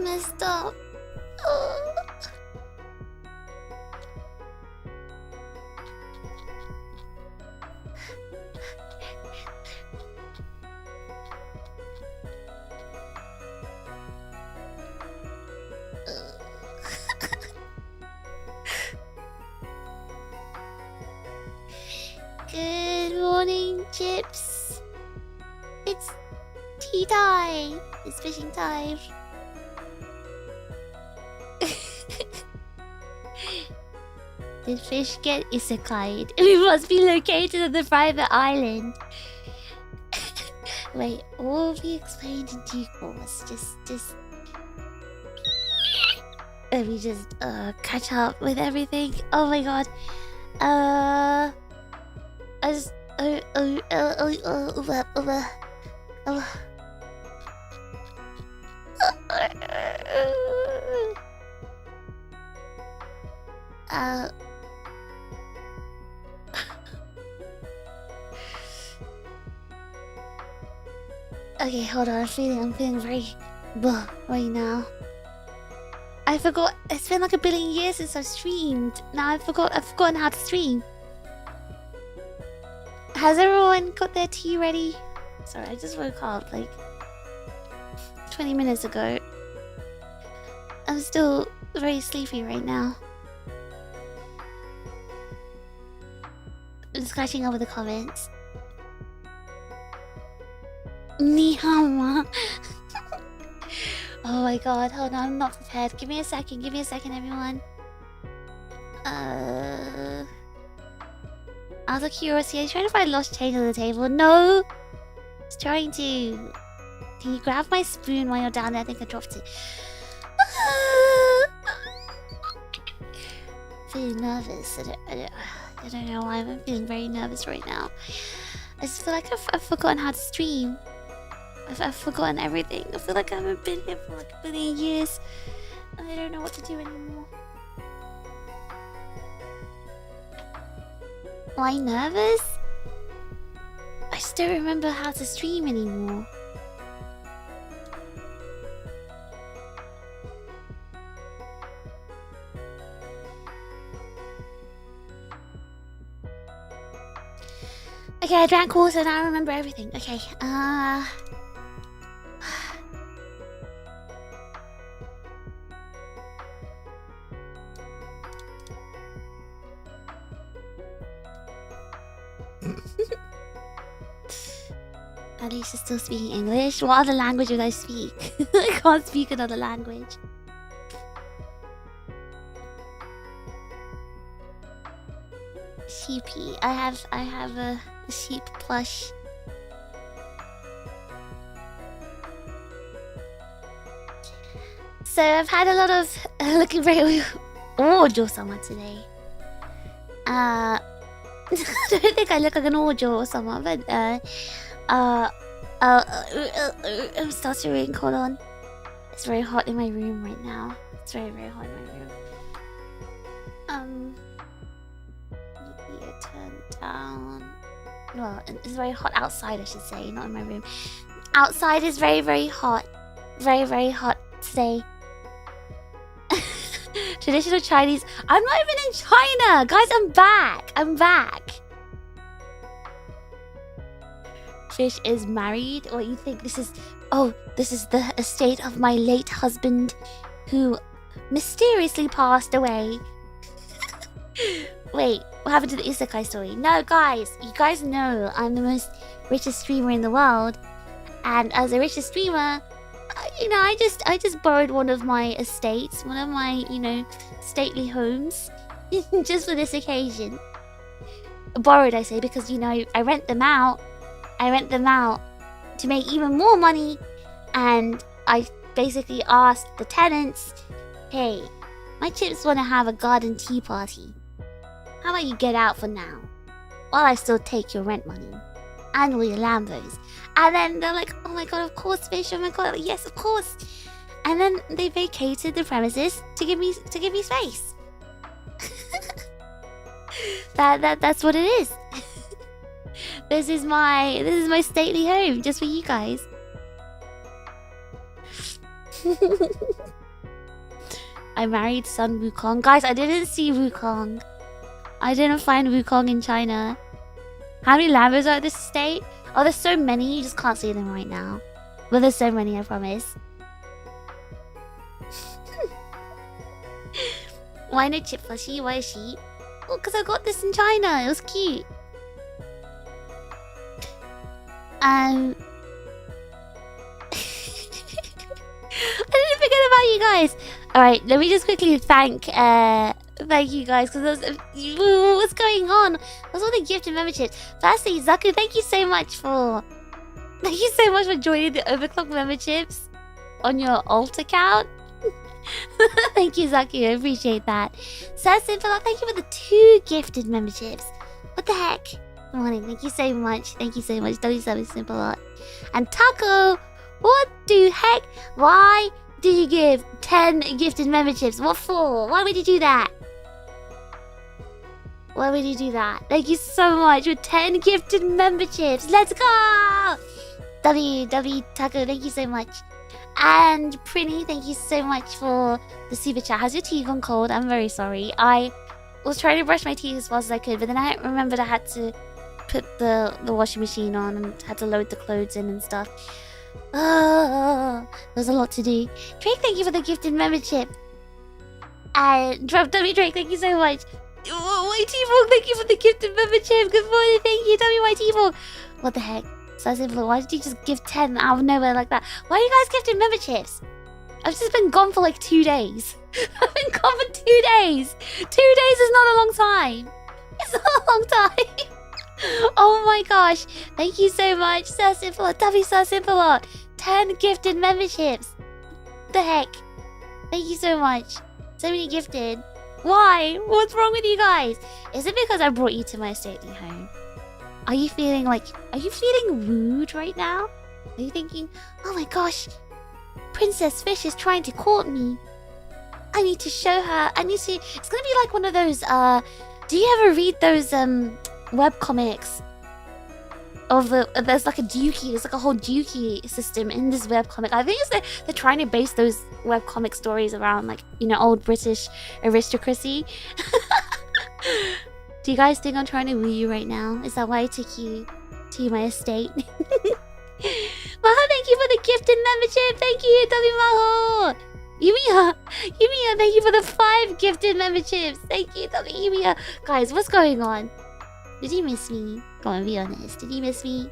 messed up. Oh. Good morning, Chips. It's tea time. It's fishing time. Did fish get isekai'd? We must be located on the private island. Wait, all will be explained in due course. Just let me just catch up with everything. Oh my god. I just okay, hold on. I'm feeling very right now. I forgot. It's been like a billion years since I've streamed. Now I've forgotten how to stream. Has everyone got their tea ready? Sorry, I just woke up like 20 minutes ago. I'm still very sleepy right now. I'm just catching up with the comments. Nihama. Oh my god, hold on, I'm not prepared. Give me a second, everyone. Out of curiosity, are you trying to find lost change on the table? No! I was trying to... Can you grab my spoon while you're down there? I think I dropped it. Feeling nervous. I don't know why, I'm feeling very nervous right now. I just feel like I've forgotten how to stream. I've forgotten everything. I feel like I haven't been here for like a billion years. I don't know what to do anymore. Why nervous? I just don't remember how to stream anymore. Okay, I drank water and I remember everything. Okay, At least you're still speaking English. What other language would I speak? I can't speak another language. Sheepy. I have a sheep plush. So I've had a lot of looking very Ojo-sama today. I don't think I look like an Ojo-sama, but I'm stuttering. Hold on. It's very hot in my room right now. It's very hot in my room. Maybe turn down. Well, it's very hot outside, I should say, not in my room. Outside is very hot. Very hot today. Traditional Chinese. I'm not even in China, guys. I'm back. Fish is married. What you think? This is the estate of my late husband, who mysteriously passed away. Wait, what happened to the isekai story? No, guys, you guys know I'm the most richest streamer in the world, and as the richest streamer, I just borrowed one of my estates, one of my stately homes, just for this occasion. Borrowed, I say, because I rent them out. I rent them out to make even more money, and I basically asked the tenants, hey, my chips want to have a garden tea party. How about you get out for now, while I still take your rent money and all your Lambos? And then they're like, oh my god, of course, Fish, oh my god, yes, of course. And then they vacated the premises to give me space. That's what it is. This is my stately home just for you guys. I married Sun Wukong. Guys, I didn't see Wukong. I didn't find Wukong in China. How many Lambos are at this estate? Oh, there's so many. You just can't see them right now. But there's so many, I promise. Why no chip plushie? Why a sheep? Well, because I got this in China. It was cute. I didn't forget about you guys. Alright, let me just quickly thank you guys, because what's going on? What's all the gifted memberships? Firstly, Zaku, thank you so much for joining the Overclock memberships on your alt account. Thank you, Zaku. I appreciate that. Simple, thank you for the 2 gifted memberships. What the heck? Good morning. Thank you so much. Thank you so much. W7 Simple. And Taco, what the heck? Why did you give 10 gifted memberships? What for? Why would you do that? Why would you do that? Thank you so much for 10 gifted memberships. Let's go! W Taco, thank you so much. And Prinny, thank you so much for the super chat. Has your tea gone cold? I'm very sorry. I was trying to brush my teeth as fast as I could, but then I remembered I had to put the washing machine on and had to load the clothes in and stuff. There's a lot to do. Drake, thank you for the gifted membership. And W Drake, thank you so much. YT4, thank you for the gifted membership. Good morning, thank you. WYT4. What the heck? So simple. Why did you just give 10 out of nowhere like that? Why are you guys gifting memberships? I've just been gone for like 2 days. I've been gone for 2 days. 2 days is not a long time. It's not a long time. Oh my gosh. Thank you so much, Sir Simple. W Sir Simple. 10 gifted memberships. What the heck? Thank you so much. So many gifted. Why? What's wrong with you guys? Is it because I brought you to my stately home? Are you feeling rude right now? Are you thinking, oh my gosh, Princess Fish is trying to court me. I need to show her. It's gonna be like one of those, do you ever read those, webcomics? There's like a Dookie, there's like a whole Dookie system in this webcomic. I think they're trying to base those webcomic stories around, like, you know, old British aristocracy. Do you guys think I'm trying to woo you right now? Is that why I took you to my estate? Maho, thank you for the gifted membership. Thank you, W Maho. Yumiya, thank you for the 5 gifted memberships. Thank you, W Yumiya. Guys, what's going on? Did you miss me? Come on, be honest. Did you miss me?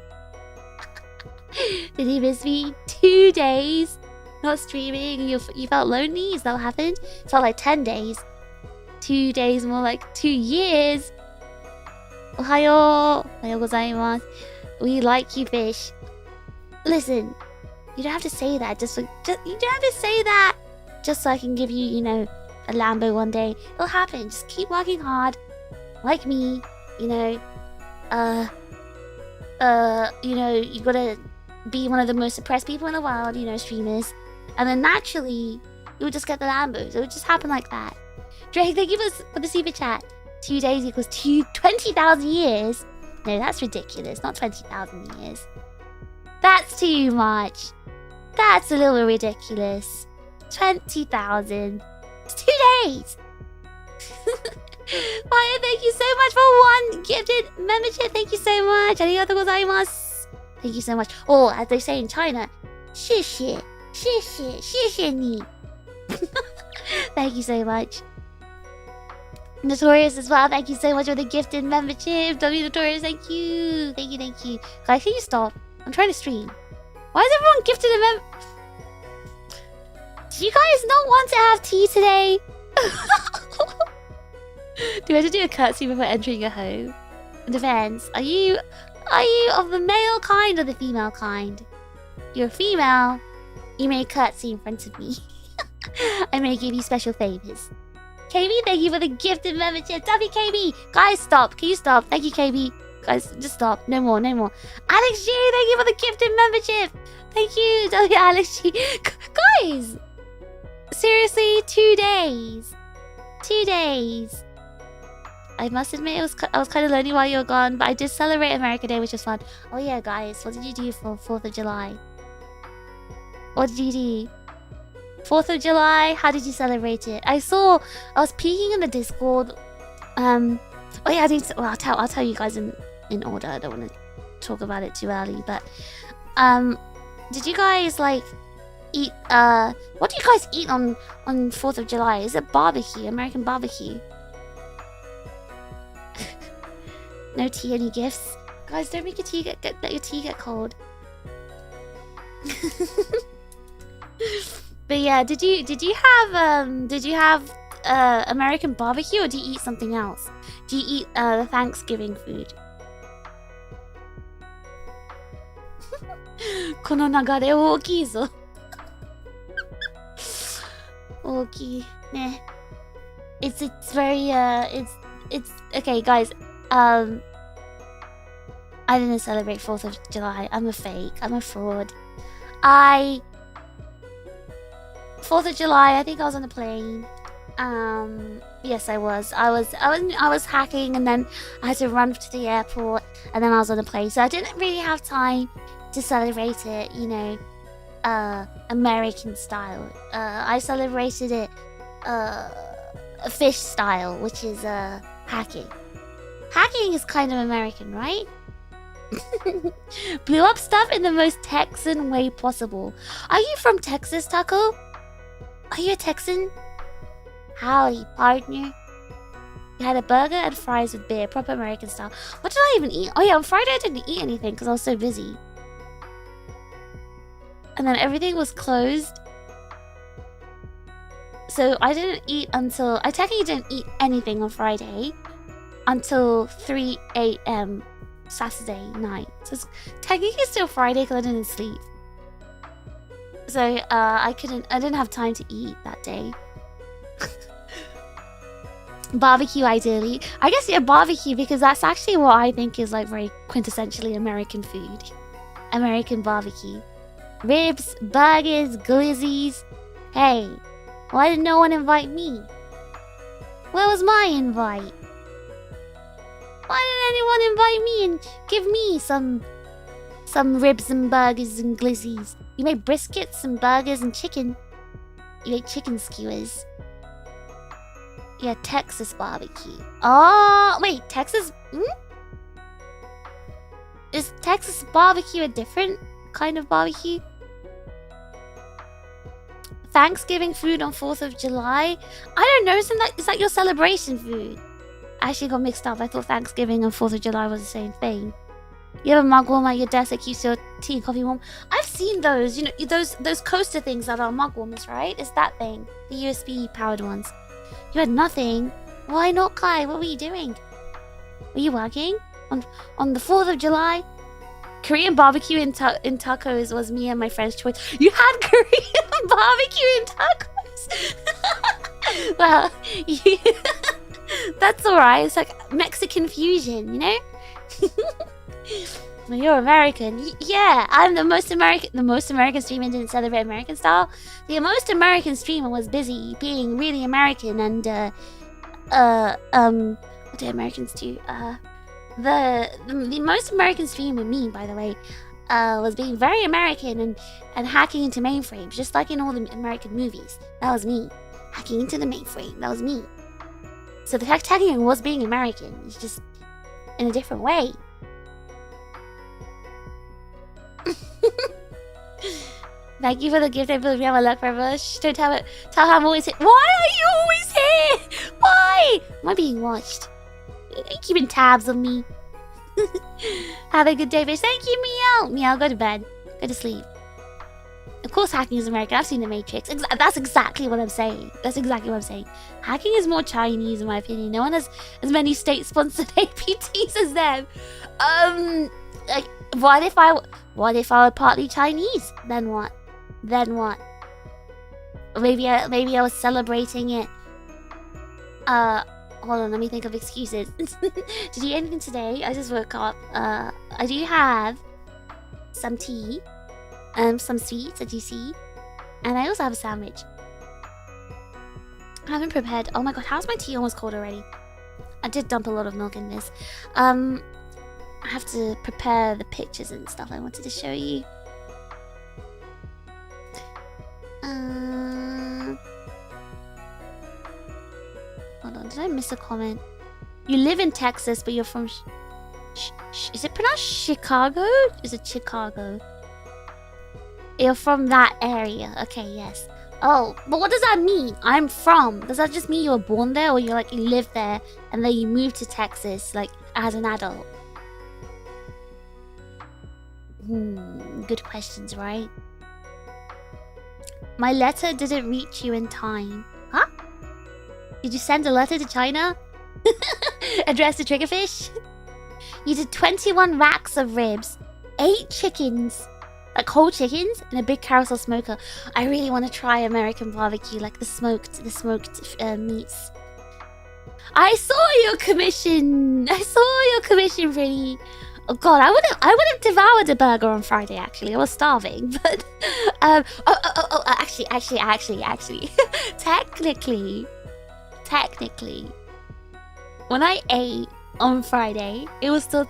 Did you miss me? 2 days not streaming. You felt lonely? Is that what happened? It felt like 10 days. 2 days, more like 2 years. Ohayo. Ohayo gozaimasu. We like you, Fish. Listen, you don't have to say that. You don't have to say that just so I can give you, you know, a Lambo one day. It'll happen. Just keep working hard, like me. You know, you know, you gotta be one of the most suppressed people in the world. You know, streamers, and then naturally, you'll just get the Lambos. It would just happen like that. Drake, thank you for the super chat. 2 days equals 20,000 years. No, that's ridiculous. Not 20,000 years. That's too much. That's a little ridiculous. 20,000. It's 2 days. Maya, thank you so much for 1 gifted membership. Thank you so much. Arigatou gozaimasu. Thank you so much. Oh, as they say in China, 谢谢你. Thank you so much. Notorious as well. Thank you so much for the gifted membership. W Notorious, thank you. Thank you. Guys, can you stop? I'm trying to stream. Why is everyone gifted a Do you guys not want to have tea today? Do we have to do a curtsy before entering a home? It depends. Are you of the male kind or the female kind? You're female. You may curtsy in front of me. I may give you special favors. KB, thank you for the gifted membership. WKB, guys, stop. Can you stop? Thank you, KB. Guys, just stop. No more. Alex G, thank you for the gifted membership. Thank you, W Alex G. Guys, seriously, 2 days. 2 days. I must admit, I was kind of lonely while you were gone, but I did celebrate America Day, which was fun. Oh yeah, guys, what did you do for 4th of July? What did you do? 4th of July, how did you celebrate it? I was peeking in the Discord. Oh yeah, I'll tell you guys in order. I don't want to talk about it too early, but did you guys like eat what do you guys eat on 4th of July? Is it barbecue, American barbecue? No tea, any gifts? Guys, don't make your tea let your tea get cold. But yeah, did you have American barbecue, or do you eat something else? Do you eat the Thanksgiving food? この流れ大きいぞ。大きいね。It's very it's okay, guys. I didn't celebrate 4th of July. I'm a fake. I'm a fraud. 4th of July, I think I was on a plane. Yes, I was. I was hacking, and then I had to run to the airport, and then I was on a plane. So I didn't really have time to celebrate it, you know, American style. I celebrated it fish style, which is hacking. Hacking is kind of American, right? Blew up stuff in the most Texan way possible. Are you from Texas, Taco? Are you a Texan? Howdy, partner. You had a burger and fries with beer, proper American style. What did I even eat? Oh yeah, on Friday I didn't eat anything because I was so busy. And then everything was closed. So I didn't eat until... I technically didn't eat anything on Friday until 3 a.m. Saturday night. So it's technically still Friday because I didn't sleep. So I didn't have time to eat that day. Barbecue, ideally. I guess, yeah, barbecue, because that's actually what I think is like very quintessentially American food. American barbecue. Ribs, burgers, glizzies. Hey, why did no one invite me? Where was my invite? Why didn't anyone invite me and give me some ribs and burgers and glizzies? You made briskets and burgers and chicken. You made chicken skewers. Yeah, Texas barbecue. Oh, wait, Texas... Is Texas barbecue a different kind of barbecue? Thanksgiving food on 4th of July? I don't know, is that your celebration food? I actually got mixed up. I thought Thanksgiving and 4th of July was the same thing. You have a mug warmer at your desk that keeps your tea and coffee warm. I've seen those, you know, those coaster things that are mug warmers, right? It's that thing. The USB powered ones. You had nothing? Why not, Kai? What were you doing? Were you working? On the 4th of July? Korean barbecue in tacos was me and my friend's choice. You had Korean barbecue in tacos? Well, that's alright. It's like Mexican fusion, you know? Well, you're American. Yeah, I'm the most American. The most American streamer didn't celebrate American style. The most American streamer was busy being really American and what do Americans do? The most American streamer, me, by the way, was being very American and hacking into mainframes, just like in all the American movies. That was me. Hacking into the mainframe. That was me. So the hacking was being American. It's just in a different way. Thank you for the gift. I believe we have a luck for Bush. Don't tell how I'm always here. Why are you always here? Why? Am I being watched? Are you keeping tabs on me? Have a good day, Fish. Thank you, Meow. Meow, go to bed. Go to sleep. Of course hacking is American. I've seen The Matrix. That's exactly what I'm saying. That's exactly what I'm saying. Hacking is more Chinese, in my opinion. No one has as many state-sponsored APTs as them. Like, what if I were partly Chinese? Then what? Then what? Maybe I was celebrating it. Hold on, let me think of excuses. Did you eat anything today? I just woke up. I do have some tea, some sweets, as you see, and I also have a sandwich. I haven't prepared. Oh my god, how's my tea almost cold already? I did dump a lot of milk in this. I have to prepare the pictures and stuff I wanted to show you. Hold on, did I miss a comment? You live in Texas, but you're from... is it pronounced Chicago? Is it Chicago? You're from that area. Okay, yes. Oh, but what does that mean? I'm from. Does that just mean you were born there, or you live there and then you moved to Texas like as an adult? Good questions, right? My letter didn't reach you in time. Huh? Did you send a letter to China? Addressed to TRiGGERPHiSH? You did 21 racks of ribs, 8 chickens, like whole chickens, and a big carousel smoker. I really want to try American barbecue, like the smoked meats. I saw your commission. I saw your commission, pretty. Oh god, I would have devoured a burger on Friday. Actually, I was starving, but actually, technically, when I ate on Friday, it was still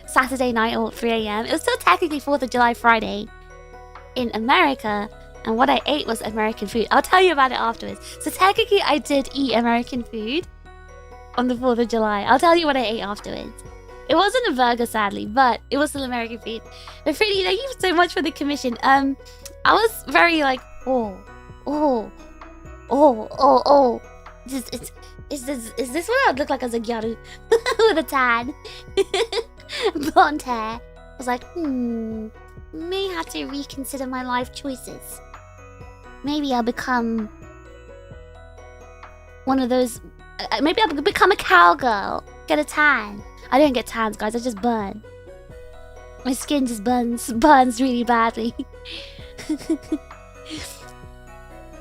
Saturday night or 3 a.m. It was still technically 4th of July Friday in America, and what I ate was American food. I'll tell you about it afterwards. So technically, I did eat American food on the 4th of July. I'll tell you what I ate afterwards. It wasn't a burger, sadly, but it was still American food. But Freddie, thank you so much for the commission. I was very like, oh. Is this what I would look like as a gyaru with a tan, blonde hair? I was like, may have to reconsider my life choices. Maybe I'll become one of those. Maybe I'll become a cowgirl. Get a tan. I don't get tans, guys. I just burn. My skin just burns really badly.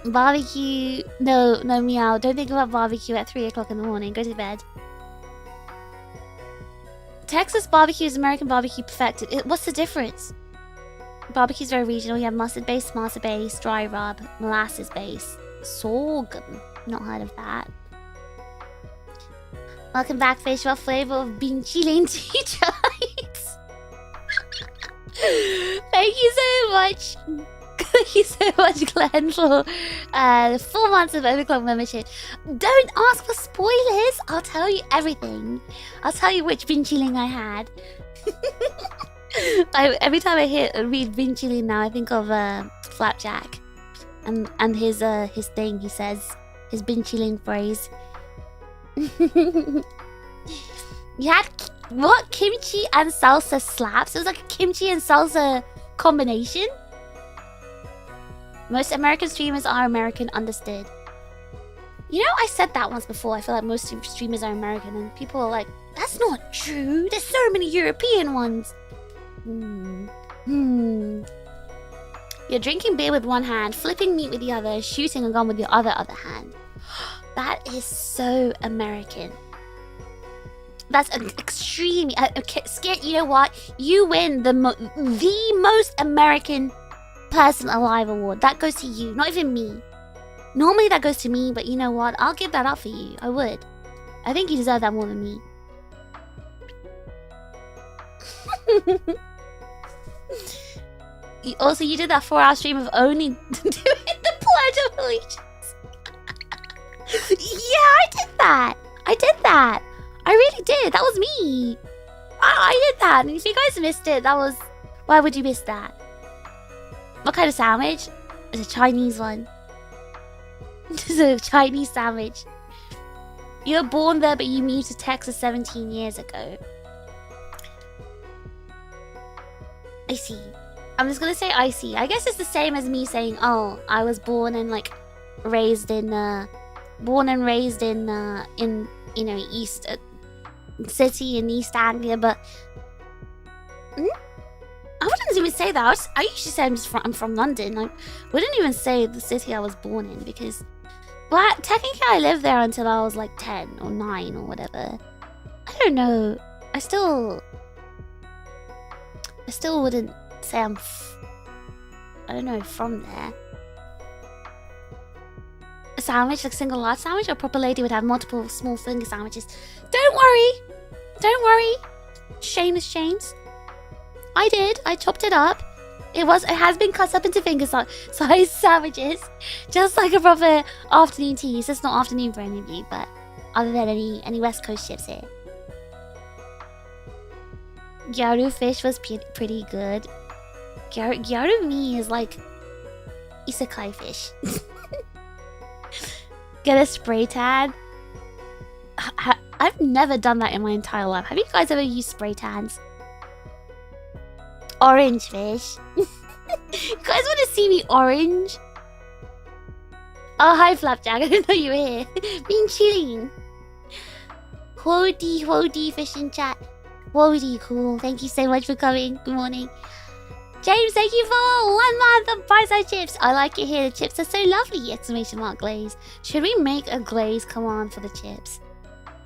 Barbecue. No, meow. Don't think about barbecue at 3 o'clock in the morning. Go to bed. Texas barbecue is American barbecue perfected. What's the difference? Barbecue's very regional. You have mustard base, tomato base, dry rub, molasses base, sorghum. Not heard of that. Welcome back, Fish. What flavor of bean chile do you try? Thank you so much. Thank you so much, Glenn, for 4 months of Overclock membership. Don't ask for spoilers. I'll tell you everything. I'll tell you which bean chilling I had. Every time I read bean chilling now, I think of Flapjack and his thing. He says his bean chilling phrase. You had what? Kimchi and salsa slaps? It was like a kimchi and salsa combination. Most American streamers are American, understood. You know, I said that once before. I feel like most streamers are American, and people are like, that's not true. There's so many European ones. You're drinking beer with one hand, flipping meat with the other, shooting a gun with your other hand. That is so American. That's an extremely... you know what? You win the most American person alive award. That goes to you, not even me. Normally that goes to me, but you know what? I'll give that up for you. I would. I think you deserve that more than me. Also, you did that 4-hour stream of only doing the Pledge of Allegiance. Yeah, I did that. I really did. That was me. I did that. And if you guys missed it, that was... Why would you miss that? What kind of sandwich? It's a Chinese one. It's a Chinese sandwich. You were born there, but you moved to Texas 17 years ago. I see. I'm just gonna say I see. I guess it's the same as me saying, oh, I was born and like raised in you know, East City in East Anglia, but I wouldn't even say that. I usually say I'm from London. I wouldn't even say the city I was born in because, well, technically I lived there until I was like 10 or 9 or whatever. I don't know. I still wouldn't say I'm I don't know, from there. A sandwich, like single large sandwich, or a proper lady would have multiple small finger sandwiches. Don't worry. Shameless James. I did. I chopped it up. It has been cut up into finger-sized sandwiches, just like a proper afternoon tea. So it's not afternoon for any of you, but other than any West Coast ships here. Gyaru fish was pretty good. Gyaru me is like isekai fish. Get a spray tan. I've never done that in my entire life. Have you guys ever used spray tans? Orange fish. You guys want to see me orange? Oh, hi Flapjack. I didn't know you were here. Been chilling. Hody fish in chat. Hody, cool. Thank you so much for coming. Good morning. James, thank you for 1 month of bite-sized chips. I like it here. The chips are so lovely! Exclamation mark glaze. Should we make a glaze command for the chips?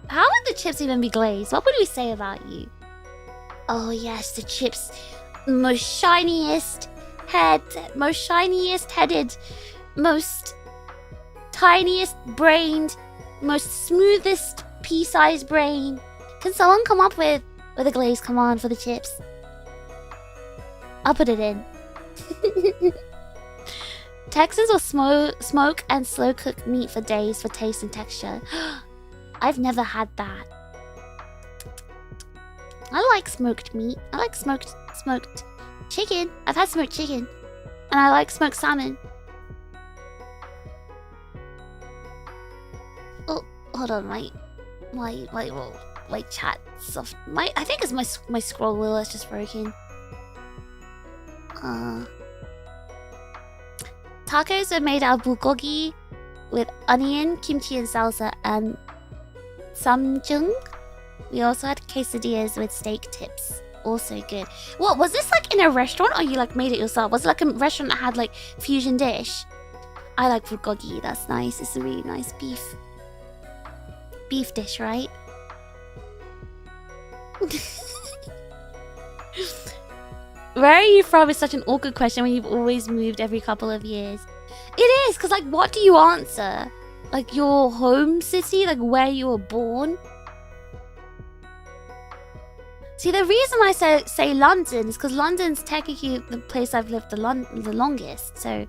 How would the chips even be glazed? What would we say about you? Oh yes, the chips. Most shiniest headed, most tiniest brained, most smoothest pea-sized brain. Can someone come up with a glaze command for the chips? I'll put it in. Texans will smoke and slow cook meat for days for taste and texture. I've never had that. I like smoked meat. I like smoked chicken. I've had smoked chicken. And I like smoked salmon. Oh, hold on, my chat soft. I think it's my scroll wheel is just broken. Tacos are made out of bulgogi with onion, kimchi, and salsa, and samjung. We also had quesadillas with steak tips. Also good. What was this like in a restaurant, or you like made it yourself? Was it like a restaurant that had like fusion dish? I like bulgogi. That's nice. It's a really nice beef dish, right? Where are you from is such an awkward question when you've always moved every couple of years. It is, because like what do you answer? Like your home city? Like where you were born? See, the reason I say London is because London's technically the place I've lived the longest. So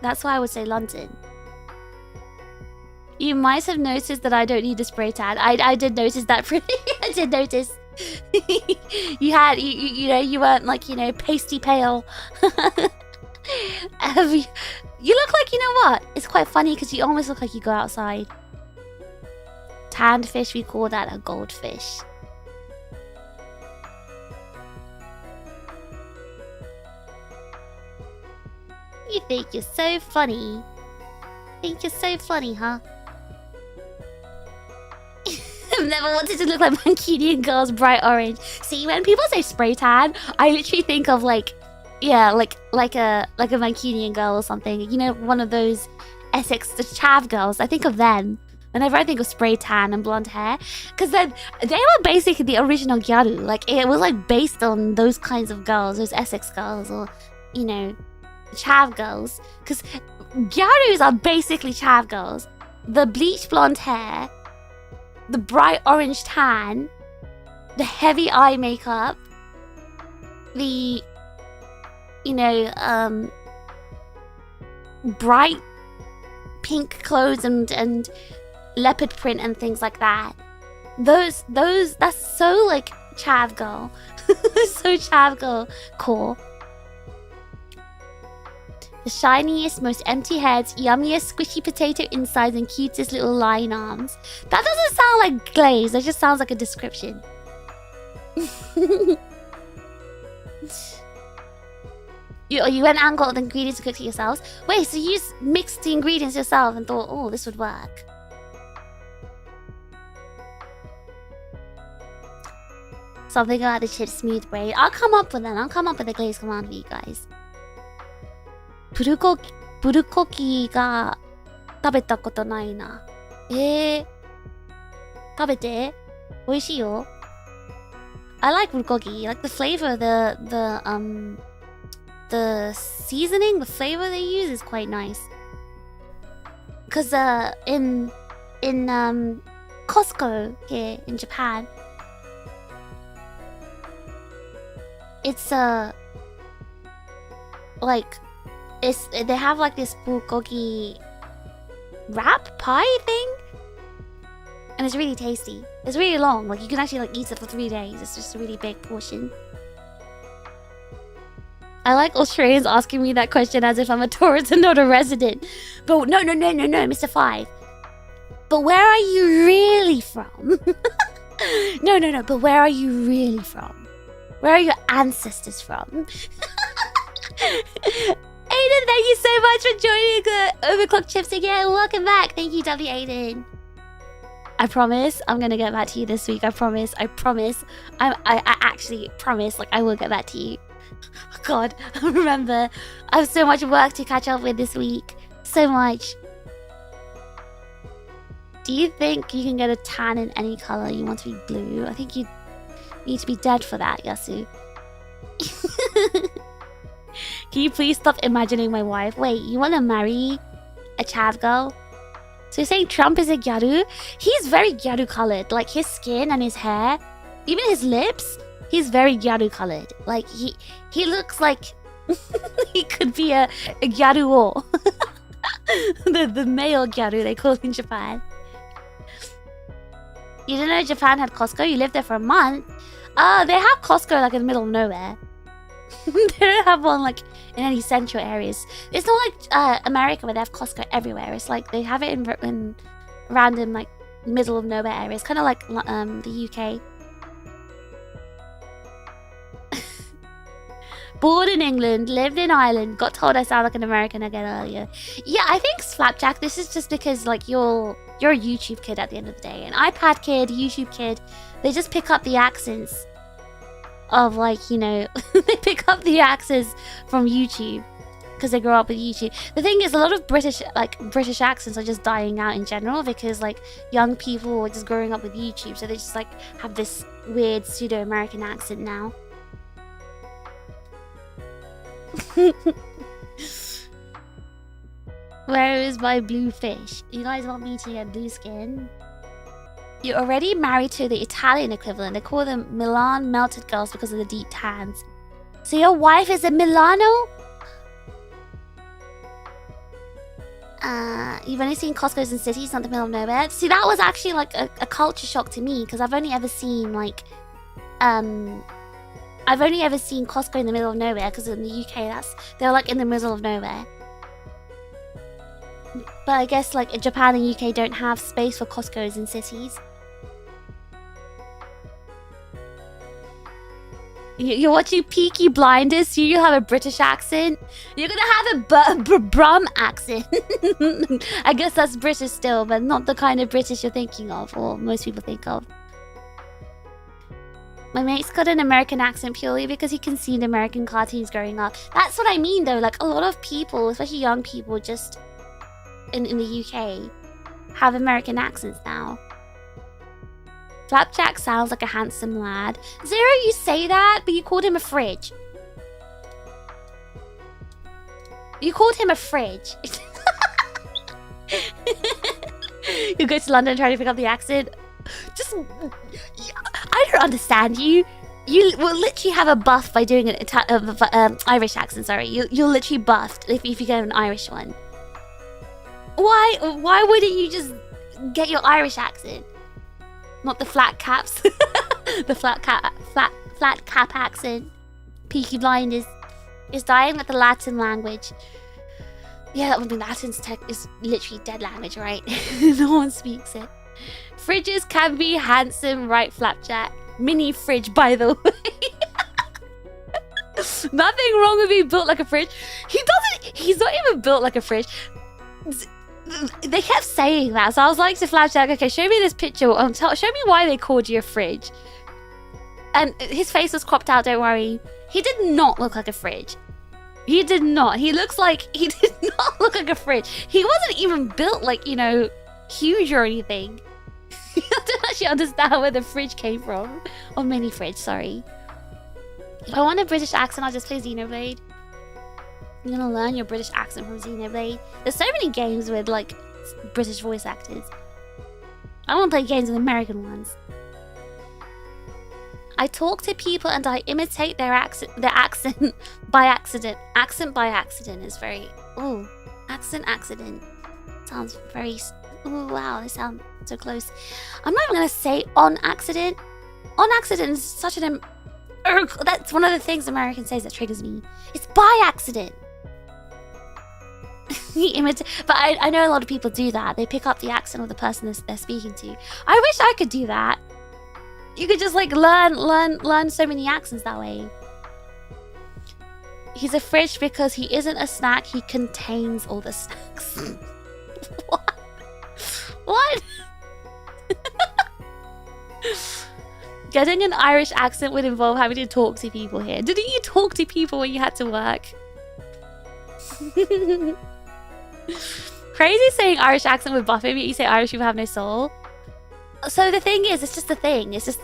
that's why I would say London. You might have noticed that I don't need a spray tan. I did notice that pretty. I did notice. You had you weren't like pasty pale. You look like, you know what? It's quite funny because you almost look like you go outside. Tanned fish, we call that a goldfish. You think you're so funny. Think you're so funny, huh? I've never wanted to look like Mancunian girls, bright orange. See, when people say spray tan, I literally think of like a Mancunian girl or something. You know, one of those Essex, the chav girls. I think of them whenever I think of spray tan and blonde hair, because then they were basically the original gyaru. Like it was like based on those kinds of girls, those Essex girls, or chav girls. Because gyarus are basically chav girls. The bleached blonde hair, the bright orange tan, the heavy eye makeup, the bright pink clothes and leopard print and things like that. Those that's so like chav girl. So chav girl core. The shiniest, most empty heads, yummiest squishy potato insides, and cutest little lion arms. That doesn't sound like glaze, that just sounds like a description. You went and got the ingredients to cook it yourselves? Wait, so you just mixed the ingredients yourself and thought, oh, this would work. Something about the chip's smooth braid. I'll come up with them. I'll come up with a glaze command for you guys. プルコギが食べたことないな。食べて。美味しいよ。I like bulgogi. Like the flavor, the seasoning, the flavor they use is quite nice. Cause in Costco here in Japan, it's like, they have like this bulgogi wrap pie thing, and it's really tasty. It's really long. Like, you can actually like eat it for 3 days. It's just a really big portion. I like Australians asking me that question as if I'm a tourist and not a resident. But no, Mr. Five. But where are you really from? No, but where are you really from? Where are your ancestors from? Aiden, thank you so much for joining the Overclock Chips again. Welcome back. Thank you, W. Aiden. I promise I'm gonna get back to you this week. I promise. I actually promise. Like, I will get back to you. Oh God, remember, I have so much work to catch up with this week. So much. Do you think you can get a tan in any color you want to be blue? I think you need to be dead for that, Yasu. Can you please stop imagining my wife? Wait, you want to marry a Chav girl? So you're saying Trump is a gyaru? He's very gyaru colored. Like, his skin and his hair, even his lips, he's very gyaru colored. Like, he looks like he could be a gyaru. the male gyaru they call in Japan. You didn't know Japan had Costco? You lived there for a month? They have Costco like in the middle of nowhere. They don't have one like in any central areas. It's not like America where they have Costco everywhere. It's like they have it in random like middle of nowhere areas, kind of like the UK. Born in England, lived in Ireland, got told I sound like an American again earlier. Yeah, I think Slapjack, this is just because like you're a YouTube kid at the end of the day. An iPad kid, YouTube kid, they just pick up the accents of like, you know, they pick up the accents from YouTube because they grow up with YouTube. The thing is, a lot of British accents are just dying out in general because like young people are just growing up with YouTube, so they just like have this weird pseudo-American accent now. Where is my blue fish? You guys want me to get blue skin? You're already married to the Italian equivalent. They call them Milan melted girls because of the deep tans. So your wife is a Milano? You've only seen Costco's in cities, not the middle of nowhere. See, that was actually like a culture shock to me because I've only ever seen like I've only ever seen Costco in the middle of nowhere because in the UK they're like in the middle of nowhere. But I guess like in Japan and UK don't have space for Costco's in cities. You're watching Peaky Blinders, so you have a British accent. You're gonna have a Brum accent. I guess that's British still, but not the kind of British you're thinking of, or most people think of. My mate's got an American accent purely because he consumed American cartoons growing up. That's what I mean though, like a lot of people, especially young people just in the UK, have American accents now. Flapjack sounds like a handsome lad. Zero, you say that, but you called him a fridge. You called him a fridge. You go to London trying to pick up the accent. Just... I don't understand you. You will literally have a buff by doing an Irish accent, sorry. You're literally buffed if you get an Irish one. Why wouldn't you just get your Irish accent? Not the flat caps. The flat cap accent. Peaky Blinders is dying like the Latin language. Yeah, that would be Latin's is literally dead language, right? No one speaks it. Fridges can be handsome, right, Flapjack? Mini fridge, by the way. Nothing wrong with being built like a fridge. He's not even built like a fridge. They kept saying that, so I was like to Flapjack, okay, show me this picture. Show me why they called you a fridge. And his face was cropped out, don't worry. He did not look like a fridge. He did not. He did not look like a fridge. He wasn't even built like, you know, huge or anything. I don't actually understand where the fridge came from. Or mini fridge, sorry. If I want a British accent, I'll just play Xenoblade. You're gonna learn your British accent from Xenoblade. There's so many games with like British voice actors. I want to play games with American ones. I talk to people and I imitate their accent by accident. Accent by accident is very... Ooh, accident. Sounds very... Ooh, wow, they sound so close. I'm not even going to say on accident. On accident is such an... That's one of the things Americans say that triggers me. It's by accident. But I know a lot of people do that. They pick up the accent of the person they're speaking to. I wish I could do that. You could just like learn so many accents that way. He's a fridge because he isn't a snack. He contains all the snacks. What? What? Getting an Irish accent would involve having to talk to people here. Didn't you talk to people when you had to work? Crazy saying Irish accent with Buffy, but you say Irish people have no soul. So the thing is, it's just a thing. It's just a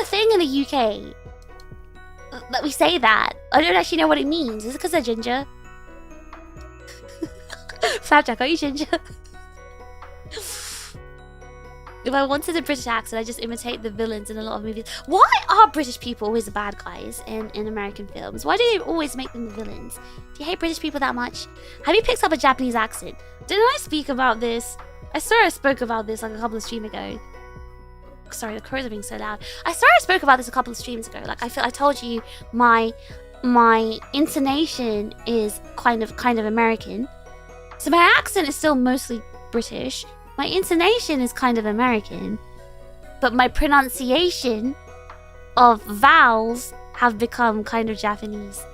thing in the UK that we say that. I don't actually know what it means. Is it because they're ginger? Flapjack, are you ginger? If I wanted a British accent, I just imitate the villains in a lot of movies. Why are British people always the bad guys in American films? Why do they always make them the villains? Do you hate British people that much? Have you picked up a Japanese accent? Didn't I speak about this? I swear I spoke about this like a couple of streams ago. Sorry, the crows are being so loud. I swear I spoke about this a couple of streams ago. Like I told you my intonation is kind of American. So my accent is still mostly British. My intonation is kind of American, but my pronunciation of vowels have become kind of Japanese.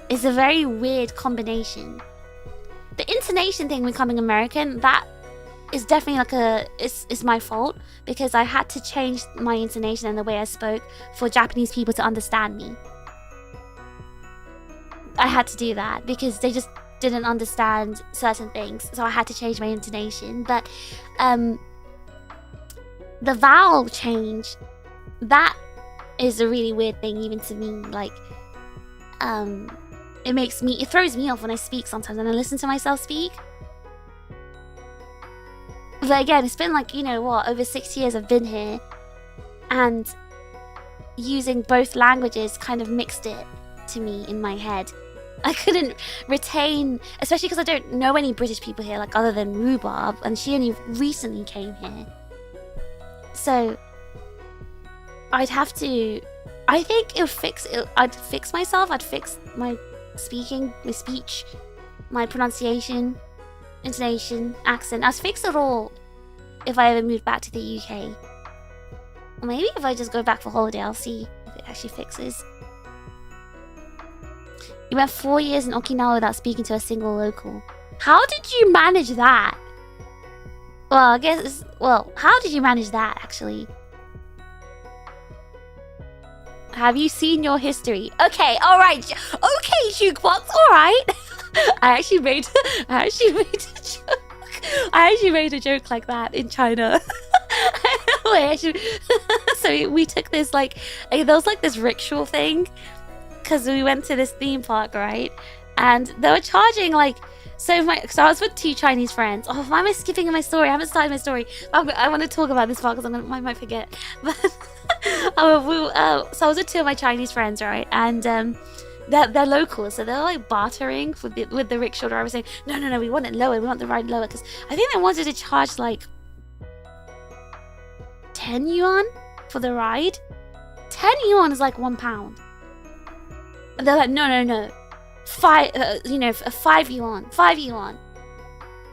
It's a very weird combination. The intonation thing becoming American, that is definitely like it's my fault, because I had to change my intonation and the way I spoke for Japanese people to understand me. I had to do that because they just didn't understand certain things, so I had to change my intonation. But the vowel change, that is a really weird thing even to me. Like it throws me off when I speak sometimes, when I listen to myself speak. But again, it's been like, you know what, over 6 years I've been here, and using both languages kind of mixed it to me in my head. I couldn't retain, especially because I don't know any British people here, like other than Rhubarb, and she only recently came here. So I'd have to, I think I'd fix myself. I'd fix my speaking, my speech, my pronunciation, intonation, accent. I'd fix it all if I ever moved back to the UK. Or maybe if I just go back for holiday, I'll see if it actually fixes. You went 4 years in Okinawa without speaking to a single local. How did you manage that? Well, I guess how did you manage that, actually? Have you seen your history? Okay, alright. Okay, Jukebox, alright. I actually made a joke. I actually made a joke like that in China. So we took this, like, there was like this rickshaw thing, because we went to this theme park, right? And they were charging like, so I was with 2 Chinese friends. Oh, why am I skipping in my story? I haven't started my story. I want to talk about this part because I might forget. But so I was with 2 of my Chinese friends, right? And they're local, so they're like bartering with the rickshaw driver, saying, no, we want it lower, we want the ride lower, because I think they wanted to charge like 10 yuan for the ride. 10 yuan is like £1. And they're like, no, 5 yuan.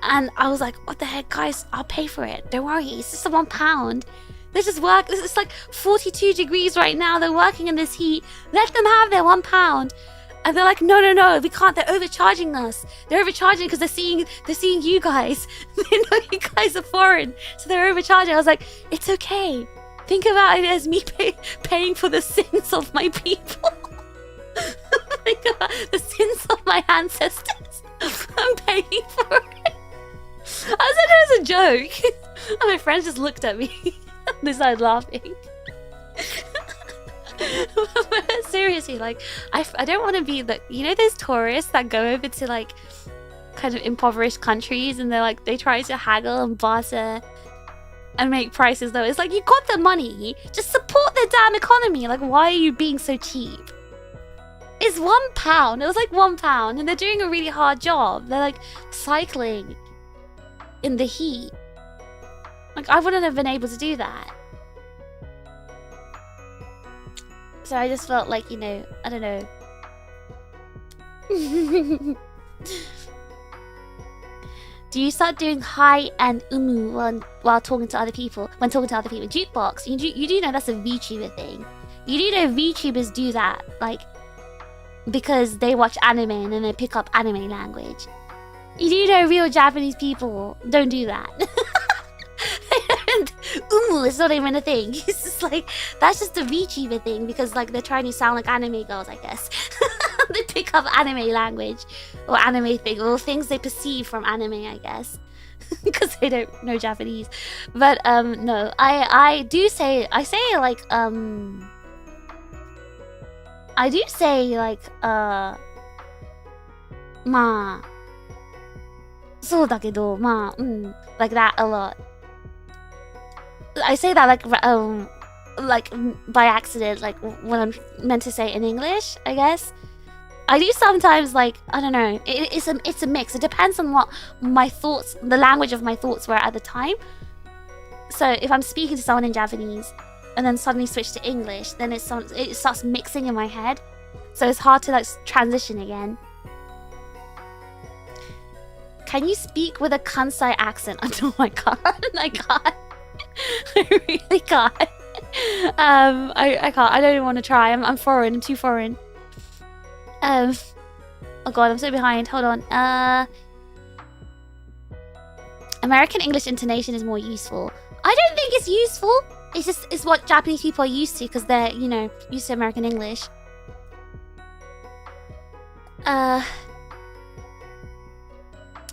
And I was like, what the heck, guys? I'll pay for it. Don't worry, it's just £1. They just work. It's like 42 degrees right now. They're working in this heat. Let them have their £1. And they're like, no, we can't. They're overcharging us. They're overcharging because they're seeing you guys. They know you guys are foreign, so they're overcharging. I was like, it's okay. Think about it as me paying for the sins of my people. Think about the sins of my ancestors. I'm paying for it. I said it was a joke. And my friends just looked at me. They started laughing. Seriously, like, I don't want to be the, you know, those tourists that go over to like kind of impoverished countries and they're like, they try to haggle and barter and make prices low. It's like, you got the money, just support the damn economy. Like, why are you being so cheap? It's £1. It was like £1, and they're doing a really hard job. They're like cycling in the heat. Like, I wouldn't have been able to do that. So I just felt like, you know, I don't know. Do you start doing hi and while talking to other people? When talking to other people, jukebox. You do know that's a VTuber thing. You do know VTubers do that, like, because they watch anime and then they pick up anime language. You do know real Japanese people don't do that. And it's not even a thing. It's just like, that's just a VTuber thing, because like they're trying to sound like anime girls, I guess. They pick up anime language or anime thing, or things they perceive from anime, I guess, because they don't know Japanese. But no, I do say, I say like ma, そうだけど、まあ、like that a lot. I say that like by accident, like when I'm meant to say it in English, I guess. I do sometimes, like, I don't know, it's a mix. It depends on what my thoughts, the language of my thoughts were at the time. So if I'm speaking to someone in Japanese and then suddenly switch to English, then it starts mixing in my head. So it's hard to like transition again. Can you speak with a Kansai accent? Oh my god, I can't. I really can't. I can't. I don't even want to try. I'm foreign. I'm too foreign. Oh god, I'm so behind. Hold on. American English intonation is more useful. I don't think it's useful. It's what Japanese people are used to, because they're, you know, used to American English.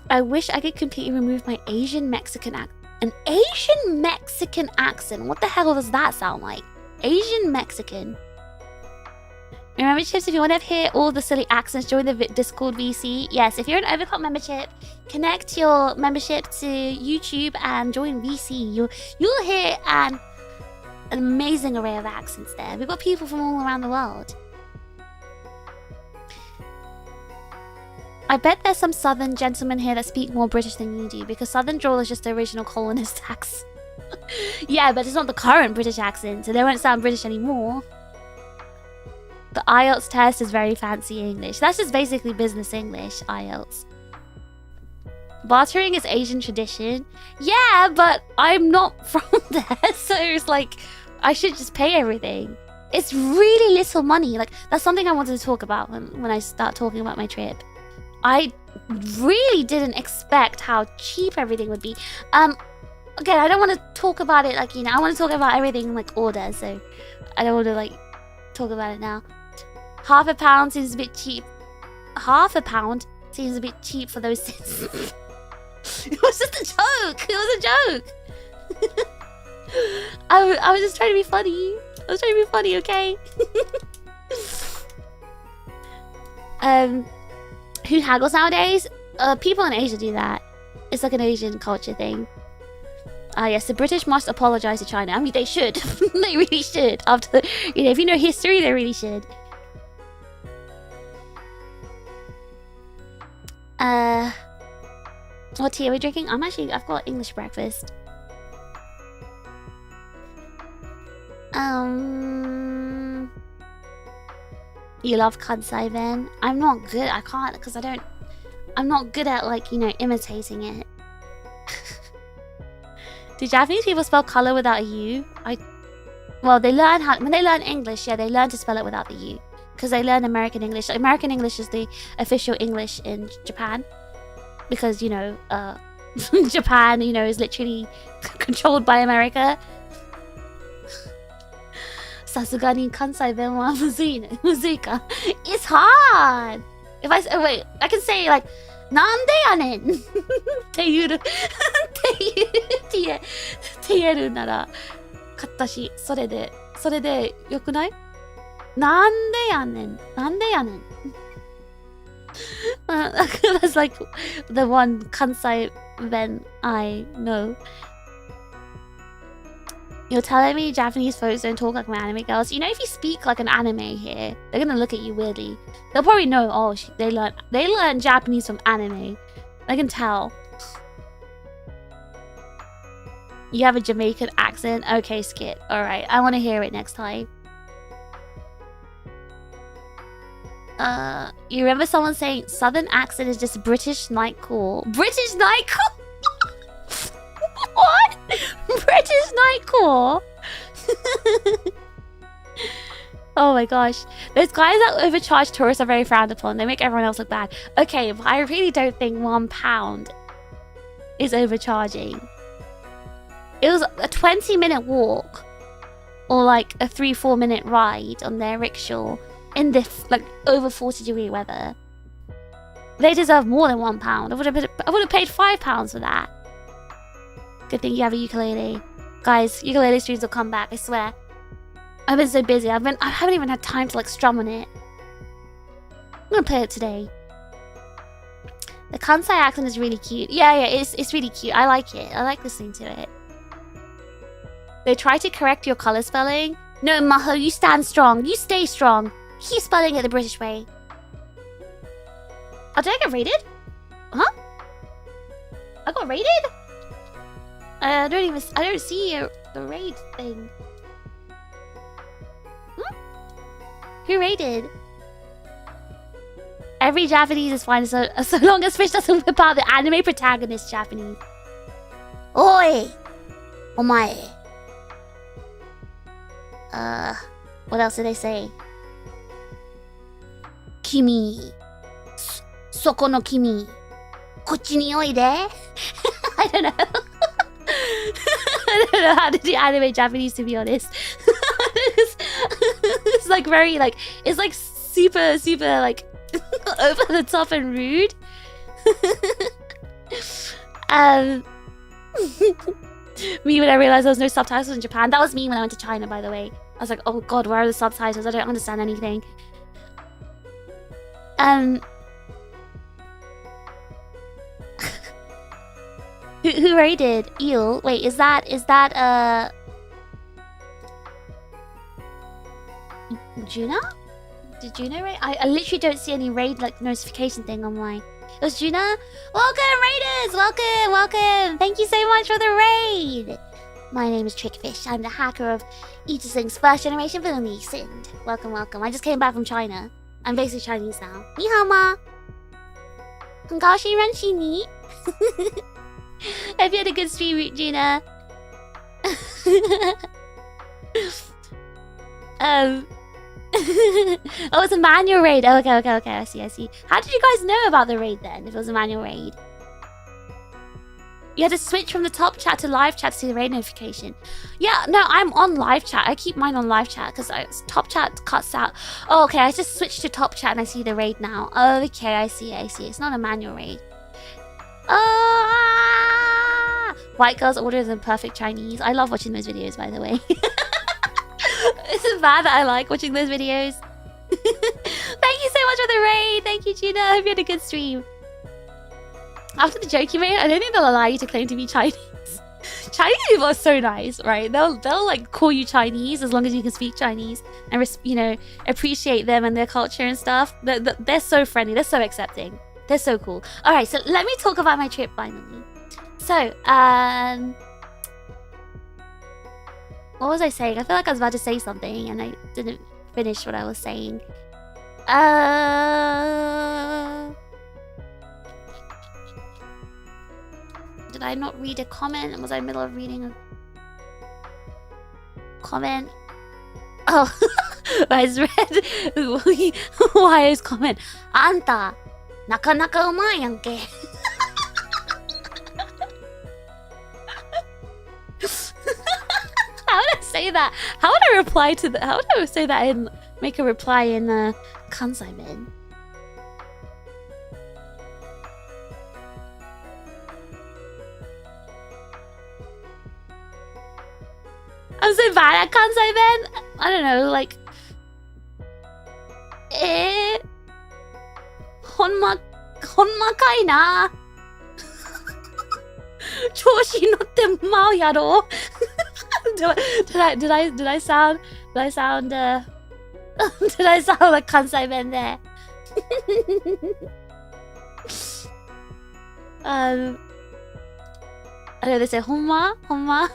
I wish I could completely remove my Asian Mexican accent. An Asian Mexican accent? What the hell does that sound like? Asian Mexican. Remember, chips, if you want to hear all the silly accents, join the Discord VC. Yes, if you're an Overclock membership, connect your membership to YouTube and join VC. You'll hear an amazing array of accents there. We've got people from all around the world. I bet there's some southern gentlemen here that speak more British than you do, because southern drawl is just the original colonist accent. Yeah, but it's not the current British accent, so they won't sound British anymore. The IELTS test is very fancy English. That's just basically business English, IELTS. Bartering is Asian tradition. Yeah, but I'm not from there, so it's like, I should just pay everything. It's really little money. Like, that's something I wanted to talk about when I start talking about my trip. I really didn't expect how cheap everything would be. Again, I don't want to talk about it like, you know, I want to talk about everything in like order, so I don't want to like talk about it now. £0.50 seems a bit cheap. £0.50 seems a bit cheap for those things. It was just a joke. It was a joke. I was just trying to be funny. I was trying to be funny, okay? Who haggles nowadays? People in Asia do that. It's like an Asian culture thing. Yes, the British must apologize to China. I mean, they should. They really should. After, you know, if you know history, they really should. What tea are we drinking? I've got English breakfast. You love Kansai Ben? I'm not good. I can't, because I'm not good at, like, you know, imitating it. Do Japanese people spell color without a U? Well, they learn how, when they learn English, yeah, they learn to spell it without the U. Because they learn American English. American English is the official English in Japan. Because, you know, Japan, you know, is literally controlled by America. Sasugani Kansai Ben wa muzui ne. Muzui ka. It's hard. If I say, wait, I can say like, Nande yanen? って言えるなら、買ったし、それでよくない？なんでやねん? That's like the one Kansai Ben I know. You're telling me Japanese folks don't talk like my anime girls? You know, if you speak like an anime here, they're gonna look at you weirdly. They'll probably know, oh, they learn Japanese from anime. I can tell. You have a Jamaican accent? Okay, Skit. Alright, I want to hear it next time. You remember someone saying Southern accent is just British nightcore? British nightcore? What? British nightcore? Oh my gosh. Those guys that overcharge tourists are very frowned upon. They make everyone else look bad. Okay, but I really don't think £1 is overcharging. It was a 20-minute walk. Or like a 3-4 minute ride on their rickshaw. In this, like, over 40-degree weather. They deserve more than £1. I would have paid £5 for that. Good thing you have a ukulele. Guys, ukulele streams will come back, I swear. I've been so busy. I haven't even had time to, like, strum on it. I'm gonna play it today. The Kansai accent is really cute. Yeah, it's really cute. I like it. I like listening to it. They try to correct your color spelling. No, Maho, you stand strong. You stay strong. Keep spelling it the British way. Oh, did I get raided? Huh? I got raided? I don't see the raid thing. Hmm? Who raided? Every Japanese is fine so long as Fish doesn't whip out the anime protagonist Japanese. Oi! Omae. What else did they say? Kimi. Soko no kimi. Kochi ni oide. I don't know. I don't know how to do anime Japanese, to be honest. It's like very like, it's like super like over the top and rude. Me when I realized there was no subtitles in Japan. That was me when I went to China, by the way. I was like, oh god, where are the subtitles? I don't understand anything. Who raided? Eel? Wait, is that Juna? Did Juna raid? I literally don't see any raid like notification thing on my... It was Juna? Welcome, raiders! Welcome! Thank you so much for the raid! My name is TRiGGERPHiSH. I'm the hacker of Aegis-Link's first generation villainy, Sind. Welcome. I just came back from China. I'm basically Chinese now. Ni hao ma.很高兴认识你. Hope you had a good stream, Gina. Oh, it's a manual raid. Oh, okay. I see. How did you guys know about the raid then, if it was a manual raid? You had to switch from the top chat to live chat to see the raid notification. Yeah, no, I'm on live chat. I keep mine on live chat because top chat cuts out. Oh, okay, I just switched to top chat and I see the raid now. Oh, okay, I see. It's not a manual raid. White girls order them perfect Chinese. I love watching those videos, by the way. Is it bad that I like watching those videos? Thank you so much for the raid. Thank you, Gina. I hope you had a good stream. After the joke you made, I don't think they'll allow you to claim to be Chinese. Chinese people are so nice, right? They'll like call you Chinese as long as you can speak Chinese and appreciate them and their culture and stuff. They're so friendly. They're so accepting. They're so cool. All right, so let me talk about my trip finally. So, what was I saying? I feel like I was about to say something and I didn't finish what I was saying. Did I not read a comment? Was I in the middle of reading a comment? Oh, I just read Why's comment. Anta, nakanaka umai yanke. How would I say that? How would I reply to that? How would I say that and make a reply in Kansai man? I'm so bad at Kansai man. I don't know, like honma kai na. 調子に乗ってまうやろ. Did I sound did I sound like Kansai Ben there? I know they say honma.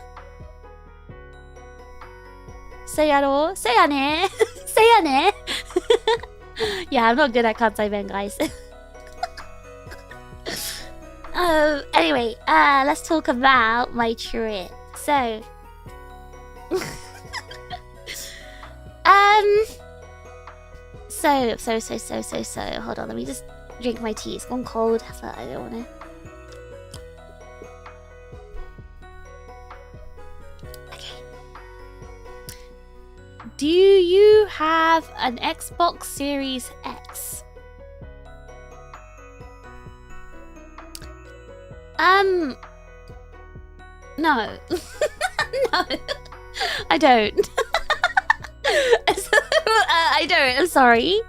Say yaro, say yane, say yane. Yeah, I'm not good at Kansai Ben, guys. Anyway, let's talk about my trip. So, so. Hold on, let me just drink my tea. It's gone cold, but I don't want to. Okay. Do you have an Xbox Series X? No. No. I don't. I don't, I'm sorry.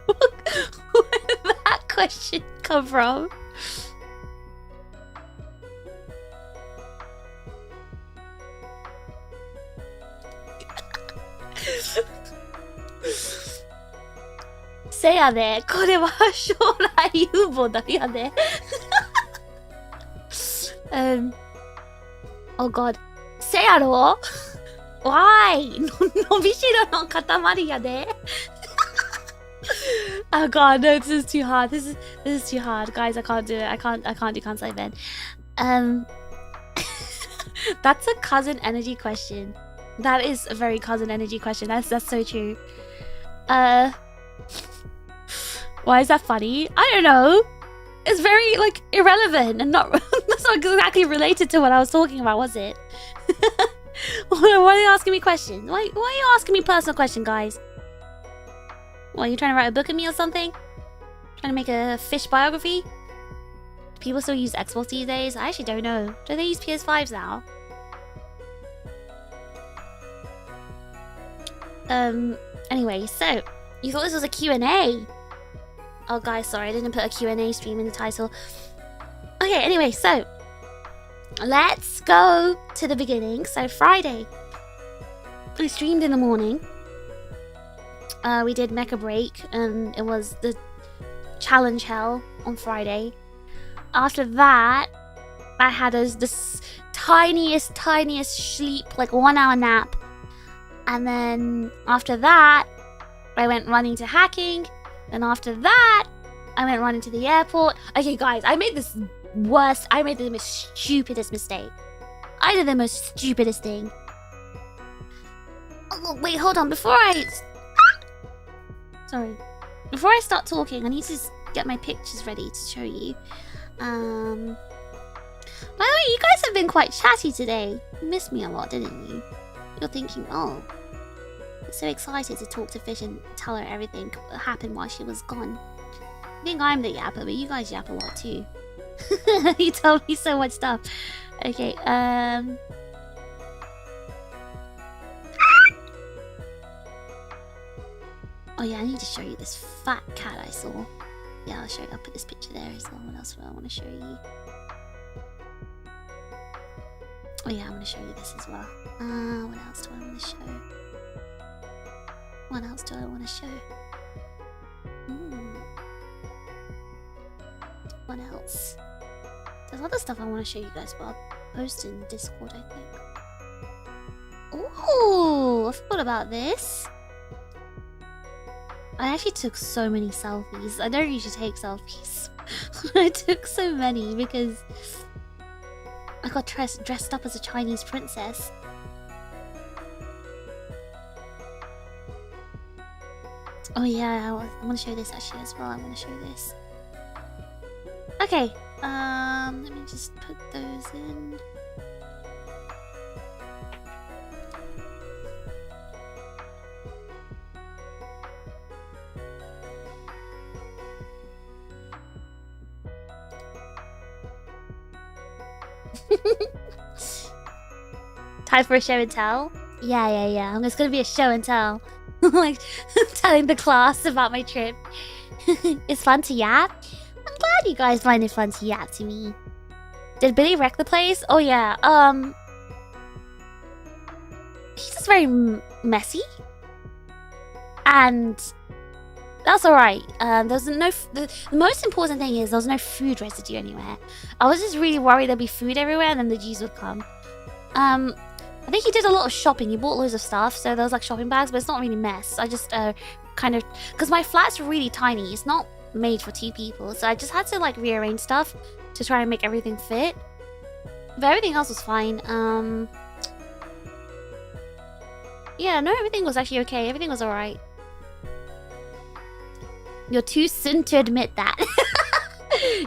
Where did that question come from?せやね。これは将来有望だやね。Oh god. せやろ Why? 伸びしろの塊やで。Oh god, no, this is too hard. This is too hard. Guys, I can't do it. I can't do Kansai Ben. That's a cousin energy question. That is a very cousin energy question. That's so true. Why is that funny? I don't know. It's very, like, irrelevant and not... That's not exactly related to what I was talking about, was it? Why are you asking me questions? Why are you asking me personal questions, guys? What, are you trying to write a book of me or something? Trying to make a fish biography? Do people still use Xbox these days? I actually don't know. Do they use PS5s now? Anyway, so... You thought this was a Q&A? Oh, guys, sorry, I didn't put a Q&A stream in the title. Okay, anyway, so let's go to the beginning. So Friday, I streamed in the morning. We did Mecha Break, and it was the challenge hell on Friday. After that, I had this tiniest sleep, like 1 hour nap. And then after that, I went running to hacking. And after that, I went running to the airport. Okay, guys, I made the most stupidest mistake. I did the most stupidest thing. Oh, wait, hold on. Before I start talking, I need to get my pictures ready to show you. By the way, you guys have been quite chatty today. You missed me a lot, didn't you? You're thinking, oh, I'm so excited to talk to Fish and tell her everything happened while she was gone. I think I'm the yapper, but you guys yap a lot too. You told me so much stuff. Okay, oh yeah, I need to show you this fat cat I saw. Yeah, I'll put this picture there as well. What else do I want to show you? Oh yeah, I'm going to show you this as well. What else do I want to show? What else do I want to show? What else? There's other stuff I want to show you guys, but I'll post in Discord, I think. Ooh, I forgot about this. I actually took so many selfies. I don't usually take selfies. I took so many because I got dressed up as a Chinese princess. Oh yeah, I want to show this actually as well. I want to show this. Okay, let me just put those in. Time for a show and tell? Yeah. It's gonna be a show and tell. Like, telling the class about my trip. It's fun to yap. glad you guys find it fun to yap to me. Did Billy wreck the place? Oh yeah. He's just very messy, and that's alright. There's no. The most important thing is there was no food residue anywhere. I was just really worried there'd be food everywhere, and then the G's would come. I think he did a lot of shopping. He bought loads of stuff, so there was like shopping bags, but it's not really mess. I just kind of, because my flat's really tiny. It's not made for 2 people, so I just had to like rearrange stuff to try and make everything fit. But everything else was fine. Yeah, no, everything was actually okay. Everything was alright. You're too soon to admit that.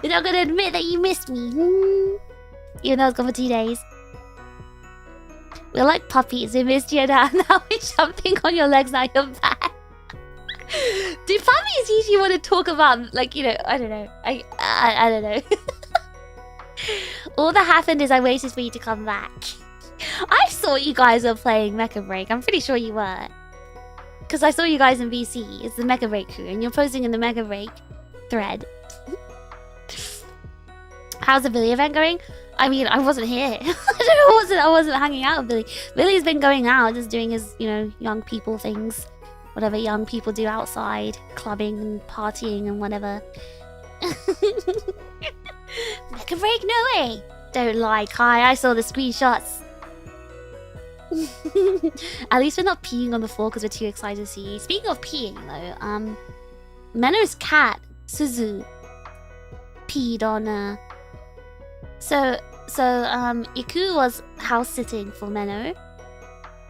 You're not gonna admit that you missed me. Even though I was gone for 2 days. We're like puppies. We missed you now. Now we're jumping on your legs. Now you're back. Do puppies usually want to talk about, like, you know, I don't know. I don't know. All that happened is I waited for you to come back. I saw you guys were playing Mecha Break. I'm pretty sure you were. Because I saw you guys in VC. It's the Mecha Break crew. And you're posting in the Mecha Break thread. How's the Billy event going? I mean, I wasn't here. I wasn't hanging out with Billy. Billy's been going out, just doing his, you know, young people things. Whatever young people do outside. Clubbing and partying and whatever. Mecha Break? No way! Don't lie, Kai. I saw the screenshots. At least we're not peeing on the floor because we're too excited to see you. Speaking of peeing, though, Menno's cat, Suzu, peed on, So, Iku was house-sitting for Menno,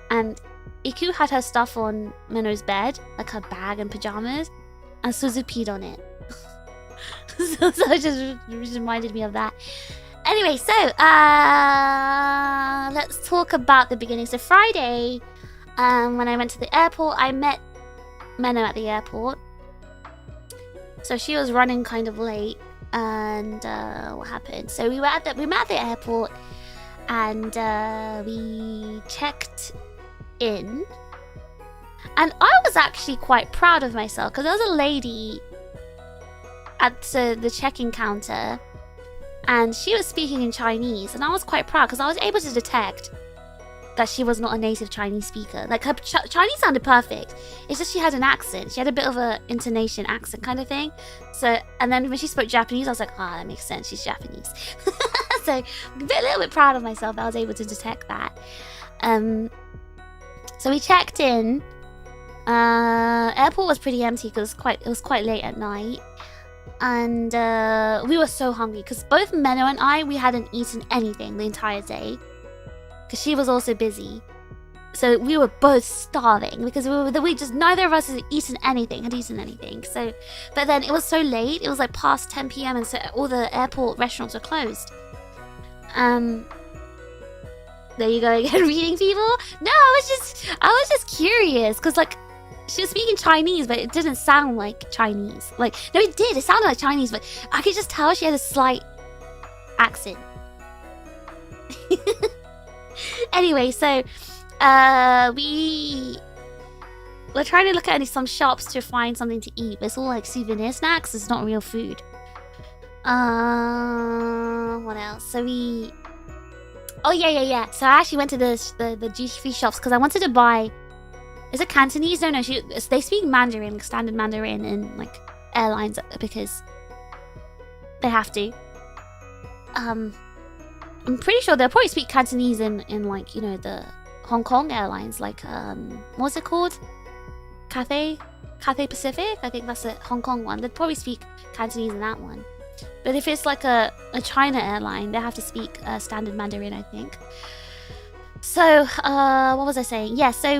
and Iku had her stuff on Menno's bed, like her bag and pajamas, and Suzu peed on it. so it just reminded me of that. Anyway, so, let's talk about the beginning. So Friday, when I went to the airport, I met Menno at the airport. So she was running kind of late, and what happened? So we met at the airport, and we checked in. And I was actually quite proud of myself, because there was a lady at the check-in counter, and she was speaking in Chinese, and I was quite proud because I was able to detect that she was not a native Chinese speaker. Like, her Chinese sounded perfect. It's just she had an accent. She had a bit of a intonation accent kind of thing. So, and then when she spoke Japanese, I was like, ah, that makes sense. She's Japanese. So, a little bit proud of myself that I was able to detect that. So we checked in. Airport was pretty empty because it was quite late at night. And we were so hungry because both Menno and we hadn't eaten anything the entire day because she was also busy. So we were both starving because we just, neither of us had eaten anything. So, but then it was so late. It was like past 10 p.m. and so all the airport restaurants were closed. There you go again, reading people. No, I was just curious because like, she was speaking Chinese, but it didn't sound like Chinese. Like, no, it did. It sounded like Chinese, but I could just tell she had a slight accent. Anyway, so we were trying to look at some shops to find something to eat, but it's all like souvenir snacks. It's not real food. What else? So we... Oh, yeah. So I actually went to the duty-free shops because I wanted to buy... Is it Cantonese? No, they speak Mandarin, like standard Mandarin in like airlines because they have to. I'm pretty sure they'll probably speak Cantonese in like, you know, the Hong Kong airlines, like what's it called? Cathay Pacific? I think that's the Hong Kong one. They'd probably speak Cantonese in that one. But if it's like a China airline, they have to speak standard Mandarin, I think. So, what was I saying? Yeah, so I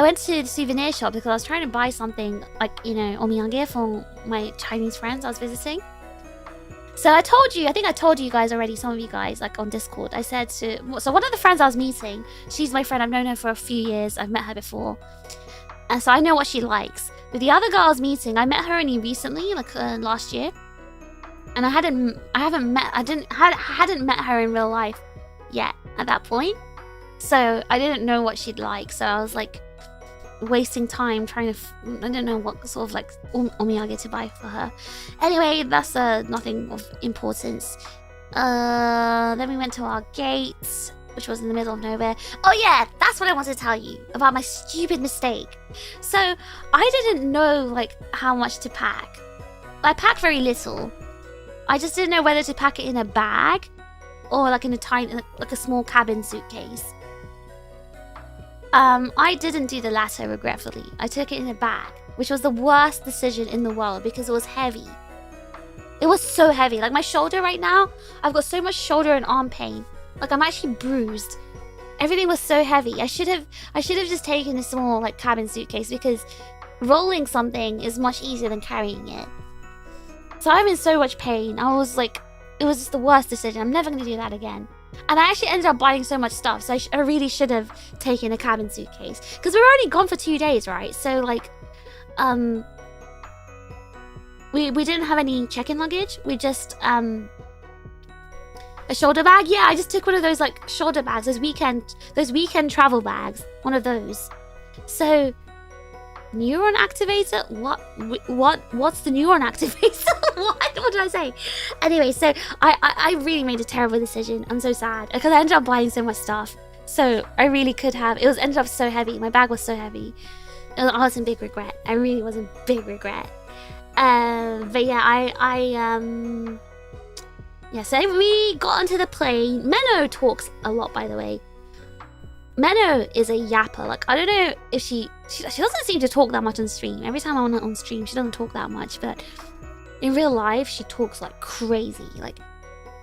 went to the souvenir shop because I was trying to buy something, like, you know, omiyage for my Chinese friends I was visiting. So I think I told you guys already, some of you guys, like, on Discord. I said so one of the friends I was meeting, she's my friend, I've known her for a few years, I've met her before. And so I know what she likes. With the other girl I was meeting, I met her only recently, like, last year. And I hadn't met her in real life yet at that point. So I didn't know what she'd like. So I was like, wasting time trying to I don't know what sort of like omiyage to buy for her. Anyway, that's nothing of importance. Then we went to our gates, which was in the middle of nowhere. Oh yeah, that's what I wanted to tell you about my stupid mistake. So I didn't know like how much to pack. I packed very little. I just didn't know whether to pack it in a bag or like in a tiny, like a small cabin suitcase. I didn't do the latter, regretfully. I took it in a bag, which was the worst decision in the world because it was heavy. It was so heavy. Like my shoulder right now, I've got so much shoulder and arm pain. Like I'm actually bruised. Everything was so heavy. I should have just taken a small like cabin suitcase because rolling something is much easier than carrying it. So I'm in so much pain. I was like, it was just the worst decision. I'm never gonna do that again. And I actually ended up buying so much stuff, so I really should have taken a cabin suitcase. Because we were only gone for 2 days, right? So, like, we didn't have any check-in luggage. We just, a shoulder bag. Yeah, I just took one of those, like, shoulder bags, those weekend travel bags. One of those. So, neuron activator? What's the neuron activator? What did I say? Anyway, so I really made a terrible decision. I'm so sad because I ended up buying so much stuff. So I really could have. It was ended up so heavy. My bag was so heavy. I was in big regret. I really was in big regret. But yeah, yeah. So we got onto the plane. Menno talks a lot, by the way. Menno is a yapper. Like, I don't know if she doesn't seem to talk that much on stream. Every time I'm on stream, she doesn't talk that much. But in real life, she talks like crazy. Like,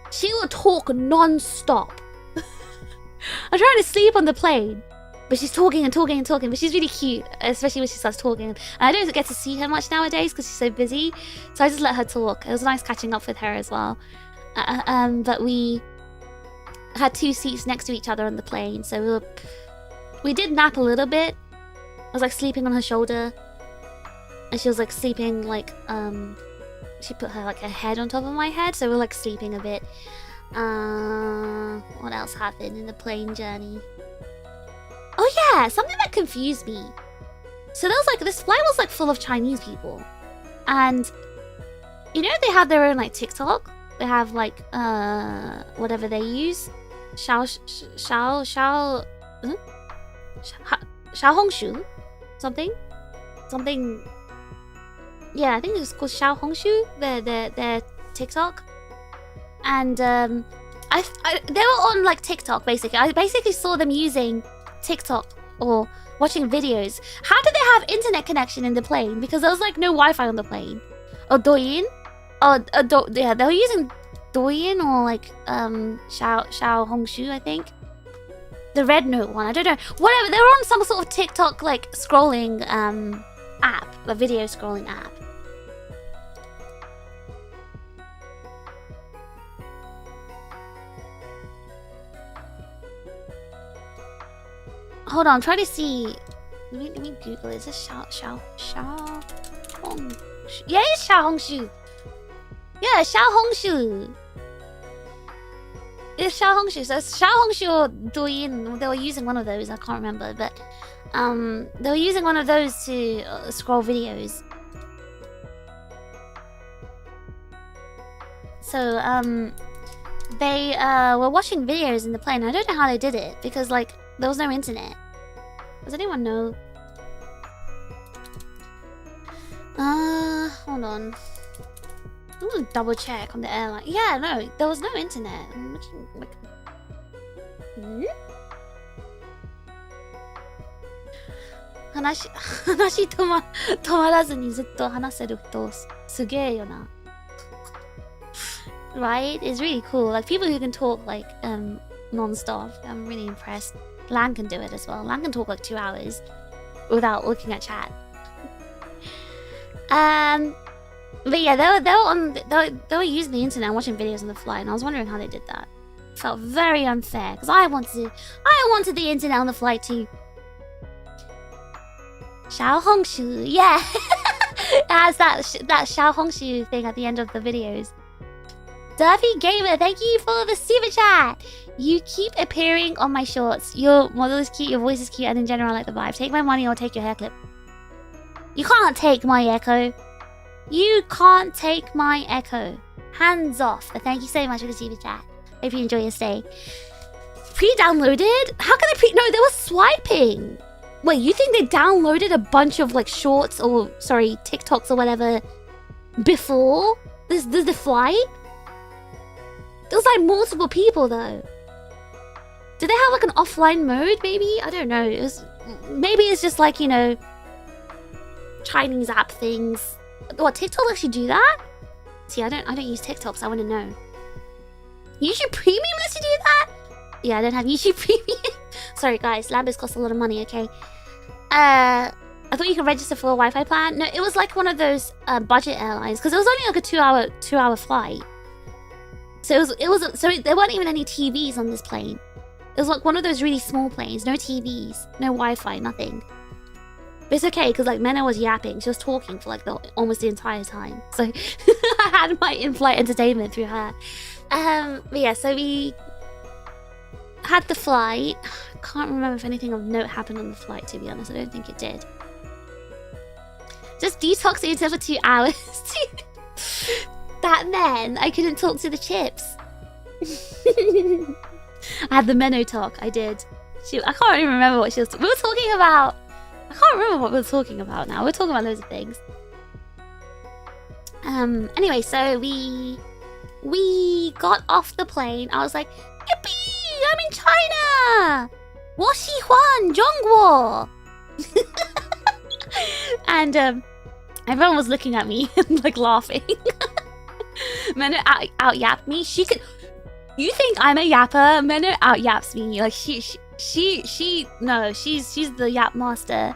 she will talk non-stop. I'm trying to sleep on the plane, but she's talking and talking and talking. But she's really cute, especially when she starts talking. And I don't get to see her much nowadays because she's so busy. So I just let her talk. It was nice catching up with her as well. But we had 2 seats next to each other on the plane, so we did nap a little bit. I was like sleeping on her shoulder, and she was like sleeping like she put her head on top of my head, so we were like sleeping a bit. What else happened in the plane journey? Oh yeah, something that confused me. So there was like this flight was like full of Chinese people, and you know they have their own like TikTok. They have like whatever they use. Xiaohongshu? Something? Yeah, I think it's called Xiaohongshu, their TikTok. And they were on like TikTok basically. I basically saw them using TikTok or watching videos. How did they have internet connection in the plane? Because there was like no Wi-Fi on the plane. Or Douyin? Yeah, they were using Douyin or like Xiaohongshu, I think. The Red Note one, I don't know. Whatever, they were on some sort of TikTok like scrolling app, a video scrolling app. Hold on, try to see. Let me Google it. Is this Xiaohongshu? Yeah, it's Xiaohongshu. Yeah, Xiaohongshu. It's Xiaohongshu. So it's Xiaohongshu or Douyin. They were using one of those. I can't remember, but they were using one of those to scroll videos. So they were watching videos in the plane. I don't know how they did it because like there was no internet. Does anyone know? Hold on. I'm gonna double check on the airline. Yeah, no, there was no internet. I'm looking like. Hanashi tomarazzu ni zutto hanaseru to sugee yo na. Right? It's really cool. Like people who can talk like non-stop. I'm really impressed. Lan can do it as well. Lan can talk like 2 hours without looking at chat. But yeah, they were using the internet and watching videos on the flight, and I was wondering how they did that. Felt very unfair because I wanted the internet on the flight too. Xiaohongshu, yeah, it has that Xiaohongshu thing at the end of the videos. Derby Gamer, thank you for the super chat. You keep appearing on my shorts. Your model is cute, your voice is cute, and in general I like the vibe. Take my money or take your hair clip. You can't take my echo. You can't take my echo. Hands off. But thank you so much for the super chat. Hope you enjoy your stay. Pre-downloaded? How can they pre... No, they were swiping. Wait, you think they downloaded a bunch of like shorts or, sorry, TikToks or whatever before the flight? There was like multiple people though. Did they have like an offline mode maybe? I don't know. Maybe it's just like, you know, Chinese app things. What, TikTok actually do that? See, I don't use TikTok, so I want to know. YouTube Premium lets you do that? Yeah, I don't have YouTube Premium. Sorry guys, Lambos cost a lot of money, okay? I thought you could register for a Wi-Fi plan. No, it was like one of those budget airlines, because it was only like a two-hour flight. So so there weren't even any TVs on this plane. It was like one of those really small planes, no TVs, no Wi-Fi, nothing. But it's okay, because like Mena was yapping. She was talking for like almost the entire time. So I had my in-flight entertainment through her. But yeah, so we had the flight. I can't remember if anything of note happened on the flight, to be honest. I don't think it did. Just detoxed eating for 2 hours. That then I couldn't talk to the chips. I had the Menno talk. I did. I can't even remember what she was. We were talking about. I can't remember what we were talking about now. We're talking about loads of things. Anyway, so we got off the plane. I was like, yippee! I'm in China. Washi Huan Zhongguo. And everyone was looking at me and like laughing. Menno out-yapped me. She could. You think I'm a yapper? Menno out-yaps me. Like she's the yap master.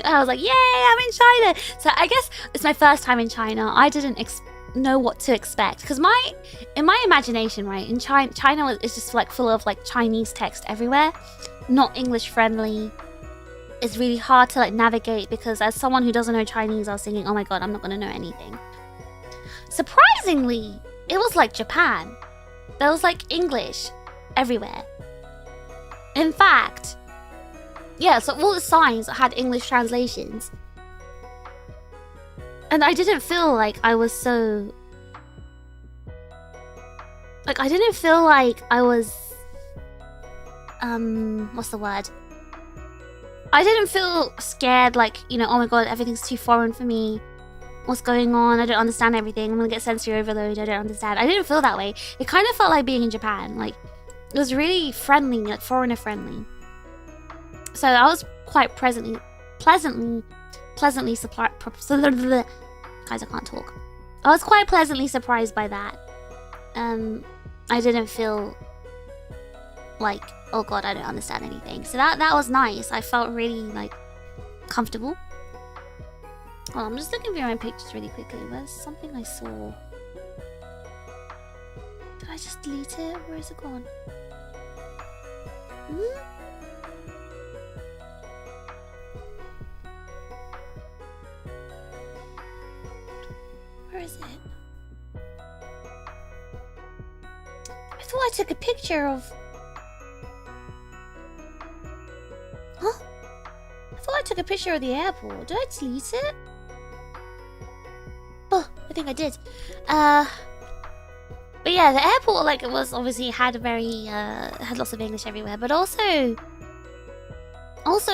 I was like, yay, I'm in China. So I guess it's my first time in China. I didn't know what to expect, because in my imagination, right, in China is just like full of like Chinese text everywhere, not English friendly. It's really hard to like navigate, because as someone who doesn't know Chinese, I was thinking, oh my god, I'm not gonna know anything. Surprisingly, it was like Japan. There was like English everywhere. In fact, yeah, so all the signs had English translations. And I didn't feel like I was so... Like, I didn't feel like I was... what's the word? I didn't feel scared, like, you know, oh my god, everything's too foreign for me. What's going on? I don't understand everything. I'm gonna get sensory overload. I don't understand. I didn't feel that way. It kind of felt like being in Japan. Like, it was really friendly, like foreigner friendly. So I was quite pleasantly surprised. Guys, I can't talk. I was quite pleasantly surprised by that. I didn't feel like, oh god, I don't understand anything. So that was nice. I felt really like comfortable. Oh, I'm just looking through my pictures really quickly. Where's something I saw? Did I just delete it? Where is it gone? Where is it? I thought I took a picture of... Huh? I thought I took a picture of the airport. Did I delete it? Oh, I think I did. But yeah, the airport, like, it was obviously had lots of English everywhere, but also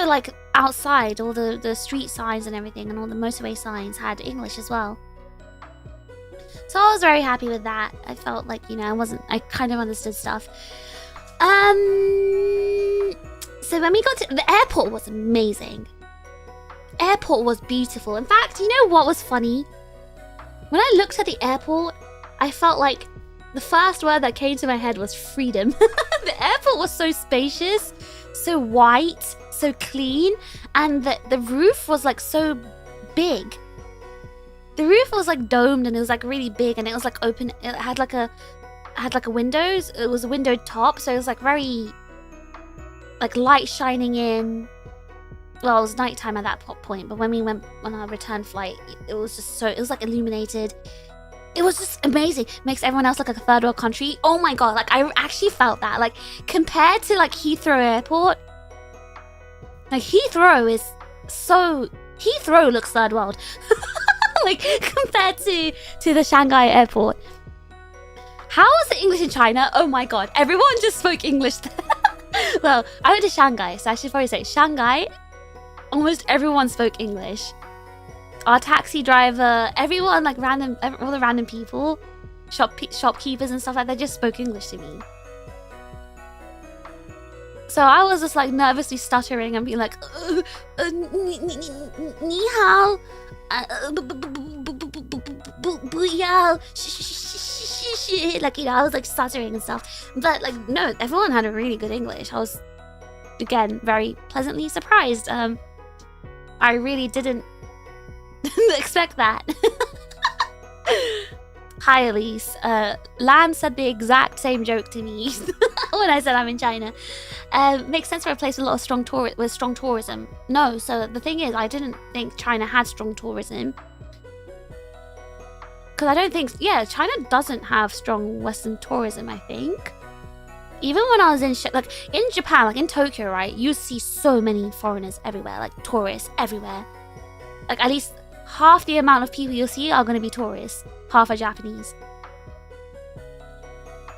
like outside, all the street signs and everything, and all the motorway signs had English as well. So I was very happy with that. I felt like, you know, I kind of understood stuff. So when we got to the airport, was amazing. Airport was beautiful. In fact, you know what was funny? When I looked at the airport, I felt like the first word that came to my head was freedom. The airport was so spacious, so white, so clean, and the roof was like so big. The roof was like domed, and it was like really big, and it was like open. It had like a windows. It was a windowed top, so it was like very like light shining in. Well, it was nighttime at that point, but when we went on our return flight, it was just so, it was like illuminated. it was just amazing. Makes everyone else look like a third world country. Oh my god, like I actually felt that. Like compared to like Heathrow Airport, like Heathrow is so, Heathrow looks third world. Like compared to the Shanghai airport. How was the English in China? Oh my god, everyone just spoke English there. Well, I went to Shanghai, so I should probably say Shanghai, almost everyone spoke English. Our taxi driver, everyone, like all the random people, shopkeepers and stuff like that, just spoke English to me. So I was just like nervously stuttering and being like, ni hao, like, you know, I was like stuttering and stuff. But like, no, everyone had a really good English. I was, again, very pleasantly surprised. I really didn't expect that. Hi, Elise. Lan said the exact same joke to me when I said I'm in China. Makes sense for a place with a lot of strong tourism. No, so the thing is, I didn't think China had strong tourism. Because I don't think, yeah, China doesn't have strong Western tourism, I think. Even when I was in Japan, like in Tokyo, right, you see so many foreigners everywhere, like tourists everywhere. Like at least half the amount of people you'll see are going to be tourists. Half are Japanese.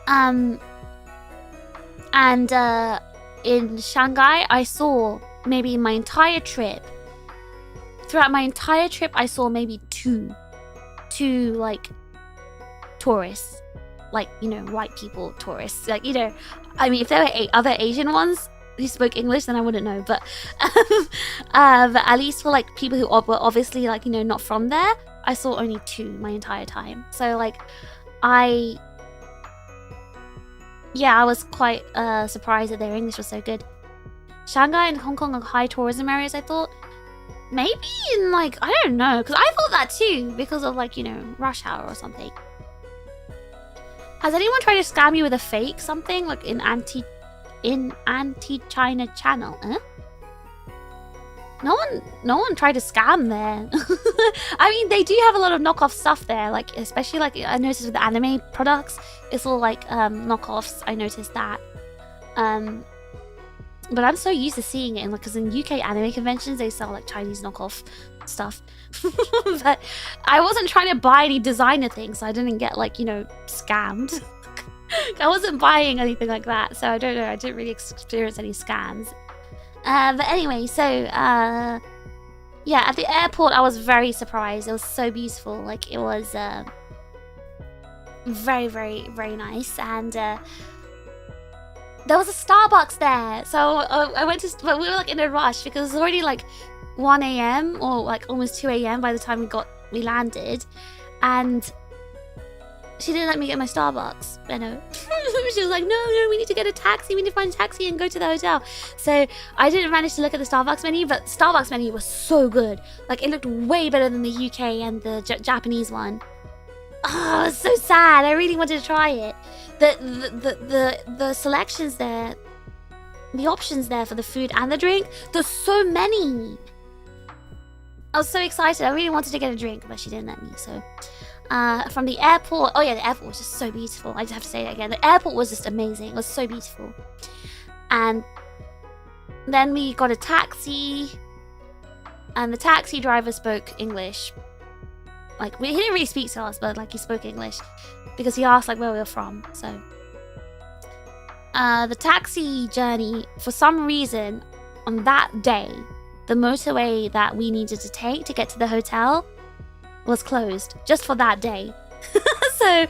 And in Shanghai, I saw maybe my entire trip. Throughout my entire trip, I saw maybe two like tourists, like, you know, white people tourists. Like, you know, I mean, if there were other Asian ones who spoke English, then I wouldn't know. But at least for like people who were obviously like, you know, not from there, I saw only two my entire time. So like, I was quite surprised that their English was so good. Shanghai and Hong Kong are high tourism areas, I thought. Maybe in like, I don't know, because I thought that too, because of like, you know, rush hour or something. Has anyone tried to scam you with a fake something, like in anti-China channel? Huh? No one tried to scam there. I mean, they do have a lot of knockoff stuff there, like especially like I noticed with the anime products, it's all like knockoffs. I noticed that. But I'm so used to seeing it, because in UK anime conventions they sell like Chinese knockoff stuff. But I wasn't trying to buy any designer things, so I didn't get like, you know, scammed. I wasn't buying anything like that, so I don't know. I didn't really experience any scams. But anyway, so yeah, at the airport I was very surprised. It was so beautiful. Like it was very, very, very nice. And there was a Starbucks there, so I went to, but we were like in a rush because it was already like 1 a.m. or like almost 2 a.m. by the time we landed, and she didn't let me get my Starbucks. I know. She was like, no, we need to get a taxi. We need to find a taxi and go to the hotel. So I didn't manage to look at the Starbucks menu, but the Starbucks menu was so good. Like it looked way better than the UK and the Japanese one. Oh, it's so sad. I really wanted to try it. The selections there, the options there for the food and the drink, there's so many. I was so excited. I really wanted to get a drink, but she didn't let me. So from the airport, oh yeah, the airport was just so beautiful. I just have to say that again. The airport was just amazing. It was so beautiful. And then we got a taxi, and the taxi driver spoke English. Like, he didn't really speak to us, but like he spoke English because he asked like where we were from. So the taxi journey, for some reason, on that day, the motorway that we needed to take to get to the hotel was closed just for that day. So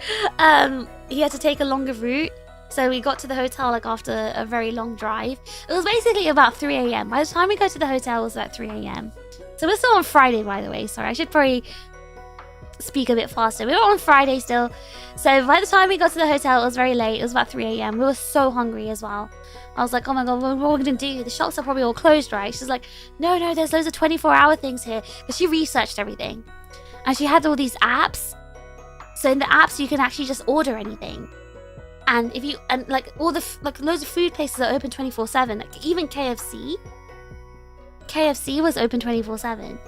he had to take a longer route. So we got to the hotel like after a very long drive. It was basically about 3 a.m. By the time we got to the hotel, it was about 3 a.m. So we're still on Friday, by the way. Sorry, I should probably speak a bit faster. We were on Friday still. So by the time we got to the hotel, it was very late. It was about 3 a.m. We were so hungry as well. I was like, oh my god, what are we gonna do? The shops are probably all closed, right? She's like, no, there's loads of 24-hour things here. But she researched everything. And she had all these apps. So in the apps, you can actually just order anything. And if you, and like all the, like loads of food places are open 24/7. Like even KFC was open 24/7.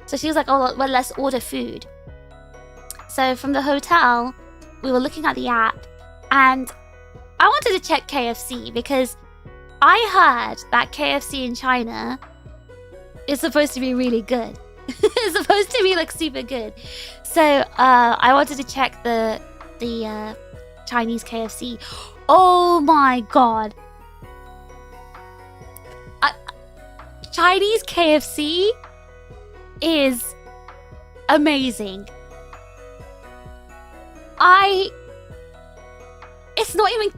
So she was like, oh, well, let's order food. So from the hotel, we were looking at the app, and I wanted to check KFC because I heard that KFC in China is supposed to be really good. It's supposed to be like super good. So I wanted to check the Chinese KFC. Oh my god. Chinese KFC is amazing. It's not even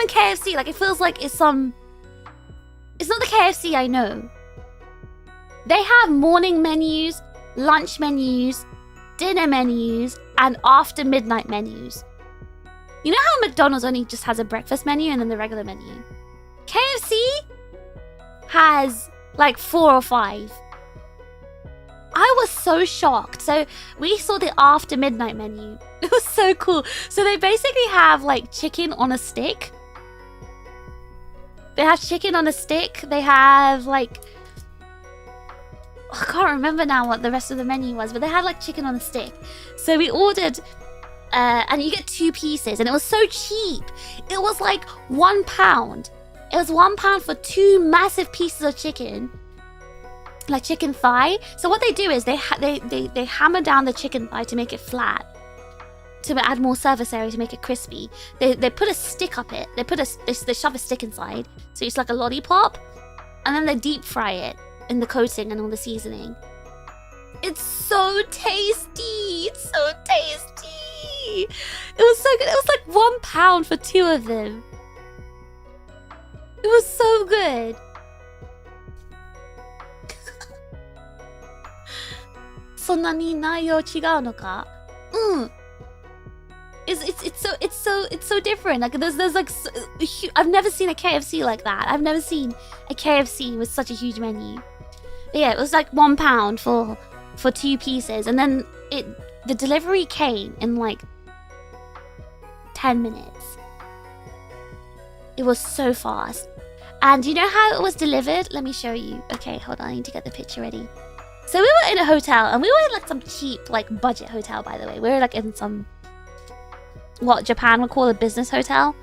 KFC. Like, it feels like it's not the KFC I know. They have morning menus, lunch menus, dinner menus, and after midnight menus. You know how McDonald's only just has a breakfast menu and then the regular menu? KFC has like 4 or 5. I was so shocked. So we saw the after midnight menu. It was so cool. So they basically have like chicken on a stick. They have chicken on a stick. They have like... I can't remember now what the rest of the menu was, but they had like chicken on a stick. So we ordered... and you get 2 pieces, and it was so cheap. It was like £1. It was £1 for 2 massive pieces of chicken, like chicken thigh. So what they do is they hammer down the chicken thigh to make it flat, to add more surface area to make it crispy. They put a stick up it. They shove a stick inside, so it's like a lollipop, and then they deep fry it in the coating and all the seasoning. It's so tasty. It's so tasty. It was so good. It was like £1 for 2 of them. It was so good. It's so different. Like there's like I've never seen a KFC like that. I've never seen a KFC with such a huge menu. But yeah, it was like £1 for 2 pieces, and then the delivery came in like 10 minutes. It was so fast. And you know how it was delivered? Let me show you. Okay, hold on, I need to get the picture ready. So we were in a hotel, and we were in like some cheap, like budget hotel, by the way. We were like in some, what Japan would call a business hotel.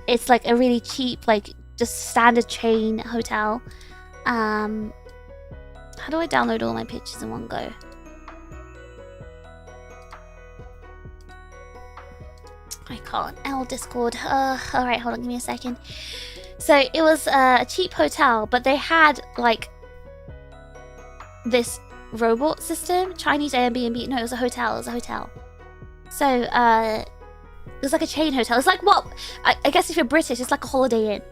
It's like a really cheap, like just standard chain hotel. How do I download all my pictures in one go? I can't. Discord. Alright, hold on, give me a second. So it was a cheap hotel, but they had like this robot system. Chinese Airbnb. No, it was a hotel. It was a hotel. So it was like a chain hotel. It's like what? I guess if you're British, it's like a Holiday Inn.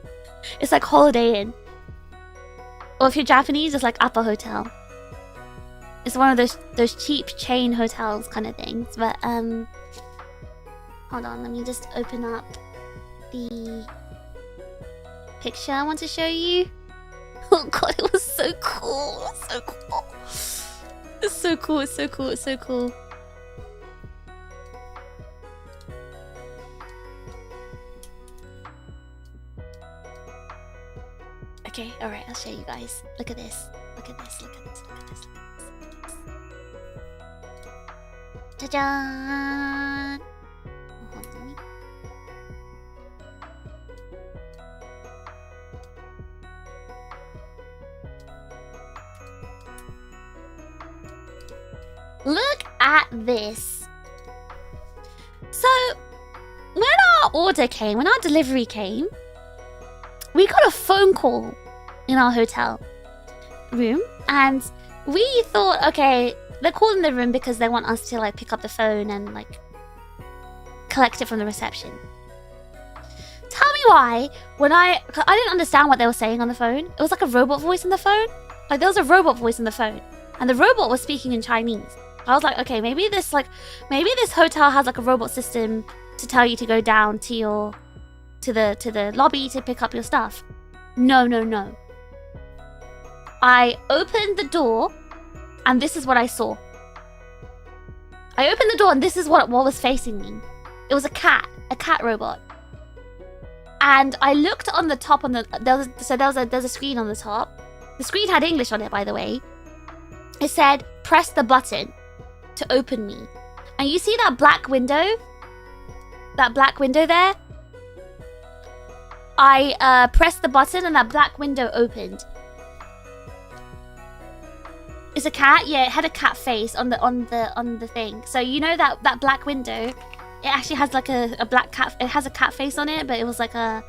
It's like Holiday Inn. Or if you're Japanese, it's like Appa Hotel. It's one of those cheap chain hotels kind of things. But hold on, let me just open up the picture I want to show you. Oh god, it was so cool. It was so cool. It's so cool. It's so cool. It's so cool. Okay, alright, I'll show you guys. Look at this. Look at this. Look at this. Look at this. Look at this. Ta-da! Look at this. So, when our order came, when our delivery came, we got a phone call in our hotel room, and we thought, okay, they're calling the room because they want us to like pick up the phone and like collect it from the reception. Tell me why, when I didn't understand what they were saying on the phone. It was like a robot voice on the phone. Like there was a robot voice on the phone, and the robot was speaking in Chinese. I was like, okay, maybe this hotel has like a robot system to tell you to go down to the lobby to pick up your stuff. No. I opened the door, and this is what I saw. I opened the door, and this is what was facing me. It was a cat robot. And I looked on the top there's a screen on the top. The screen had English on it, by the way. It said, press the button to open me. And you see that black window? That black window there? I pressed the button and that black window opened. It's a cat? Yeah, it had a cat face on the thing. So you know that black window, it actually has like a black cat. It has a cat face on it, but it was like a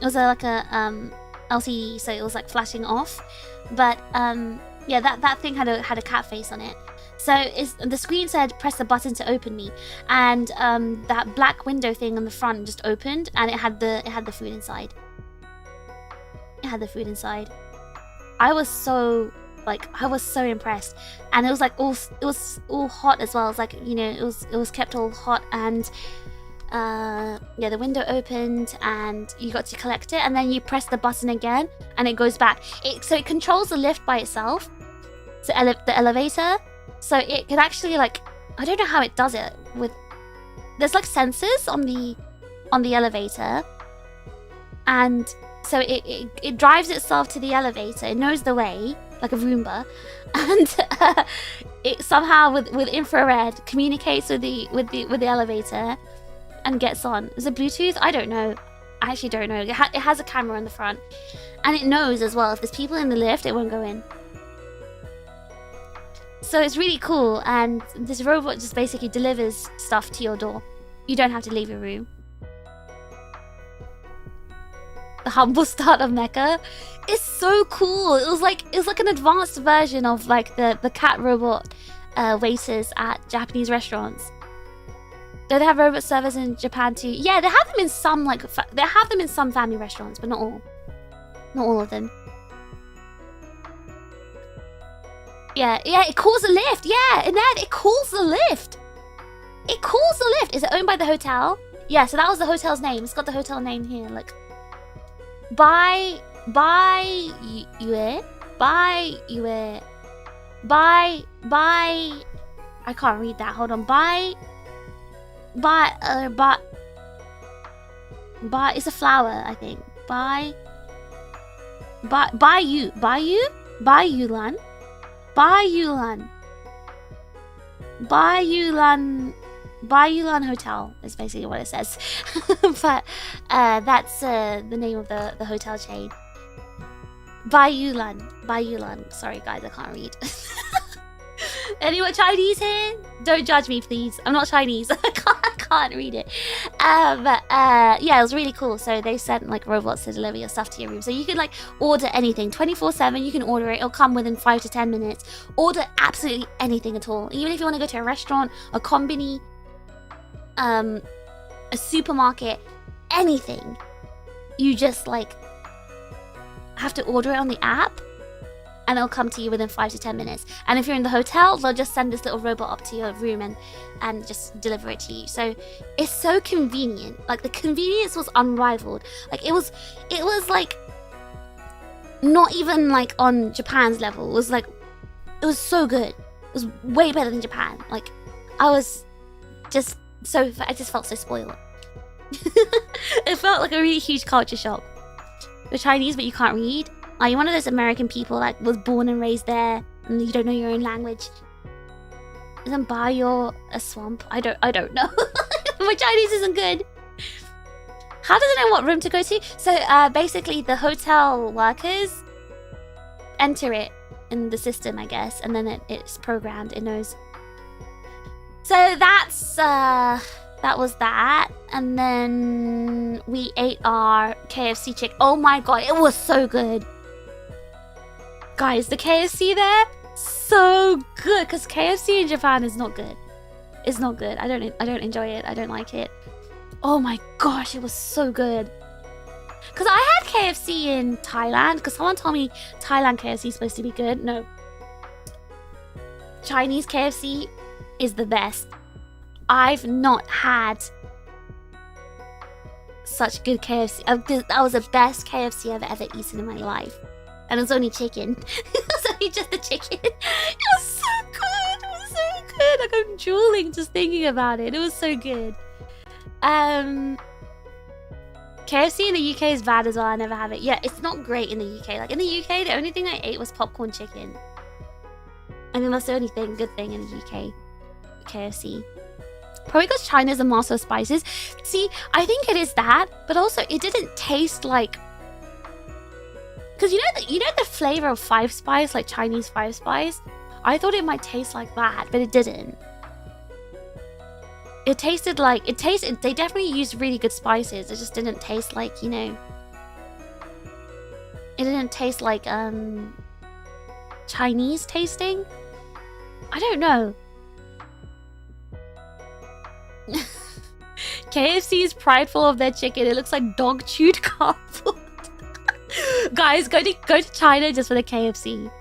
LCD, so it was like flashing off. But yeah, that thing had a cat face on it. So the screen said press the button to open me, and that black window thing on the front just opened, and it had the food inside. It had the food inside. I was so impressed, and it was like it was all hot as well. It was like, you know, it was kept all hot, and yeah, the window opened and you got to collect it, and then you press the button again and it goes back. So it controls the lift by itself, so the elevator. So it can actually, like, I don't know how it does it with, there's like sensors on the elevator, and so it drives itself to the elevator. It knows the way, like a Roomba, and it somehow with infrared communicates with the elevator and gets on. Is it Bluetooth? I don't know. I actually don't know. It has a camera on the front, and it knows as well if there's people in the lift, it won't go in. So it's really cool, and this robot just basically delivers stuff to your door. You don't have to leave your room. The humble start of Mecha is so cool. It was like an advanced version of like the cat robot waiters at Japanese restaurants. Do they have robot servers in Japan too? Yeah, they have them in some some family restaurants, but not all. Not all of them. Yeah, it calls the lift. Yeah, and then it calls the lift. It calls the lift. Is it owned by the hotel? Yeah, so that was the hotel's name. It's got the hotel name here. Like, by I can't read that. Hold on. By it's a flower, I think. Bayulan Hotel is basically what it says. But that's the name of the hotel chain. Bayulan. Sorry guys, I can't read. Anyone Chinese here? Don't judge me, please. I'm not Chinese. I can't read it. But yeah, it was really cool. So they sent like robots to deliver your stuff to your room. So you can like order anything 24/7. You can order it. It'll come within 5 to 10 minutes. Order absolutely anything at all. Even if you want to go to a restaurant, a combini, a supermarket, anything. You just like have to order it on the app, and it'll come to you within 5 to 10 minutes. And if you're in the hotel, they'll just send this little robot up to your room and just deliver it to you. So it's so convenient. Like, the convenience was unrivaled. Like, it was like not even like on Japan's level. It was so good. It was way better than Japan. Like, I just felt so spoiled. It felt like a really huge culture shock. You're Chinese, but you can't read. Are you one of those American people that was born and raised there and you don't know your own language? Isn't Bayo a swamp? I don't know. My Chinese isn't good. How does it know what room to go to? So basically the hotel workers enter it in the system, I guess, and then it's programmed. It knows. So that was that, and then we ate our KFC chicken. Oh my god, it was so good. Guys, the KFC there, so good, because KFC in Japan is not good. It's not good. I don't enjoy it. I don't like it. Oh my gosh, it was so good. Because I had KFC in Thailand, because someone told me Thailand KFC is supposed to be good. No. Chinese KFC is the best. I've not had such good KFC. That was the best KFC I've ever eaten in my life. And it was only chicken. It was only just the chicken. It was so good. It was so good. Like, I'm drooling just thinking about it. It was so good. KFC in the UK is bad as well. I never have it. Yeah, it's not great in the UK. Like, in the UK, the only thing I ate was popcorn chicken. I mean, that's the only good thing in the UK. KFC. Probably because China's a master of spices. See, I think it is that, but also it didn't taste like... Because you know the flavor of Five Spice, like Chinese Five Spice? I thought it might taste like that, but it didn't. It tasted like... They definitely used really good spices. It just didn't taste like, you know... It didn't taste like, Chinese tasting? I don't know. KFC is prideful of their chicken. It looks like dog chewed cardboard. Guys, go to China just for the KFC.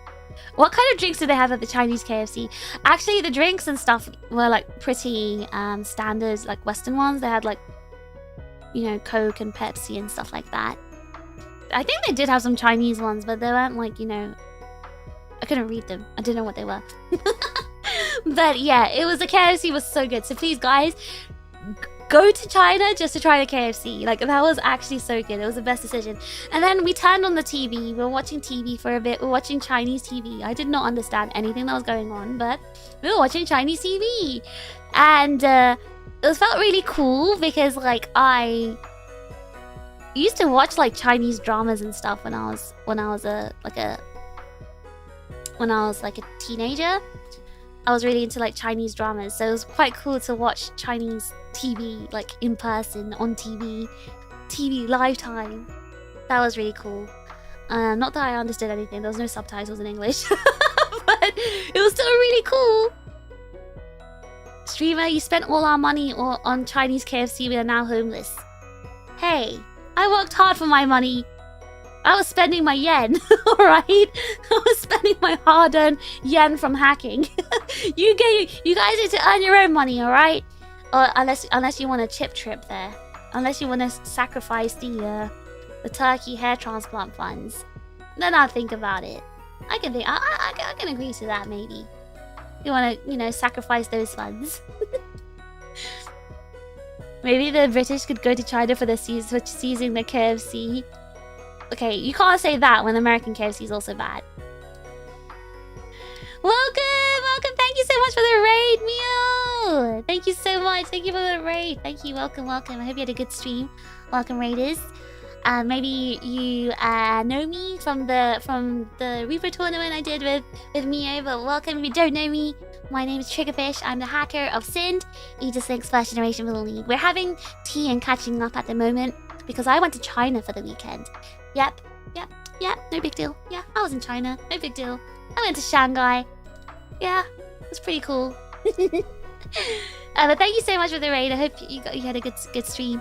What kind of drinks do they have at the Chinese KFC? Actually, the drinks and stuff were like pretty standards, like Western ones. They had like, you know, Coke and Pepsi and stuff like that. I think they did have some Chinese ones, but they weren't like, you know, I couldn't read them. I didn't know what they were. But yeah, the KFC was so good. So please, guys, go to China just to try the KFC. Like, that was actually so good. It was the best decision. And then we turned on the TV. We were watching TV for a bit. We were watching Chinese TV. I did not understand anything that was going on, but we were watching Chinese TV. And it felt really cool because, like, I used to watch, like, Chinese dramas and stuff when I was a teenager. I was really into like Chinese dramas, so it was quite cool to watch Chinese TV like in person on TV lifetime. That was really cool. Not that I understood anything. There was no subtitles in English, but it was still really cool. Streamer, you spent all our money on Chinese KFC. We are now homeless. Hey, I worked hard for my money. I was spending my yen, alright? I was spending my hard-earned yen from hacking. You guys need to earn your own money, alright? Unless you want a chip trip there. Unless you want to sacrifice the turkey hair transplant funds. Then I'll think about it. I can agree to that, maybe. You want to, you know, sacrifice those funds. Maybe the British could go to China for seizing the KFC. Okay, you can't say that when American KFC is also bad. Welcome! Thank you so much for the raid, Mio! Thank you so much. Thank you for the raid. Thank you. Welcome. I hope you had a good stream. Welcome, raiders. Maybe you know me from the Reaper tournament I did with Mio, but welcome if you don't know me. My name is TRiGGERPHiSH. I'm the hacker of Sind, Aegis-Link's first generation Little League. We're having tea and catching up at the moment because I went to China for the weekend. Yep, no big deal. Yeah, I was in China, no big deal. I went to Shanghai. Yeah, it was pretty cool. But thank you so much for the raid. I hope you had a good stream.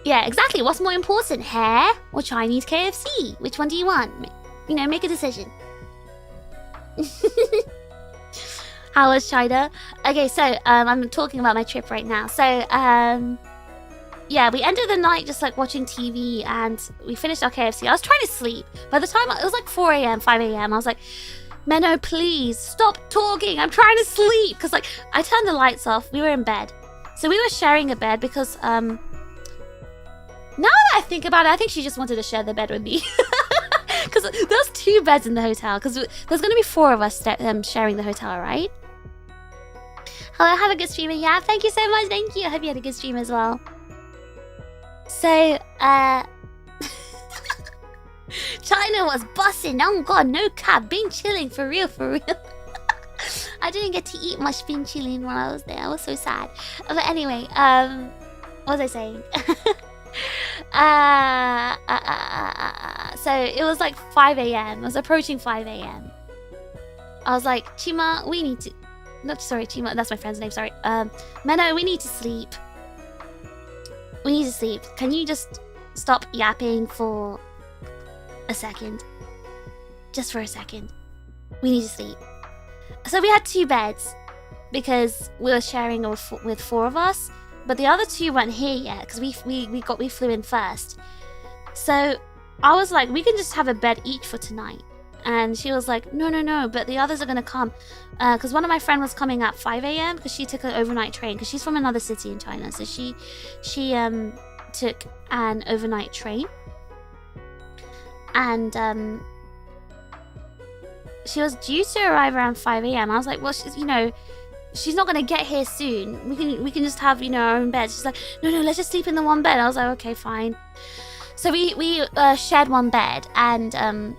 Yeah, exactly. What's more important, hair or Chinese KFC? Which one do you want? You know, make a decision. How was China? Okay, so I'm talking about my trip right now. So yeah, we ended the night just like watching TV and we finished our KFC. I was trying to sleep. By the time it was like 4 a.m, 5 a.m, I was like, Menno, please stop talking. I'm trying to sleep. Because like I turned the lights off. We were in bed. So we were sharing a bed because now that I think about it, I think she just wanted to share the bed with me. Because there's 2 beds in the hotel. Because there's going to be 4 of us sharing the hotel, right? Hello, have a good stream. Yeah, thank you so much. Thank you. I hope you had a good stream as well. So, China was bussin'. Oh god, no cap. Been chilling for real. I didn't get to eat much bean chilling while I was there. I was so sad. But anyway, what was I saying? So it was like 5 a.m. It was approaching 5 a.m. I was like, Chima, we need to... Not sorry, Chima. That's my friend's name. Sorry. Menno, we need to sleep. We need to sleep. Can you just stop yapping for a second? Just for a second. We need to sleep. So we had 2 beds because we were sharing with 4 of us, but the other 2 weren't here yet because we flew in first. So I was like, we can just have a bed each for tonight. And she was like, no, but the others are gonna come because one of my friends was coming at 5 a.m. because she took an overnight train because she's from another city in China, so she took an overnight train, and she was due to arrive around 5 a.m. I was like, well, she's, you know, she's not gonna get here soon. We can just have, you know, our own bed. She's like, no, let's just sleep in the one bed. I was like, okay, fine. So we shared one bed, and I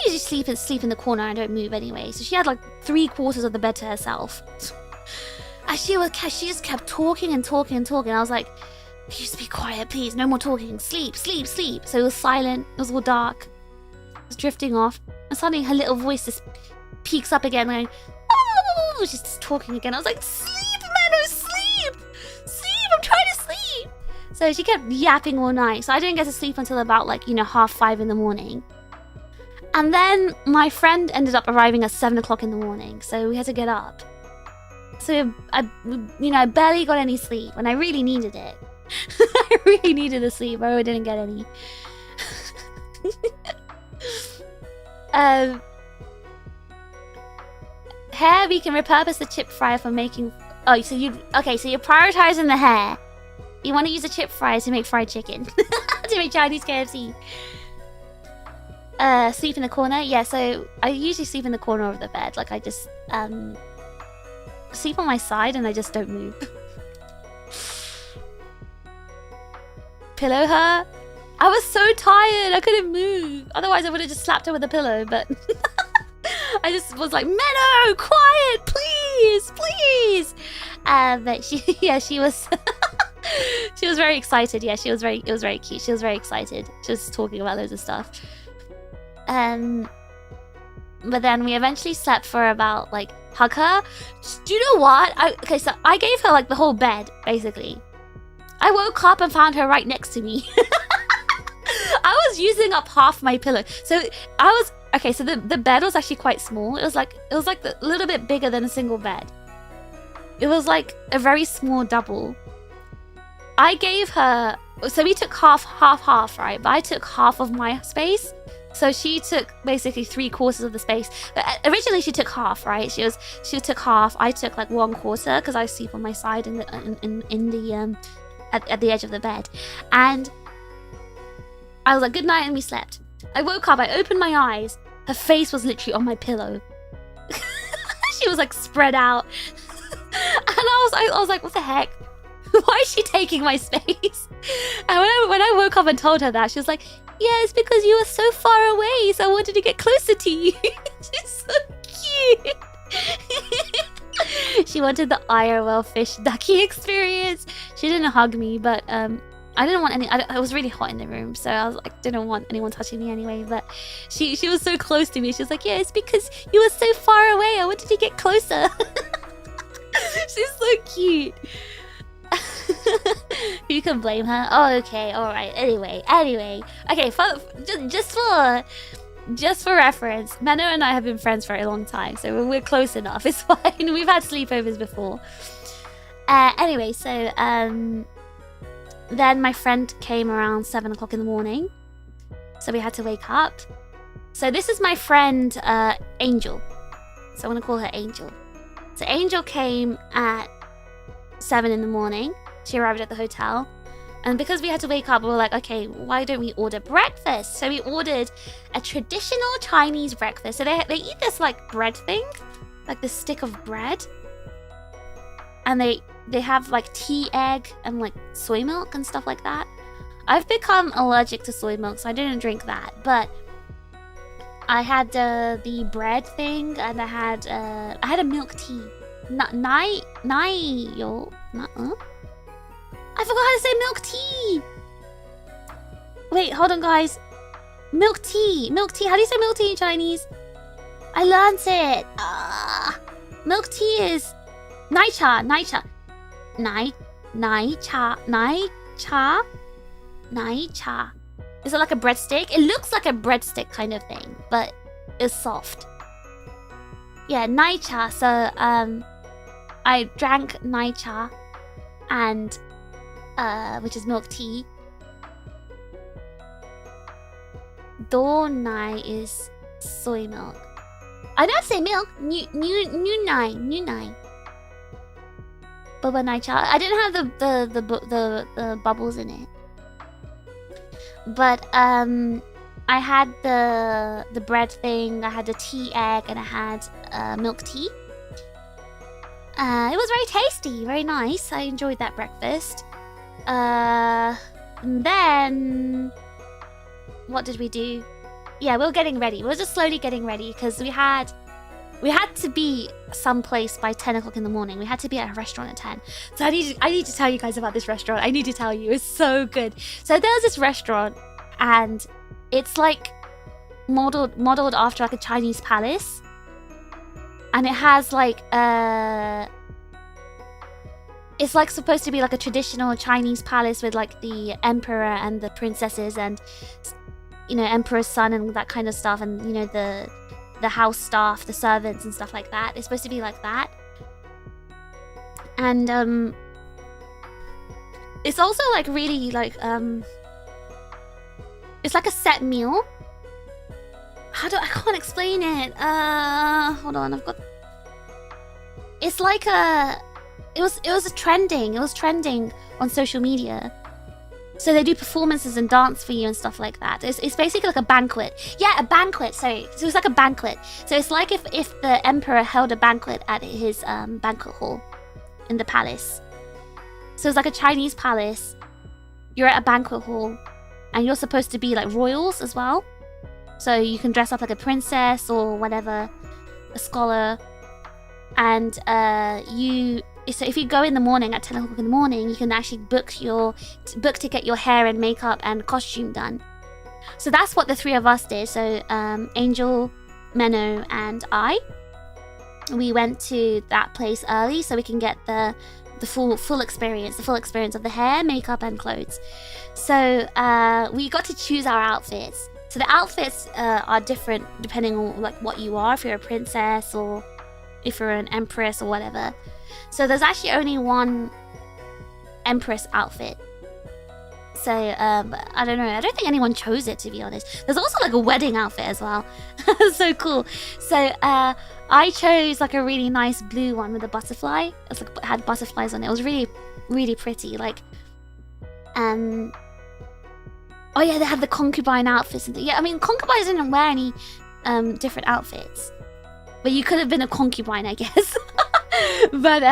usually sleep in the corner. I don't move anyway. So she had like 3/4 of the bed to herself. And she just kept talking and talking and talking. I was like, can you just be quiet, please? No more talking. Sleep. So it was silent. It was all dark. It was drifting off. And suddenly her little voice just peaks up again, going, oh, she's just talking again. I was like, sleep, Mano, sleep. I'm trying to sleep. So she kept yapping all night. So I didn't get to sleep until about like, you know, 5:30 in the morning. And then my friend ended up arriving at 7 o'clock in the morning. So we had to get up. So I barely got any sleep, and I really needed it. I really needed the sleep. I didn't get any. Hair, we can repurpose the chip fryer for making. Oh, so you're prioritizing the hair. You want to use the chip fryer to make fried chicken, to make Chinese KFC. Sleep in the corner. Yeah, so I usually sleep in the corner of the bed. Like I just sleep on my side and I just don't move. Pillow her. I was so tired, I couldn't move. Otherwise I would have just slapped her with a pillow, but I just was like, Menno, quiet, please. But she was she was very excited. Yeah, it was very cute. She was very excited. She was talking about loads of stuff. But then we eventually slept for about, like, hug her. Do you know what? Okay, so I gave her, like, the whole bed, basically. I woke up and found her right next to me. I was using up half my pillow. So so the bed was actually quite small. It was like a little bit bigger than a single bed. It was like a very small double. I gave her, so we took half, right? But I took half of my space. So she took basically 3/4 of the space. But originally she took half, right? She took half. I took like 1/4 because I sleep on my side at the edge of the bed. And I was like, good night, and we slept. I woke up, I opened my eyes. Her face was literally on my pillow. She was like spread out. And I was like, what the heck? Why is she taking my space? And when I woke up and told her that, she was like, yeah, it's because you were so far away, so I wanted to get closer to you. She's so cute. She wanted the IRL fish ducky experience. She didn't hug me, but I didn't want any. It was really hot in the room, so I was like, didn't want anyone touching me anyway. But she was so close to me. She was like, yeah, it's because you were so far away. I wanted to get closer. She's so cute. You can blame her. Oh, okay, all right. Anyway. Okay, just for reference, Menno and I have been friends for a long time, so we're close enough. It's fine. We've had sleepovers before. Anyway, so then my friend came around 7 o'clock in the morning, so we had to wake up. So this is my friend Angel. So I'm gonna call her Angel. So Angel came at 7 in the morning. She arrived at the hotel. And because we had to wake up, we were like, okay, why don't we order breakfast? So we ordered a traditional Chinese breakfast. So they eat this like bread thing, like this stick of bread. And they have like tea, egg, and like soy milk and stuff like that. I've become allergic to soy milk, so I didn't drink that. But I had the bread thing, and I had a milk tea. I forgot how to say milk tea. Wait, hold on, guys. Milk tea. How do you say milk tea in Chinese? I learned it. Milk tea is nai cha. Is it like a breadstick? It looks like a breadstick kind of thing, but it's soft. Yeah, nai cha. So I drank nai cha, and which is milk tea. Do nai is soy milk. I don't say milk. New nai. Boba nai cha. I didn't have the bubbles in it. But I had the bread thing. I had the tea egg, and I had milk tea. It was very tasty, very nice. I enjoyed that breakfast. And then what did we do? Yeah, we were getting ready. We were just slowly getting ready because we had to be someplace by 10 o'clock in the morning. We had to be at a restaurant at 10. So I need to tell you guys about this restaurant. I need to tell you. It's so good. So there's this restaurant and it's like modeled after like a Chinese palace. And it has like it's like supposed to be like a traditional Chinese palace with like the emperor and the princesses and, you know, emperor's son and that kind of stuff, and, you know, the house staff, the servants and stuff like that. It's supposed to be like that. And it's also like really like it's like a set meal. I can't explain it. Hold on, it's like it was trending on social media. So they do performances and dance for you and stuff like that. It's basically like a banquet. Yeah, a banquet, sorry. So it's like a banquet. So it's like if the emperor held a banquet at his banquet hall in the palace. So it's like a Chinese palace. You're at a banquet hall and you're supposed to be like royals as well. So you can dress up like a princess or whatever, a scholar. And so if you go in the morning at 10 o'clock in the morning, you can actually book to get your hair and makeup and costume done. So that's what the three of us did. So Angel, Menno, and I, we went to that place early so we can get the full experience of the hair, makeup, and clothes. So we got to choose our outfits. So the outfits are different depending on like what you are, if you're a princess or if you're an empress or whatever. So there's actually only one empress outfit. So I don't know. I don't think anyone chose it, to be honest. There's also like a wedding outfit as well. So cool. So I chose like a really nice blue one with a butterfly. It had butterflies on it. It was really, really pretty. Like, oh yeah, they had the concubine outfits. Yeah, I mean, concubines didn't wear any different outfits. But you could have been a concubine, I guess. But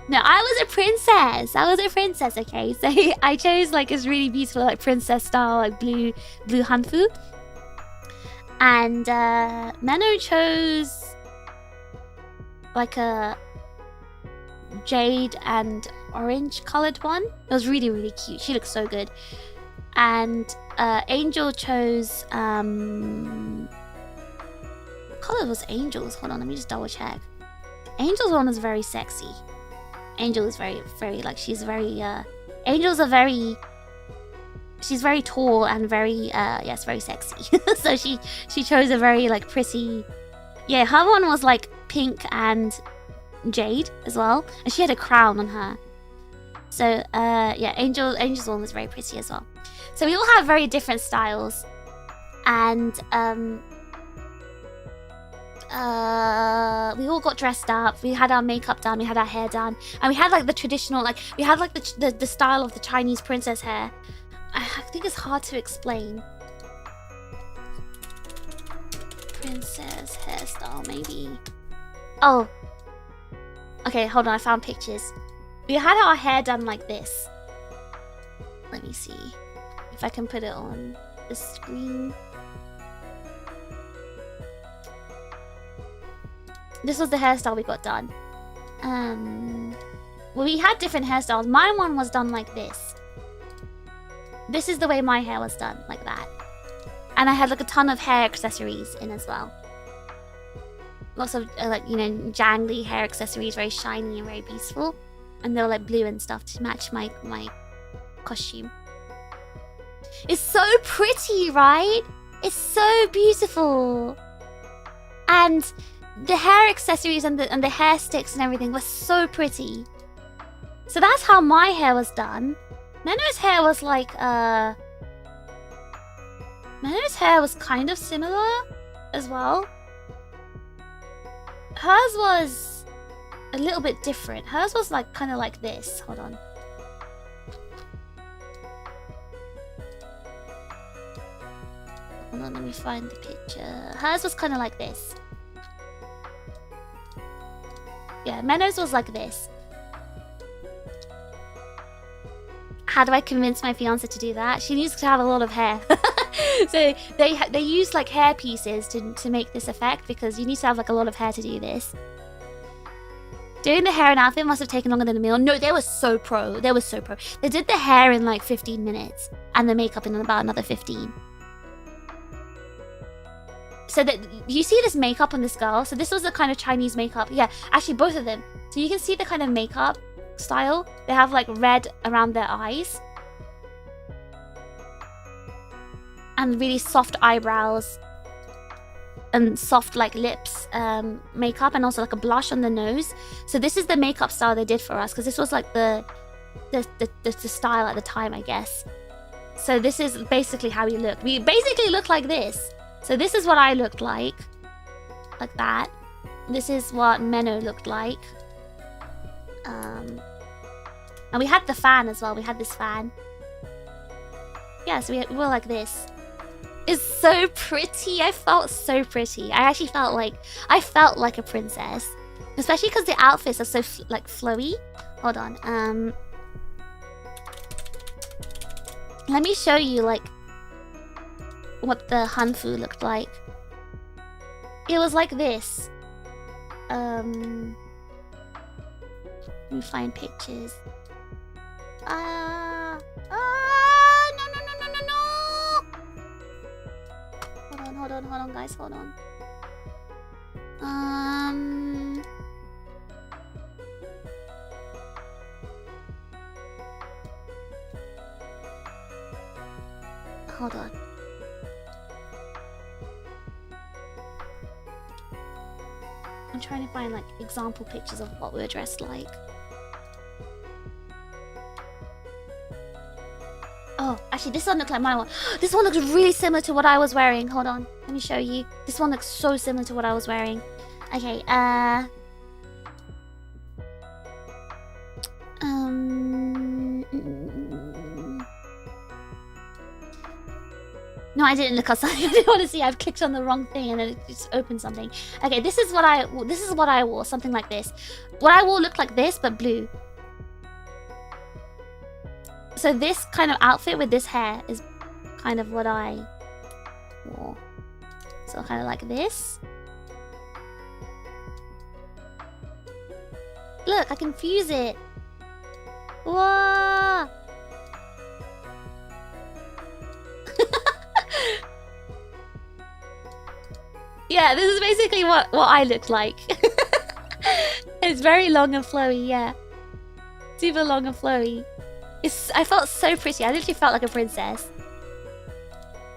no, I was a princess. Okay, so I chose like this really beautiful like princess style like blue hanfu, and Menno chose like a jade and orange colored one. It was really, really cute. She looked so good. And Angel chose what color was Angel's? Hold on, let me just double check. Angel's one is very sexy. Angel is very, very, like, she's very, she's very tall and very, yes, very sexy. So she chose a very, like, pretty, yeah, her one was, like, pink and jade as well. And she had a crown on her. So, yeah, Angel's one was very pretty as well. So we all have very different styles. And, we all got dressed up. We had our makeup done. We had our hair done, and we had like the traditional, like we had like the style of the Chinese princess hair. I think it's hard to explain. Princess hairstyle, maybe. Oh, okay. Hold on. I found pictures. We had our hair done like this. Let me see if I can put it on the screen. This was the hairstyle we got done. Well, we had different hairstyles. My one was done like this. This is the way my hair was done, like that. And I had like a ton of hair accessories in as well. Lots of like, you know, jangly hair accessories, very shiny and very beautiful. And they were like blue and stuff to match my costume. It's so pretty, right? It's so beautiful. And the hair accessories and the hair sticks and everything were so pretty. So that's how my hair was done. Menno's hair was like Menno's hair was kind of similar as well. Hers was a little bit different. Hers was like kind of like this. Hold on. Hold on, let me find the picture. Hers was kind of like this. Yeah, Menno's was like this. How do I convince my fiance to do that? She needs to have a lot of hair. So they use like hair pieces to make this effect, because you need to have like a lot of hair to do this. Doing the hair and outfit must have taken longer than the meal. No, they were so pro. They were so pro. They did the hair in like 15 minutes and the makeup in about another 15. So that you see this makeup on this girl. So this was the kind of Chinese makeup. Yeah, actually both of them. So you can see the kind of makeup style. They have like red around their eyes. And really soft eyebrows. And soft like lips makeup, and also like a blush on the nose. So this is the makeup style they did for us, because this was like the style at the time, I guess. So this is basically how we looked. We basically looked like this. So this is what I looked like that. This is what Menno looked like. And we had the fan as well. We had this fan. Yeah, so we were like this. It's so pretty. I felt so pretty. I actually felt like a princess, especially because the outfits are so like flowy. Hold on. Let me show you like what the hanfu looked like. It was like this. Let me find pictures. No. Hold on, guys, hold on. Hold on. I'm trying to find like example pictures of what we were dressed like. Oh, actually, this one looks like my one. This one looks really similar to what I was wearing. Hold on, let me show you. This one looks so similar to what I was wearing. Okay, No, I didn't look outside. I didn't want to see. I've clicked on the wrong thing and then it just opened something. Okay, this is what I wore. Something like this. What I wore looked like this, but blue. So this kind of outfit with this hair is kind of what I wore. So kind of like this. Look, I can fuse it. Whoa! Yeah, this is basically what I look like. It's very long and flowy, yeah. Super long and flowy. I felt so pretty. I literally felt like a princess.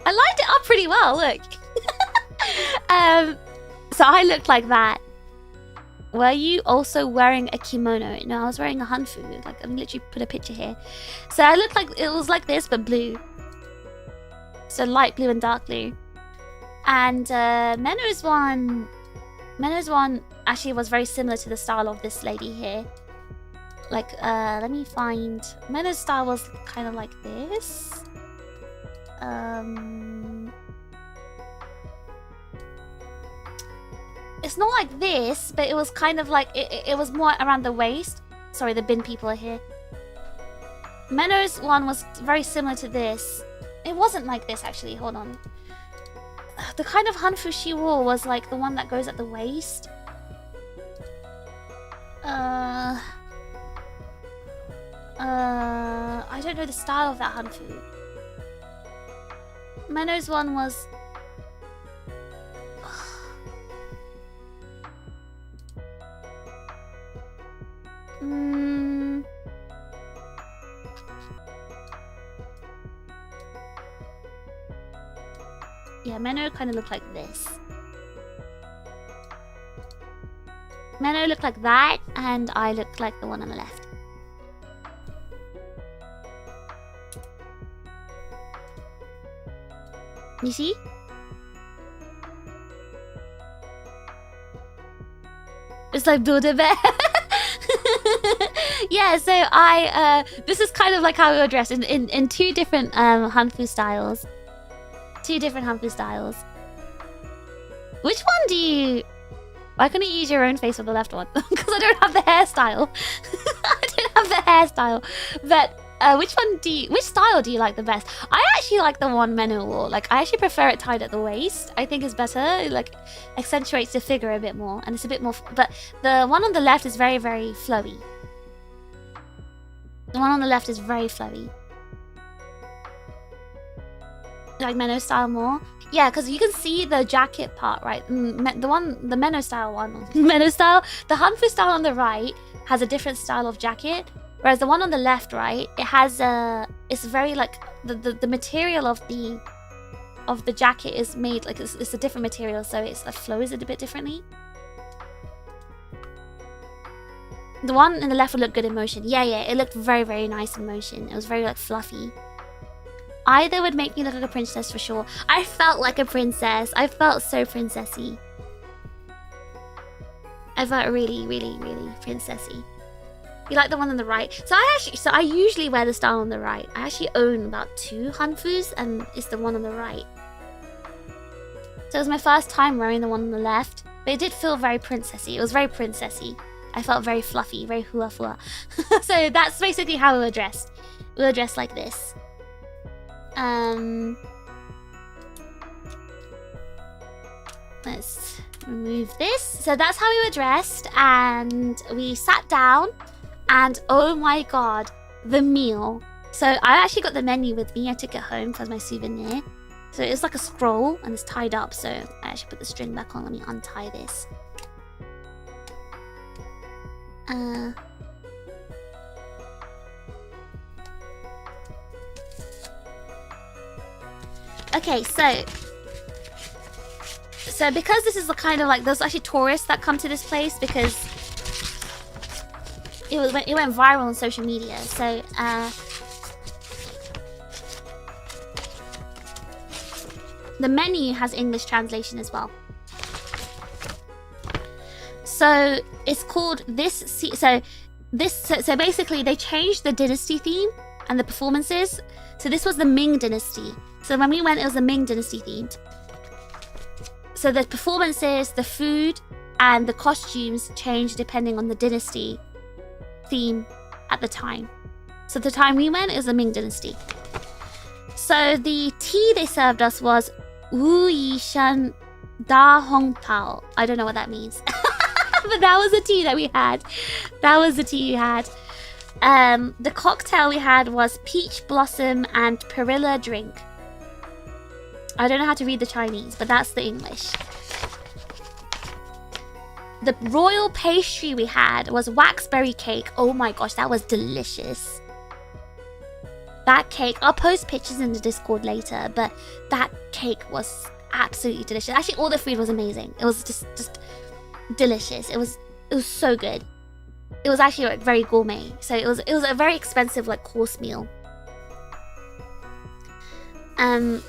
I lined it up pretty well, look. So I looked like that. Were you also wearing a kimono? No, I was wearing a hanfu. Like, I literally put a picture here. So I looked like, it was like this, but blue. So light blue and dark blue. And Menno's one actually was very similar to the style of this lady here. Like, let me find... Menno's style was kind of like this. It's not like this, but it was kind of like... It was more around the waist. Sorry, the bin people are here. Menno's one was very similar to this. It wasn't like this, actually. Hold on. The kind of hanfu she wore was like the one that goes at the waist. I don't know the style of that hanfu. Menno's one was... Yeah, Menno kind of looked like this. Menno looked like that, and I looked like the one on the left. You see? It's like Buddha Bear. Yeah, so this is kind of like how we were dressed in two different hanfu styles. Two different hanfu styles. Which one do you Why couldn't you use your own face for the left one? Because I don't have the hairstyle. I don't have the hairstyle. But which style do you like the best? I actually like the one Menno wore. Like, I actually prefer it tied at the waist. I think it's better. It, like, accentuates the figure a bit more, and it's a bit more. But the one on the left is very, very flowy. The one on the left is very flowy. You like Menno style more? Yeah, because you can see the jacket part, right? The Menno style one, Menno style, the Hanfu style on the right has a different style of jacket, whereas the one on the left, right, it has it's very like the material of the jacket is made like it's a different material, so it flows it a bit differently. The one in the left would look good in motion. Yeah, it looked very, very nice in motion. It was very like fluffy. Either would make me look like a princess for sure. I felt like a princess. I felt so princessy. I felt really, really, really princessy. You like the one on the right? So I usually wear the style on the right. I actually own about 2 Hanfus, and it's the one on the right. So it was my first time wearing the one on the left, but it did feel very princessy. It was very princessy. I felt very fluffy, very hua hua. So that's basically how we were dressed. We were dressed like this. Let's remove this. So that's how we were dressed, and we sat down, and oh my god, the meal. So I actually got the menu with me. I took it home for my souvenir. So it's like a scroll, and it's tied up, so I actually put the string back on. Let me untie this. Okay, so because this is the kind of like, there's actually tourists that come to this place because it went viral on social media. So the menu has English translation as well. So it's called so basically they changed the dynasty theme and the performances. So this was the Ming dynasty. So when we went, it was the Ming dynasty themed. So the performances, the food, and the costumes changed depending on the dynasty theme at the time. So the time we went, it was the Ming dynasty. So the tea they served us was Wu Yi Shan Da Hong Pao. I don't know what that means. But that was the tea that we had. That was the tea we had. The cocktail we had was peach blossom and perilla drink. I don't know how to read the Chinese, but that's the English. The royal pastry we had was waxberry cake. Oh my gosh, that was delicious. That cake, I'll post pictures in the Discord later, but that cake was absolutely delicious. Actually, all the food was amazing. It was just delicious. It was so good. It was actually like very gourmet. So it was a very expensive like course meal.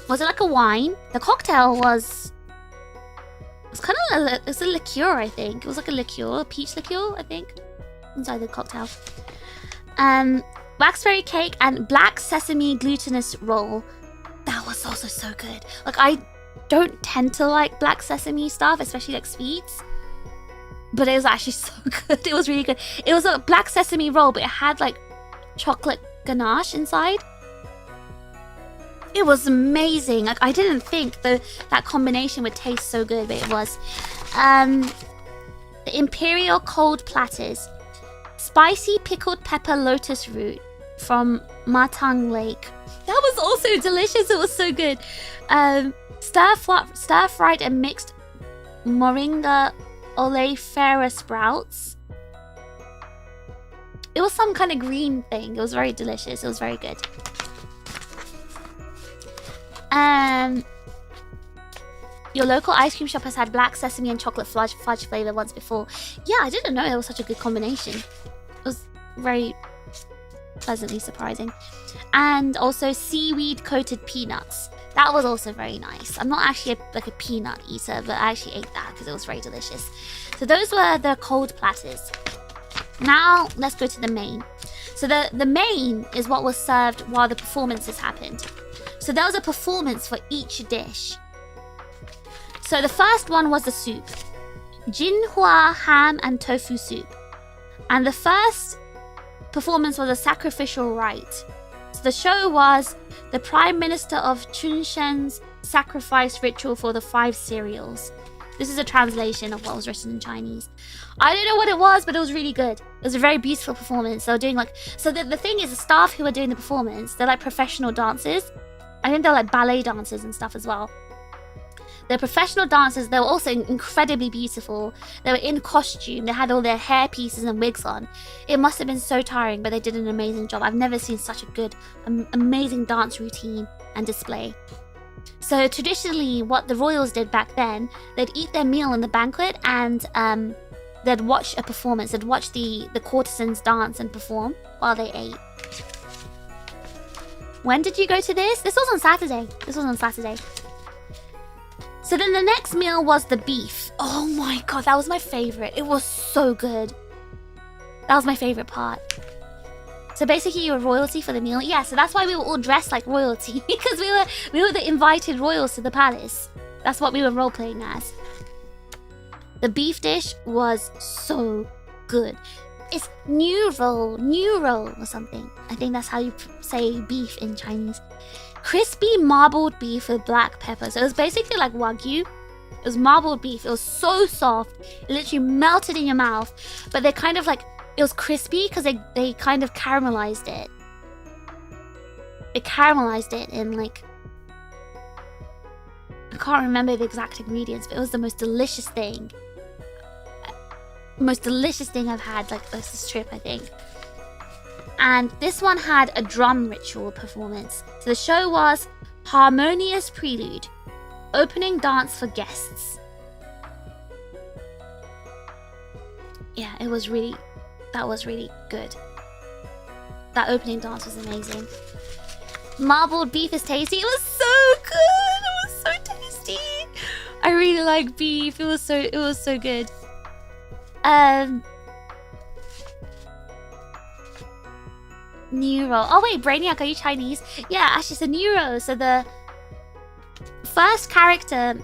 Was it like a wine? The cocktail was kind of it's a liqueur, I think. It was like a liqueur, peach liqueur, I think, inside the cocktail. Waxberry cake and black sesame glutinous roll. That was also so good. Like, I don't tend to like black sesame stuff, especially like sweets. But it was actually so good. It was really good. It was a black sesame roll, but it had like chocolate ganache inside. It was amazing. Like, I didn't think that combination would taste so good, but it was. The Imperial cold platters. Spicy pickled pepper lotus root from Matang Lake. That was also delicious. It was so good. Stir-fried and mixed moringa oleifera sprouts. It was some kind of green thing. It was very delicious. It was very good. Your local ice cream shop has had black sesame and chocolate fudge flavor once before. Yeah, I didn't know it was such a good combination. It was very pleasantly surprising. And also seaweed coated peanuts. That was also very nice. I'm not actually a peanut eater, but I actually ate that because it was very delicious. So those were the cold platters. Now let's go to the main. So the main is what was served while the performances happened. So there was a performance for each dish. So the first one was the soup. Jinhua ham and tofu soup. And the first performance was a sacrificial rite. So the show was the Prime Minister of Chunshen's sacrifice ritual for the 5 cereals. This is a translation of what was written in Chinese. I don't know what it was, but it was really good. It was a very beautiful performance. They were doing like... So the thing is, the staff who were doing the performance, they're like professional dancers. I think they're like ballet dancers and stuff as well. They're professional dancers. They were also incredibly beautiful. They were in costume. They had all their hair pieces and wigs on. It must have been so tiring, but they did an amazing job. I've never seen such a good, amazing dance routine and display. So traditionally, what the royals did back then, they'd eat their meal in the banquet and they'd watch a performance. They'd watch the courtesans dance and perform while they ate. When did you go to this? This was on Saturday. So then the next meal was the beef. Oh my god, that was my favorite. It was so good. That was my favorite part. So basically you were royalty for the meal. Yeah, so that's why we were all dressed like royalty. Because we were the invited royals to the palace. That's what we were role-playing as. The beef dish was so good. It's new roll or something. I think that's how you say beef in Chinese. Crispy marbled beef with black pepper. So it was basically like Wagyu. It was marbled beef. It was so soft. It literally melted in your mouth. But they kind of like... It was crispy because they kind of caramelized it. They caramelized it in like... I can't remember the exact ingredients, but it was the most delicious thing. Most delicious thing I've had like this trip, I think. And this one had a drum ritual performance. So the show was Harmonious Prelude, opening dance for guests. Yeah, it was really... That was really good. That opening dance was amazing. Marbled beef is tasty. It was so good. It was so tasty. I really like beef. It was so good. Neuro. Oh wait, Brainiac, are you Chinese? Yeah, actually it's a Neuro. So the first character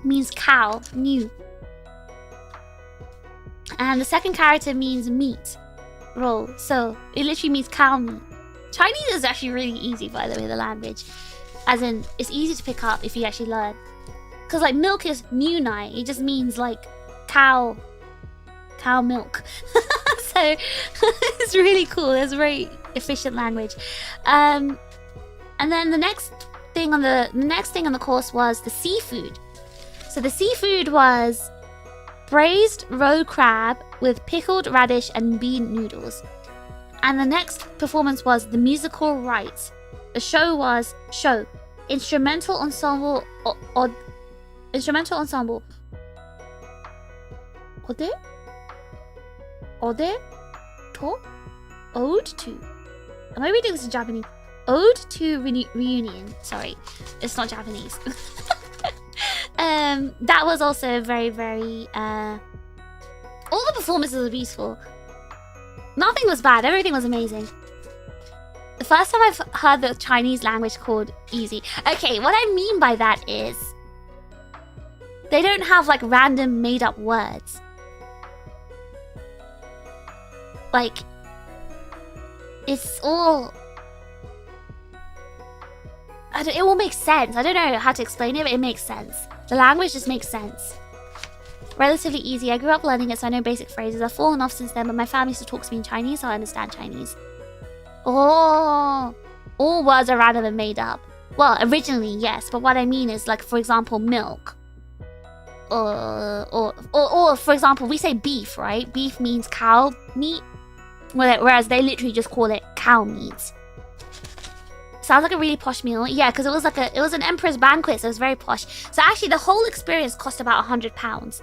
means cow, new. And the second character means meat, roll. So it literally means cow meat. Chinese is actually really easy, by the way, the language. As in, it's easy to pick up if you actually learn. Because like milk is new nai. It just means like cow milk. So it's really cool. It's a very efficient language. And then the next thing on the course was the seafood. So the seafood was braised roe crab with pickled radish and bean noodles. And the next performance was the musical rites. The show was instrumental ensemble Ode to. Am I reading this in Japanese? Ode to reunion. Sorry, it's not Japanese. That was also very, very... all the performances were beautiful. Nothing was bad. Everything was amazing. The first time I've heard the Chinese language called easy. Okay, what I mean by that is... They don't have, like, random made-up words. Like... It's all... it all makes sense. I don't know how to explain it, but it makes sense. The language just makes sense. Relatively easy. I grew up learning it, so I know basic phrases. I've fallen off since then, but my family still talks to me in Chinese, so I understand Chinese. Oh, all words are random and made up. Well, originally, yes, but what I mean is, like, for example, milk. Or for example, we say beef, right? Beef means cow meat, whereas they literally just call it cow meat. Sounds like a really posh meal. Yeah, because it was an emperor's banquet, so it was very posh. So actually, the whole experience cost about £100.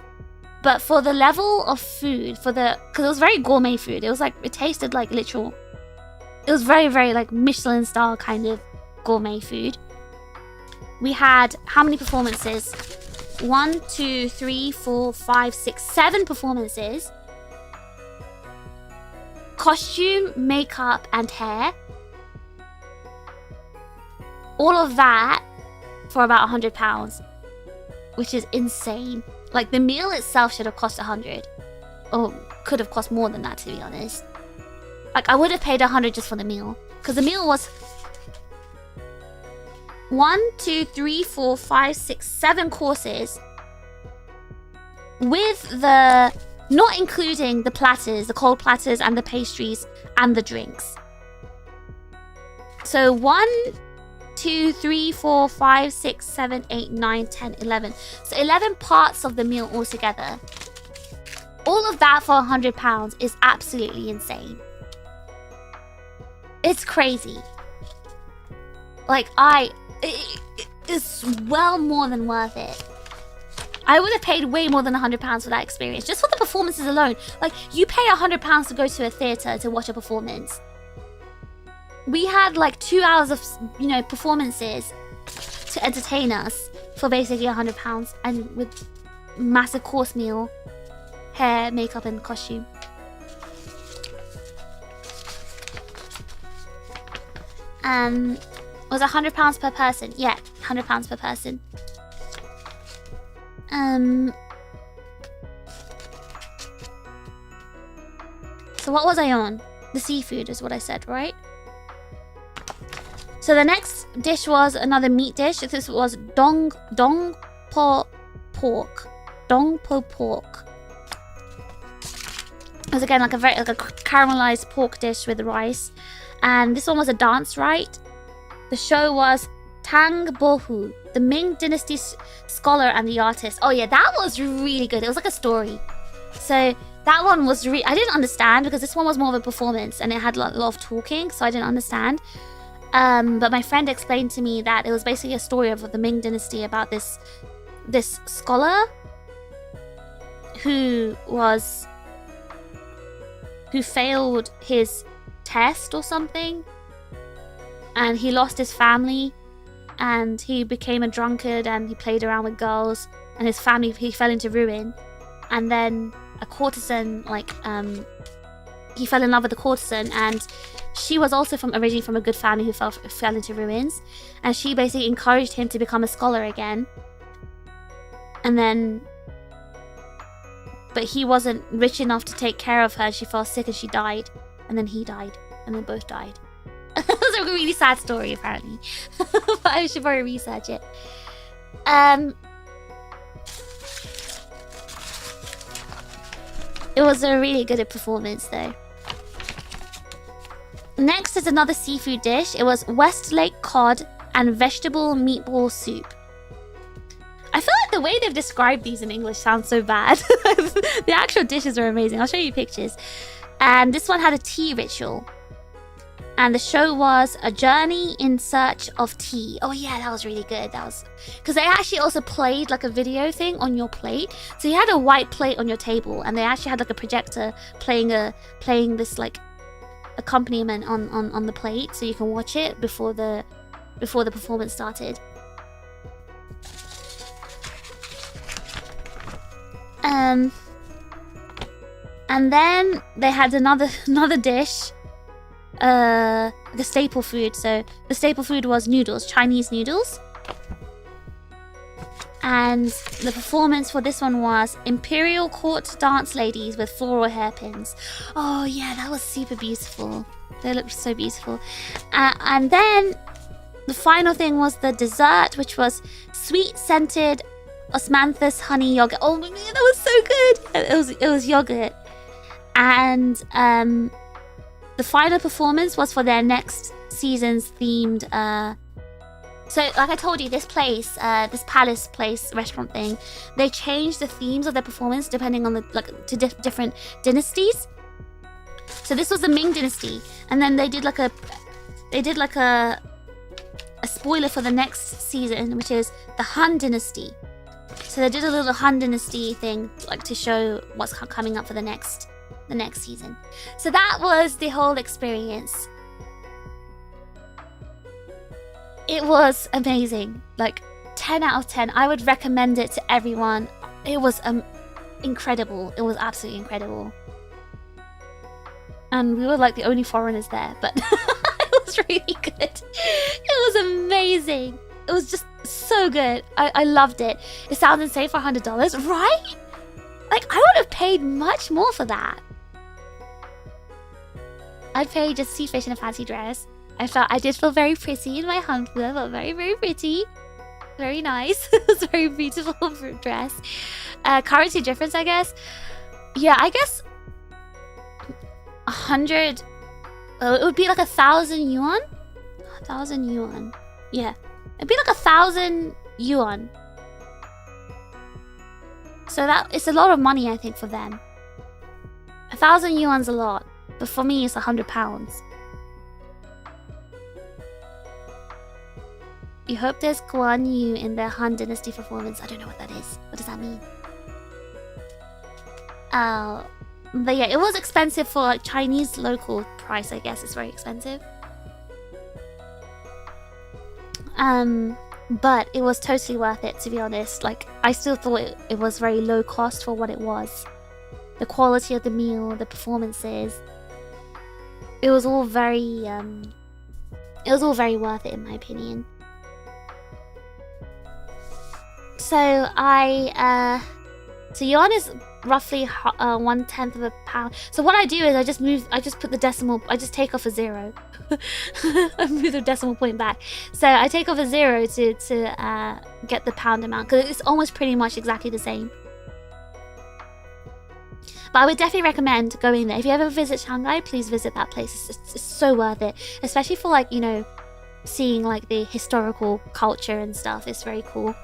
But for the level of food, because it was very gourmet food. It was like, it tasted like literal. It was very, very like Michelin style kind of gourmet food. We had how many performances? 1, 2, 3, 4, 5, 6, 7 performances. Costume, makeup, and hair. All of that for about £100, which is insane. Like, the meal itself should have cost 100. Or could have cost more than that, to be honest. Like, I would have paid 100 just for the meal. Because the meal was 1, 2, 3, 4, 5, 6, 7 courses. With the... Not including the platters, the cold platters and the pastries and the drinks. So 1, 2, 3, 4, 5, 6, 7, 8, 9, 10, 11. So 11 parts of the meal altogether. All of that for £100 is absolutely insane. It's crazy. Like, it's well more than worth it. I would have paid way more than £100 for that experience, just for the performances alone. Like, you pay £100 to go to a theatre to watch a performance. We had like 2 hours of, you know, performances to entertain us for basically £100, and with massive course meal, hair, makeup, and costume. Was it £100 per person? Yeah, £100 per person. So what was I on? The seafood is what I said, right? So the next dish was another meat dish. This was dong po pork. Dong po pork. It was again like a caramelized pork dish with rice. And this one was a dance, right? The show was Tang Bohu, the Ming Dynasty scholar and the artist. Oh yeah, that was really good. It was like a story. So that one was I didn't understand, because this one was more of a performance and it had a lot of talking, so I didn't understand. But my friend explained to me that it was basically a story of the Ming Dynasty about this scholar who failed his test or something, and he lost his family. And he became a drunkard and he played around with girls, and his family, he fell into ruin. And then a courtesan, like, he fell in love with a courtesan, and she was also originally from a good family who fell into ruins. And she basically encouraged him to become a scholar again. And then, but he wasn't rich enough to take care of her. She fell sick and she died. And then he died. And then both died. It was a really sad story, apparently. But I should probably research it. It was a really good performance, though. Next is another seafood dish. It was Westlake cod and vegetable meatball soup. I feel like the way they've described these in English sounds so bad. The actual dishes are amazing. I'll show you pictures. And this one had a tea ritual. And the show was A Journey in Search of Tea. Oh yeah, that was really good. That was... Because they actually also played like a video thing on your plate. So you had a white plate on your table, and they actually had like a projector playing this like accompaniment on the plate, so you can watch it before the performance started. And then they had another dish. The staple food. So the staple food was noodles, Chinese noodles. And the performance for this one was Imperial Court Dance Ladies with floral hairpins. Oh yeah, that was super beautiful. They looked so beautiful. And then the final thing was the dessert, which was sweet scented osmanthus honey yogurt. Oh man, that was so good. It was yogurt. And the final performance was for their next season's themed. So, like I told you, this place, this palace place restaurant thing, they changed the themes of their performance depending on to different dynasties. So this was the Ming Dynasty, and then they did like a spoiler for the next season, which is the Han Dynasty. So they did a little Han Dynasty thing, like to show what's coming up for the next season. So that was the whole experience. It was amazing. Like 10 out of 10. I would recommend it to everyone. It was incredible. It was absolutely incredible. And we were like the only foreigners there, but it was really good. It was amazing. It was just So good. I loved it. It sounds insane for $100, right? Like, I would have paid much more for that. I'd pay just see fish in a fancy dress. I did feel very pretty in my hanbok. I felt very, very pretty. Very nice. It was a very beautiful dress. Currency difference, I guess. Yeah, I guess 100. It would be like 1,000 yuan. 1,000 yuan. Yeah, it'd be like 1,000 yuan. So that it's a lot of money, I think, for them. 1,000 yuan's a lot, but for me, it's £100. You hope there's Guan Yu in their Han Dynasty performance. I don't know what that is. What does that mean? But yeah, it was expensive for like Chinese local price, I guess. It's very expensive. But it was totally worth it, to be honest. Like, I still thought it was very low cost for what it was. The quality of the meal, the performances. It was all very, worth it, in my opinion. So so yuan is roughly 1/10 of a pound. So what I do is I just put the decimal, I just take off a 0. I move the decimal point back. So I take off a 0 to get the pound amount, because it's almost pretty much exactly the same. But I would definitely recommend going there. If you ever visit Shanghai, please visit that place. It's so worth it, especially for, like, you know, seeing like the historical culture and stuff. It's very cool.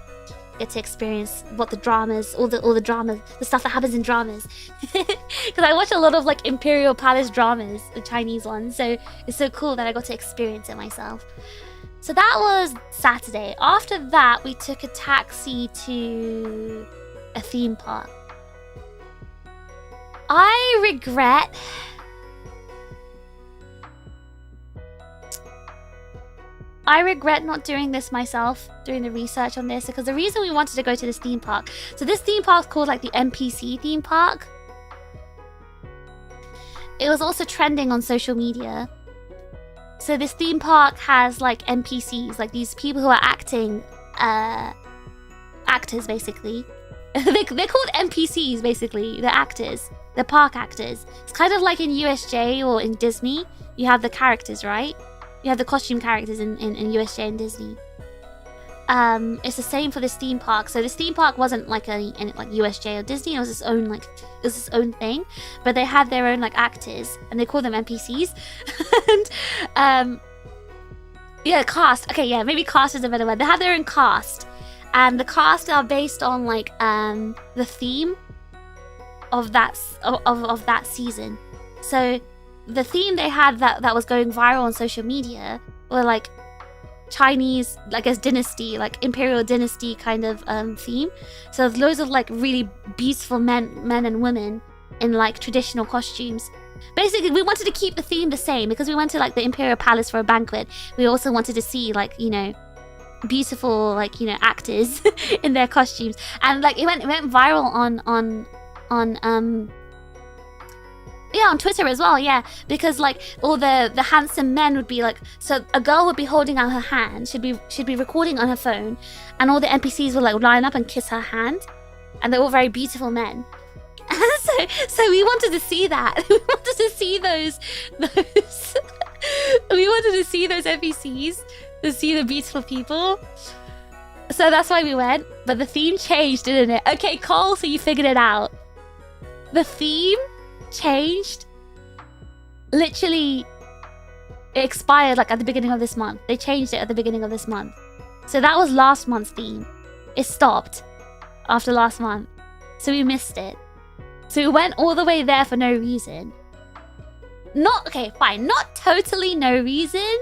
Get to experience what the dramas, all the dramas, the stuff that happens in dramas. Because I watch a lot of like Imperial Palace dramas, the Chinese ones. So it's so cool that I got to experience it myself. So that was Saturday. After that, we took a taxi to a theme park. I regret not doing this myself, doing the research on this, because the reason we wanted to go to this theme park, so this theme park is called like the NPC theme park. It was also trending on social media. So this theme park has like NPCs, like these people who are acting, actors basically. They're called NPCs basically, they're actors, they're park actors. It's kind of like in USJ or in Disney, you have the characters, right? You have the costume characters in USJ and Disney. It's the same for this theme park. So this theme park wasn't like like USJ or Disney. It was its own thing. But they had their own like actors, and they call them NPCs. And yeah, cast. Okay, yeah, maybe cast is a better word. They have their own cast, and the cast are based on like the theme of that season. So the theme they had that was going viral on social media were like Chinese, I guess, dynasty, like imperial dynasty kind of theme. So there's loads of like really beautiful men and women in like traditional costumes. Basically, we wanted to keep the theme the same because we went to like the imperial palace for a banquet. We also wanted to see like, you know, beautiful like, you know, actors in their costumes, and like it went viral on Twitter as well, yeah, because like all the handsome men would be like, so a girl would be holding out her hand, she'd be recording on her phone, and all the NPCs would like line up and kiss her hand, and they're all very beautiful men. And so we wanted to see that. We wanted to see those we wanted to see those NPCs, to see the beautiful people. So that's why we went, but the theme changed, didn't it? Okay, Cole, so you figured it out. The theme changed. Literally, it expired like at the beginning of this month. They changed it at the beginning of this month. So that was last month's theme. It stopped after last month. So we missed it. So we went all the way there for no reason. Okay, fine. Not totally no reason.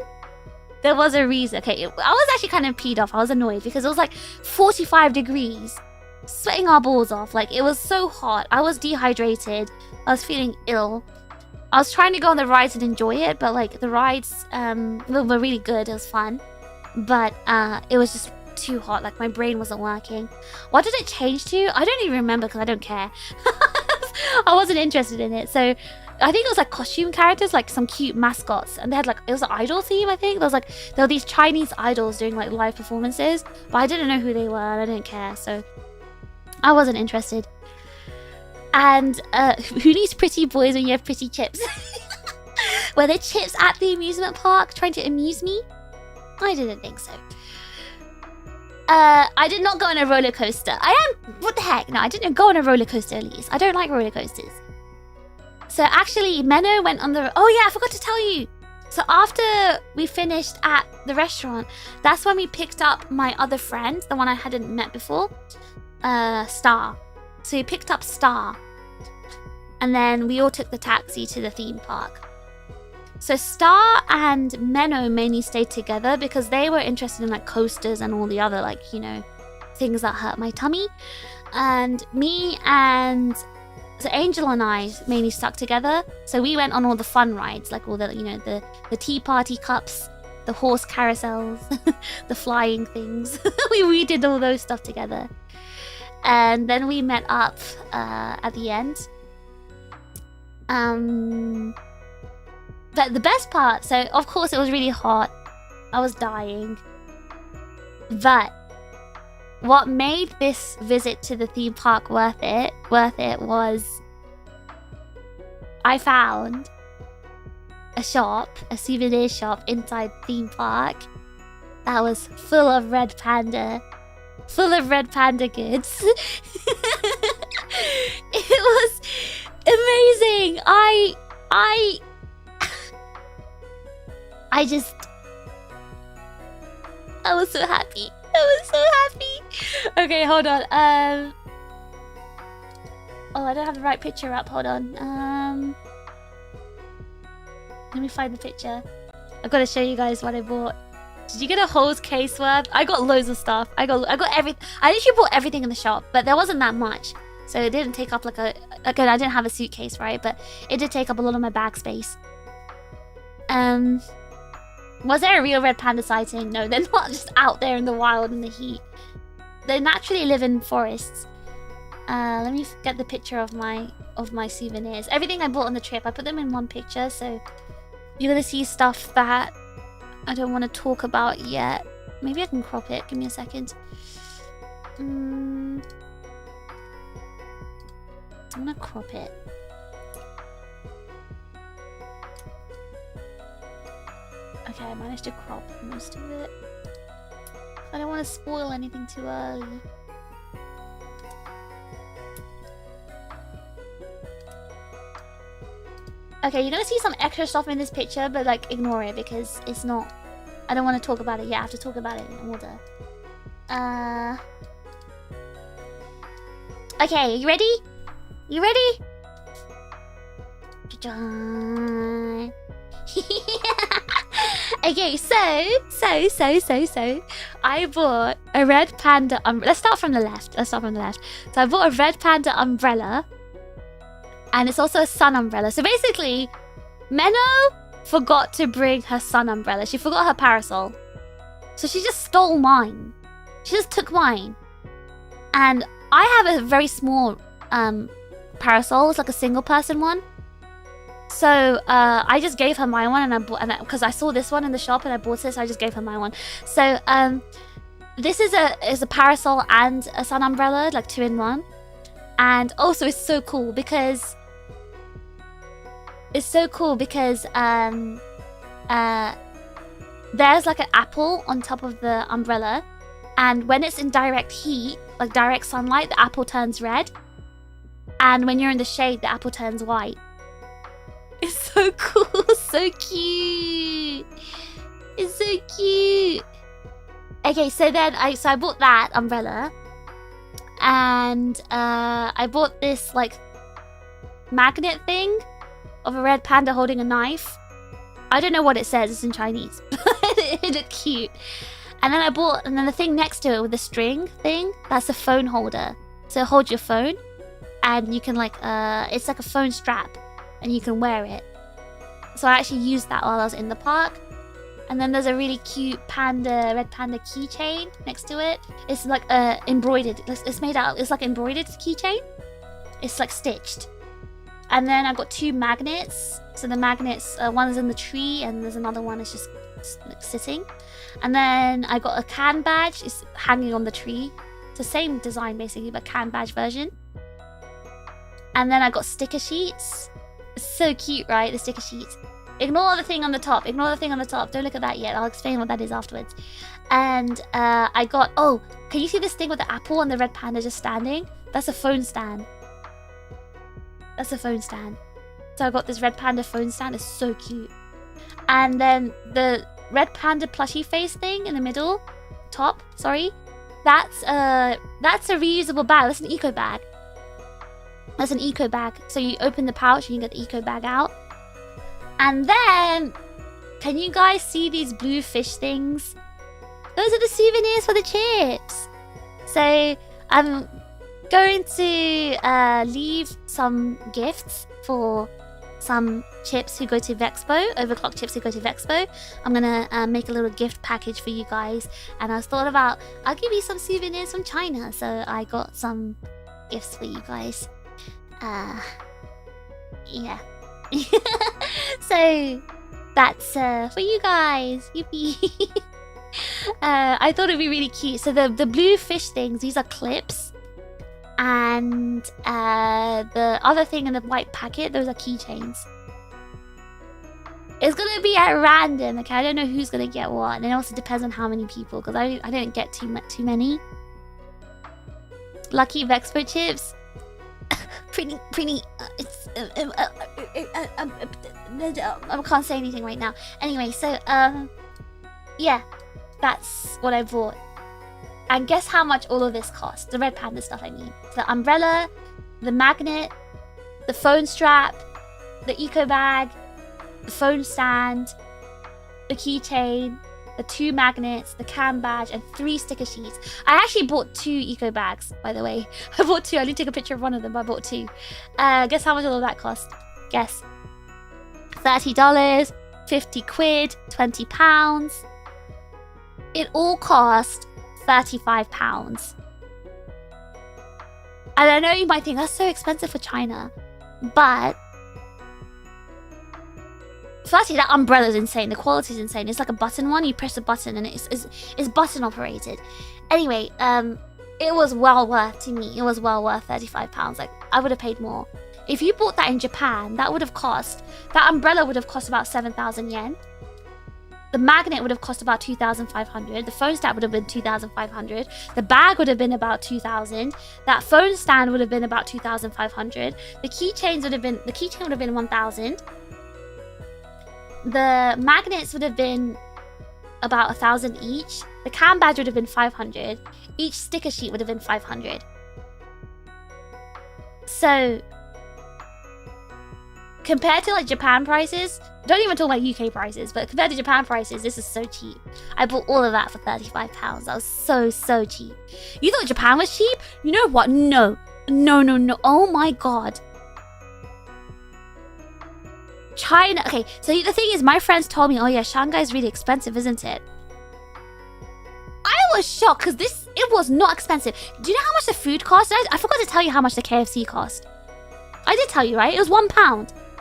There was a reason. Okay, I was actually kind of peed off. I was annoyed because it was like 45 degrees. Sweating our balls off. Like, it was so hot. I was dehydrated. I was feeling ill. I was trying to go on the rides and enjoy it, but like the rides were really good. It was fun. But it was just too hot. Like, my brain wasn't working. What did it change to? I don't even remember because I don't care. I wasn't interested in it. So I think it was like costume characters, like some cute mascots, and they had like, it was an idol theme. I think there were these Chinese idols doing like live performances, but I didn't know who they were and I didn't care, so I wasn't interested. And who needs pretty boys when you have pretty chips? Were there chips at the amusement park trying to amuse me? I didn't think so. I did not go on a roller coaster. What the heck? No, I didn't go on a roller coaster, at least. I don't like roller coasters. So actually, Menno went on the... Oh yeah, I forgot to tell you. So after we finished at the restaurant, that's when we picked up my other friend, the one I hadn't met before, Star. So we picked up Star. And then we all took the taxi to the theme park. So Star and Menno mainly stayed together because they were interested in like coasters and all the other like, you know, things that hurt my tummy. And me and... So Angel and I mainly stuck together. So we went on all the fun rides, like all the, you know, the tea party cups, the horse carousels, the flying things. we did all those stuff together. And then we met up at the end. But the best part, so of course it was really hot. I was dying. But what made this visit to the theme park worth it was I found a shop, a souvenir shop inside the theme park that was full of red panda goods. It was amazing. I was so happy. Okay, hold on. Oh, I don't have the right picture up. Hold on. Let me find the picture. I've got to show you guys what I bought. Did you get a whole case worth? I got loads of stuff. I got everything. I literally bought everything in the shop, but there wasn't that much, so it didn't take up like a. Again, I didn't have a suitcase, right? But it did take up a lot of my bag space. Was there a real red panda sighting? No, they're not just out there in the wild in the heat. They naturally live in forests. Let me get the picture of my souvenirs. Everything I bought on the trip, I put them in one picture, so you're gonna see stuff that I don't want to talk about yet. Maybe I can crop it. Give me a second. I'm gonna crop it. Okay, I managed to crop most of it. I don't want to spoil anything too early. Okay, you're gonna see some extra stuff in this picture, but like ignore it because it's not... I don't want to talk about it yet. I have to talk about it in order. Okay, you ready? You ready? Okay, so I bought a red panda let's start from the left. So I bought a red panda umbrella, and it's also a sun umbrella. So basically, Menno forgot to bring her sun umbrella. She forgot her parasol, so she just stole mine. She just took mine, and I have a very small parasol. It's like a single person one. So I just gave her my one, and I bought, because I saw this one in the shop and I bought it, so I just gave her my one. So this is a parasol and a sun umbrella, like 2 in 1. And also it's so cool because there's like an apple on top of the umbrella, and when it's in direct heat, like direct sunlight, the apple turns red, and when you're in the shade, the apple turns white. It's so cool, so cute. It's so cute. Okay, so then I bought that umbrella, and I bought this like magnet thing of a red panda holding a knife. I don't know what it says. It's in Chinese. It looked cute. And then the thing next to it with the string thing, that's a phone holder. So it holds your phone, and you can like it's like a phone strap, and you can wear it. So I actually used that while I was in the park. And then there's a really cute red panda keychain next to it. It's like embroidered. It's made out. It's like embroidered keychain. It's like stitched. And then I got 2 magnets. So the magnets, one is in the tree and there's another one that's just like, sitting. And then I got a can badge. It's hanging on the tree. It's the same design basically, but can badge version. And then I got sticker sheets. It's so cute, right? The sticker sheets. Ignore the thing on the top. Ignore the thing on the top. Don't look at that yet. I'll explain what that is afterwards. And I got... Oh, can you see this thing with the apple and the red panda just standing? That's a phone stand. That's a phone stand. So I got this red panda phone stand. It's so cute. And then the red panda plushie face thing in the middle. Top, sorry. That's a reusable bag. That's an eco bag. That's an eco bag. So you open the pouch and you get the eco bag out. And then, can you guys see these blue fish things? Those are the souvenirs for the chips. So I'm going to leave some gifts for some chips who go to Vexpo, overclock chips who go to Vexpo. I'm gonna make a little gift package for you guys. And I was thought about, I'll give you some souvenirs from China. So I got some gifts for you guys. Yeah. So that's for you guys. Yippee. I thought it'd be really cute. So the blue fish things, these are clips. And the other thing in the white packet, those are keychains. It's gonna be at random, okay? I don't know who's gonna get what. And it also depends on how many people, because I didn't get too many. Lucky Vexpo chips. Pretty. I can't say anything right now. Anyway, so yeah, that's what I bought. And guess how much all of this cost? The red panda stuff, I mean. The umbrella, the magnet, the phone strap, the eco bag, the phone stand, the keychain, the 2 magnets, the can badge, and 3 sticker sheets. I actually bought 2 eco bags, by the way. I bought 2. I didn't take a picture of one of them, but I bought 2. Guess how much all of that cost? Guess. $30, 50 quid, 20 pounds. It all cost £35. And I know you might think that's so expensive for China, but firstly, that umbrella is insane. The quality is insane. It's like a button one. You press a button and it's button operated. Anyway, it was well worth to me. It was well worth £35. Like, I would have paid more. If you bought that in Japan, that umbrella would have cost about 7,000 yen. The magnet would have cost about 2,500. The phone stand would have been 2,500. The bag would have been about 2,000. That phone stand would have been about 2,500. The keychain would have been 1,000. The magnets would have been about 1,000 each. The can badge would have been 500. Each sticker sheet would have been 500. So, compared to like Japan prices, don't even talk about UK prices, but compared to Japan prices, this is so cheap. I bought all of that for £35. That was so cheap. You thought Japan was cheap? You know what? No. Oh my god. China. Okay, so the thing is, my friends told me, oh yeah, Shanghai's really expensive, isn't it? I was shocked because it was not expensive. Do you know how much the food cost? I forgot to tell you how much the KFC cost. I did tell you, right? It was £1.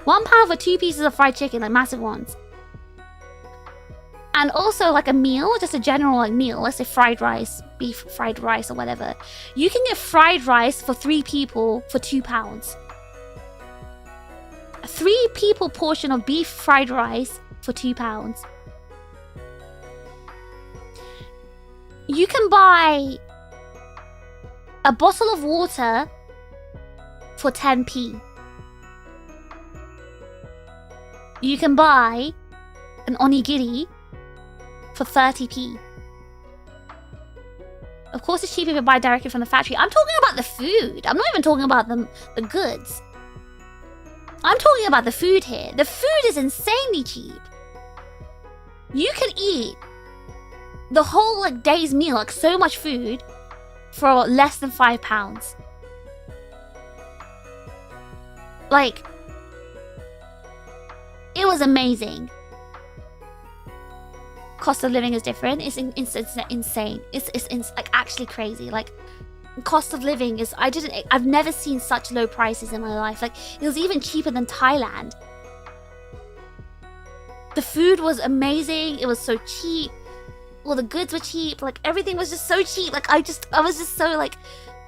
£1 for 2 pieces of fried chicken, like massive ones. And also like a meal, just a general like meal, let's say fried rice, beef fried rice or whatever. You can get fried rice for 3 people for £2. A 3 people portion of beef fried rice for £2. You can buy a bottle of water for 10p. You can buy an onigiri for 30p. Of course, it's cheaper if you buy directly from the factory. I'm talking about the food. I'm not even talking about the goods. I'm talking about the food here. The food is insanely cheap. You can eat the whole like day's meal, like so much food, for less than £5. Like, it was amazing. Cost of living is different. It's insane. It's like actually crazy. Like, cost of living is, I've never seen such low prices in my life. Like, it was even cheaper than Thailand. The food was amazing. It was so cheap. All the goods were cheap. Like, everything was just so cheap. Like, I was just so, like,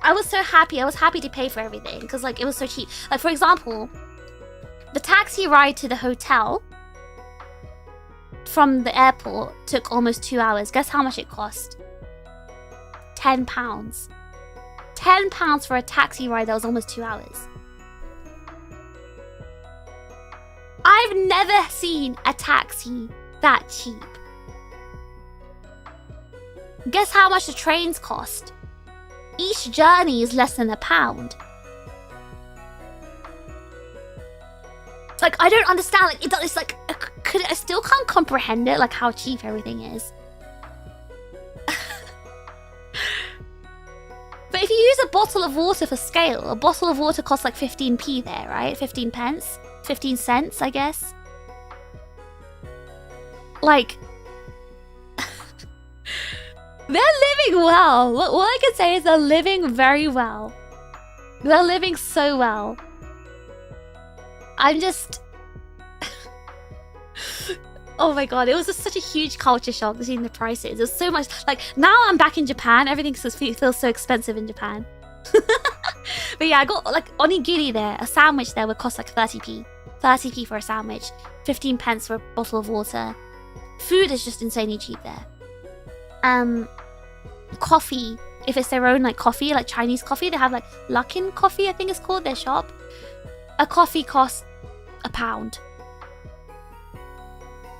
I was so happy. I was happy to pay for everything because, like, it was so cheap. Like, for example, the taxi ride to the hotel from the airport took almost 2 hours. Guess how much it cost? £10. £10 for a taxi ride that was almost 2 hours. I've never seen a taxi that cheap. Guess how much the trains cost? Each journey is less than £1. Like, I don't understand. Like, it's like, I still can't comprehend it, like how cheap everything is. But if you use a bottle of water for scale, a bottle of water costs like 15p there, right? 15 pence? 15 cents, I guess. Like, they're living well. What I can say is they're living very well. They're living so well. I'm just... Oh my god, it was just such a huge culture shock seeing the prices. There's so much... Like, now I'm back in Japan, everything feels so expensive in Japan. But yeah, I got like onigiri there. A sandwich there would cost like 30p. 30p for a sandwich. 15 pence for a bottle of water. Food is just insanely cheap there. Coffee. If it's their own like coffee, like Chinese coffee, they have like Luckin Coffee, I think it's called, their shop. A coffee costs £1.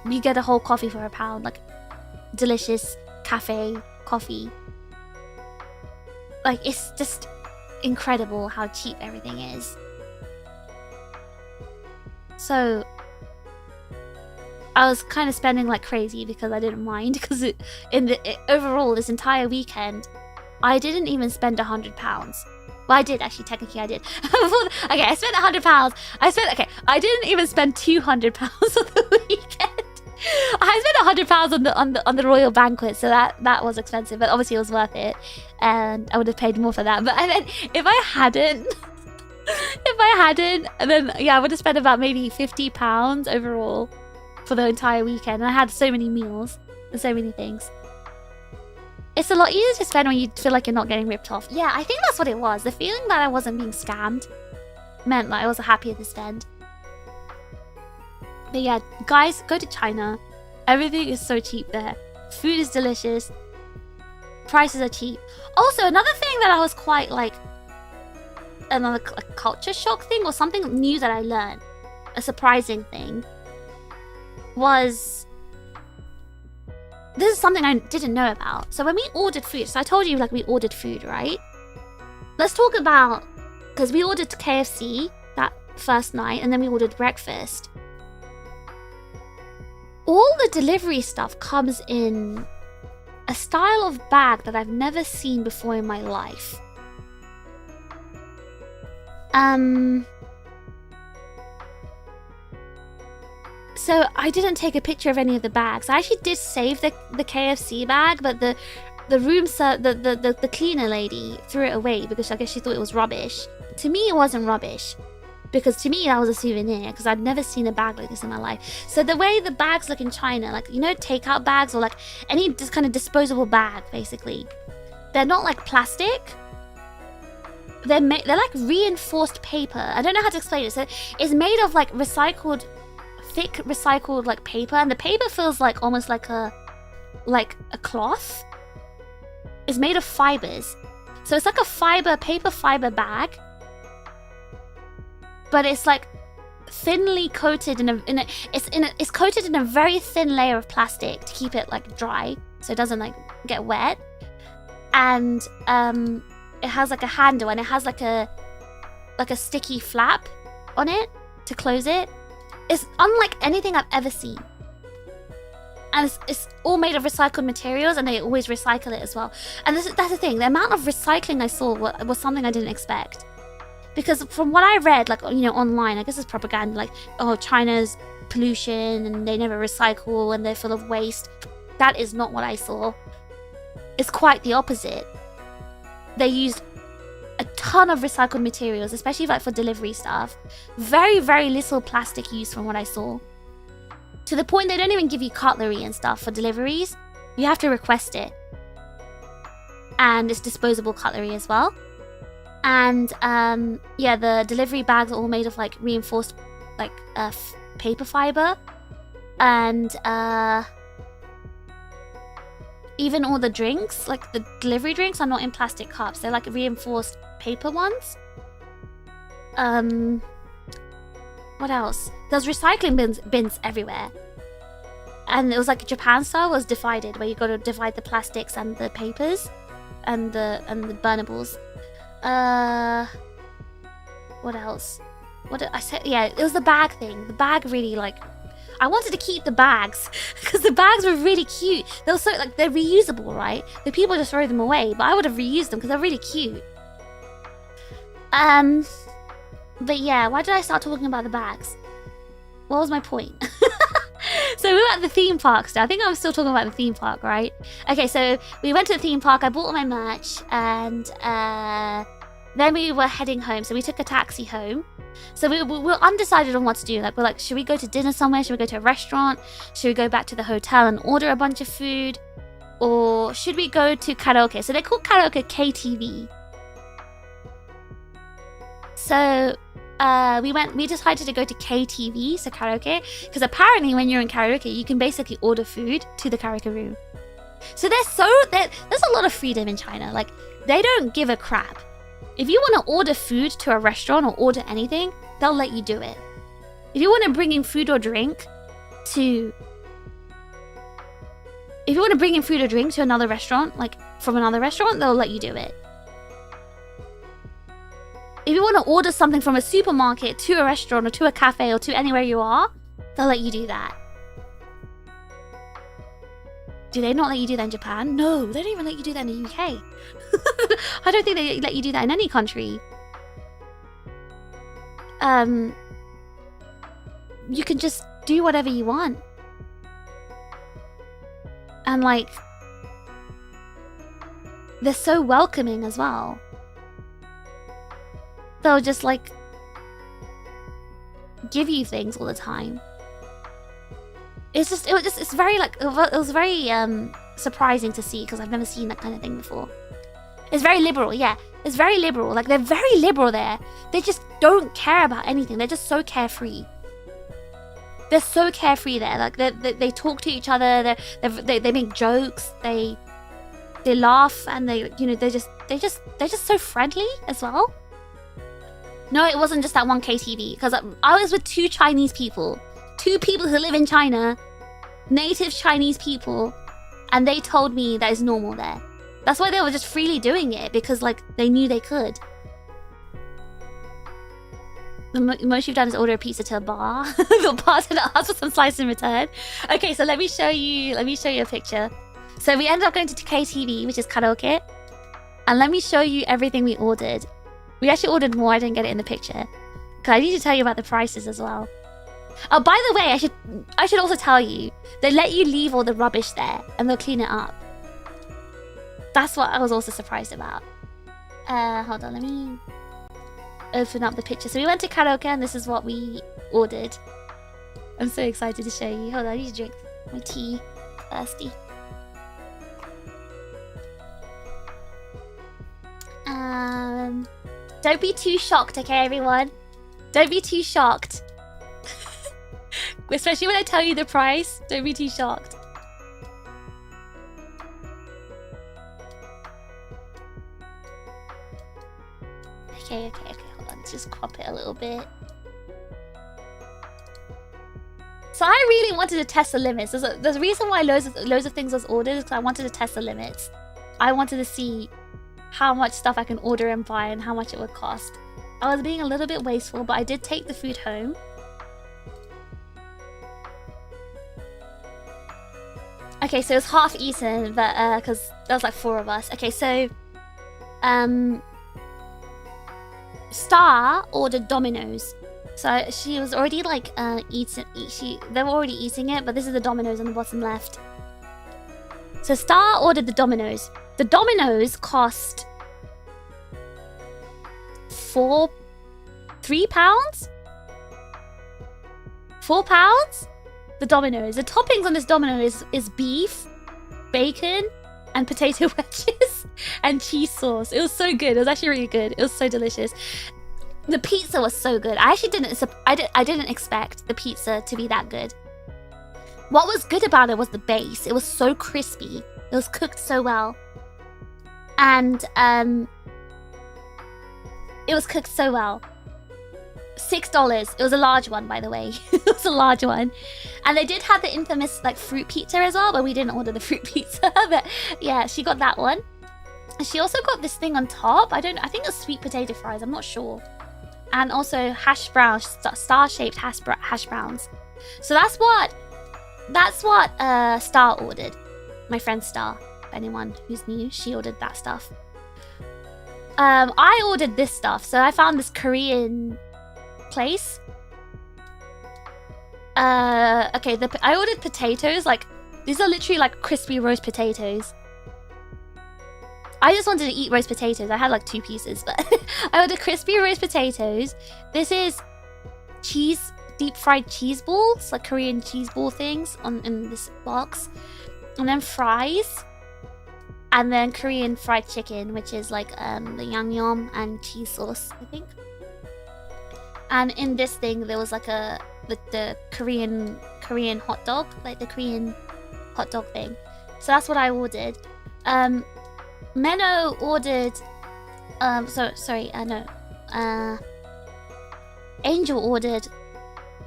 You get a whole coffee for £1. Like, delicious cafe coffee. Like, it's just incredible how cheap everything is. So, I was kind of spending like crazy because I didn't mind. Because overall, this entire weekend, I didn't even spend £100. Well, I did actually. Technically, I did. Okay, I spent £100. I didn't even spend £200 on the weekend. I spent £100 on the royal banquet, so that was expensive, but obviously it was worth it, and I would have paid more for that. But then if I hadn't, then yeah, I would have spent about maybe £50 overall for the entire weekend. And I had so many meals and so many things. It's a lot easier to spend when you feel like you're not getting ripped off. Yeah, I think that's what it was. The feeling that I wasn't being scammed meant that I was happier to spend. But yeah, guys, go to China. Everything is so cheap there. Food is delicious. Prices are cheap. Also, another thing that I was quite like... Another culture shock thing or something new that I learned. A surprising thing. Was... This is something I didn't know about. So when we ordered food... So I told you like we ordered food, right? Let's talk about... Because we ordered KFC that first night. And then we ordered breakfast. All the delivery stuff comes in a style of bag that I've never seen before in my life. So I didn't take a picture of any of the bags. I actually did save the KFC bag, but the cleaner lady threw it away because I guess she thought it was rubbish. To me, it wasn't rubbish. Because to me, that was a souvenir, because I'd never seen a bag like this in my life. So the way the bags look in China, like, you know, takeout bags or like any just kind of disposable bag, basically. They're not like plastic. They're like reinforced paper. I don't know how to explain it. So it's made of like thick recycled like paper. And the paper feels like almost like a cloth. It's made of fibers. So it's like a paper fiber bag. But it's like thinly coated it's coated in a very thin layer of plastic to keep it like dry, so it doesn't like get wet. And it has like a handle and it has like a sticky flap on it to close it. It's unlike anything I've ever seen. And it's all made of recycled materials, and they always recycle it as well. And that's the thing. The amount of recycling I saw was something I didn't expect. Because from what I read, like, you know, online, I guess it's propaganda, like, oh, China's pollution and they never recycle and they're full of waste. That is not what I saw. It's quite the opposite. They used ton of recycled materials, especially like for delivery stuff. Very, very little plastic use from what I saw. To the point they don't even give you cutlery and stuff for deliveries. You have to request it. And it's disposable cutlery as well. And yeah, the delivery bags are all made of like reinforced like paper fiber. And even all the drinks, like the delivery drinks, are not in plastic cups. They're like reinforced paper ones. What else? There's recycling bins everywhere. And it was like Japan style was divided, where you got to divide the plastics and the papers and the burnables. What else? What did I say? Yeah, it was the bag thing. The bag really like, I wanted to keep the bags because the bags were really cute. They were so like, they're reusable, right? The people just throw them away, but I would have reused them because they're really cute. But yeah, why did I start talking about the bags? What was my point? So we were at the theme park still. I think I'm still talking about the theme park, right? Okay, so we went to the theme park. I bought all my merch, and then we were heading home. So we took a taxi home. So we were undecided on what to do. Like, we're like, should we go to dinner somewhere? Should we go to a restaurant? Should we go back to the hotel and order a bunch of food? Or should we go to karaoke? So they call karaoke KTV. So we decided to go to KTV, so karaoke, because apparently when you're in karaoke, you can basically order food to the karaoke room. So there's a lot of freedom in China. Like, they don't give a crap. If you want to order food to a restaurant or order anything, they'll let you do it. If you want to bring in food or drink to another restaurant, like from another restaurant, they'll let you do it. If you want to order something from a supermarket to a restaurant or to a cafe or to anywhere you are, they'll let you do that. Do they not let you do that in Japan? No, they don't even let you do that in the UK. I don't think they let you do that in any country. You can just do whatever you want. And like, they're so welcoming as well. They'll just like give you things all the time. It was very surprising to see, because I've never seen that kind of thing before. It's very liberal, yeah. It's very liberal. Like, they're very liberal there. They just don't care about anything. They're just so carefree. They're so carefree there. Like, they talk to each other. They make jokes. They laugh, and they're just so friendly as well. No, it wasn't just that one KTV, because I was with two Chinese people. Two people who live in China, native Chinese people, and they told me that it's normal there. That's why they were just freely doing it, because like they knew they could. The most you've done is order a pizza to a bar. The bartender asked for some slice in return. Okay, so let me show you a picture. So we ended up going to KTV, which is karaoke, and let me show you everything we ordered. We actually ordered more. I didn't get it in the picture, because I need to tell you about the prices as well. Oh, by the way, I should also tell you, they let you leave all the rubbish there and they'll clean it up. That's what I was also surprised about. Hold on, let me open up the picture. So we went to karaoke and this is what we ordered. I'm so excited to show you. Hold on, I need to drink my tea. Thirsty. Don't be too shocked, okay, everyone? Don't be too shocked. Especially when I tell you the price. Don't be too shocked. Okay, hold on. Let's just crop it a little bit. So I really wanted to test the limits. There's a reason why loads of things was ordered, because I wanted to test the limits. I wanted to see how much stuff I can order and buy and how much it would cost. I was being a little bit wasteful, but I did take the food home. Okay, so it's half eaten, but because there was like 4 of us. Okay, so Star ordered Domino's. So she was already like they were already eating it, but this is the Domino's on the bottom left. So Star ordered the Domino's. The Domino's cost 3 pounds? 4 pounds? The Domino's. The toppings on this Domino's is beef, bacon, and potato wedges and cheese sauce. It was so good. It was actually really good. It was so delicious. The pizza was so good. I actually didn't expect the pizza to be that good. What was good about it was the base. It was so crispy. It was cooked so well. And it was cooked so well. $6. It was a large one, by the way. It was a large one. And they did have the infamous like fruit pizza as well, but we didn't order the fruit pizza. But yeah, she got that one. And she also got this thing on top. I think it's sweet potato fries. I'm not sure. And also hash browns, star-shaped hash browns. So that's what Star ordered. My friend Star, if anyone who's new, she ordered that stuff. I ordered this stuff. So I found this Korean place. Okay, I ordered potatoes. Like, these are literally like crispy roast potatoes. I just wanted to eat roast potatoes. I had like 2 pieces, but I ordered crispy roast potatoes. This is deep fried cheese balls, like Korean cheese ball things in this box. And then fries. And then Korean fried chicken, which is like the yangnyeom and cheese sauce, I think. And in this thing, there was like the Korean hot dog, like the Korean hot dog thing. So that's what I ordered. Menno ordered.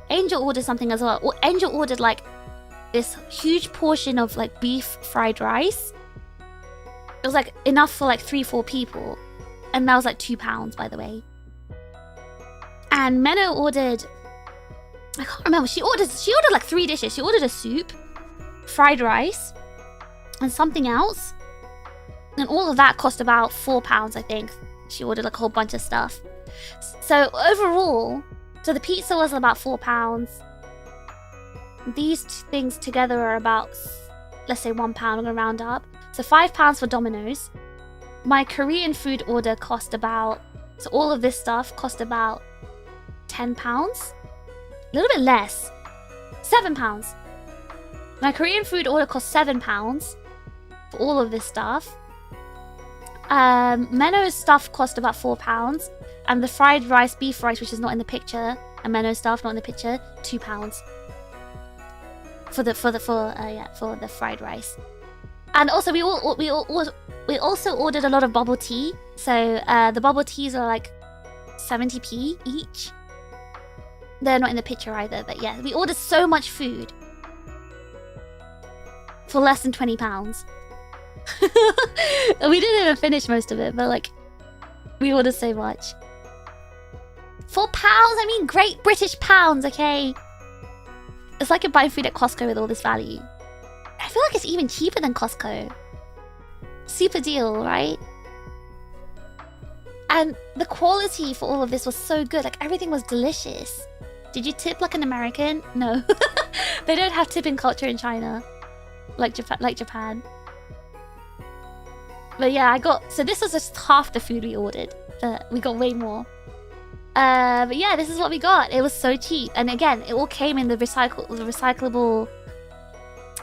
Angel ordered something as well. Angel ordered like this huge portion of like beef fried rice. It was like enough for like 3-4 people, and that was like £2, by the way. And Menno ordered, I can't remember. She ordered like 3 dishes. She ordered a soup, fried rice, and something else. And all of that cost about £4, I think. She ordered like a whole bunch of stuff. So overall, so the pizza was about £4. These things together are about, let's say, £1. I'm gonna round up. So £5 for Domino's. My Korean food order cost about, so all of this stuff cost about £10. A little bit less. £7. My Korean food order cost £7 for all of this stuff. Menno's stuff cost about £4, and the fried rice, beef rice, which is not in the picture, and Menno's stuff not in the picture, £2 for the fried rice. And also we also ordered a lot of bubble tea. So the bubble teas are like 70p each. They're not in the picture either, but yeah, we ordered so much food for less than £20. We didn't even finish most of it, but like, we ordered so much. £4, I mean Great British pounds, okay? It's like you're buying food at Costco with all this value. I feel like it's even cheaper than Costco. Super deal, right? And the quality for all of this was so good. Like, everything was delicious. Did you tip like an American? No. They don't have tipping culture in China. Like Japan. But yeah, so this was just half the food we ordered. But we got way more. But yeah, this is what we got. It was so cheap. And again, it all came in the recyclable,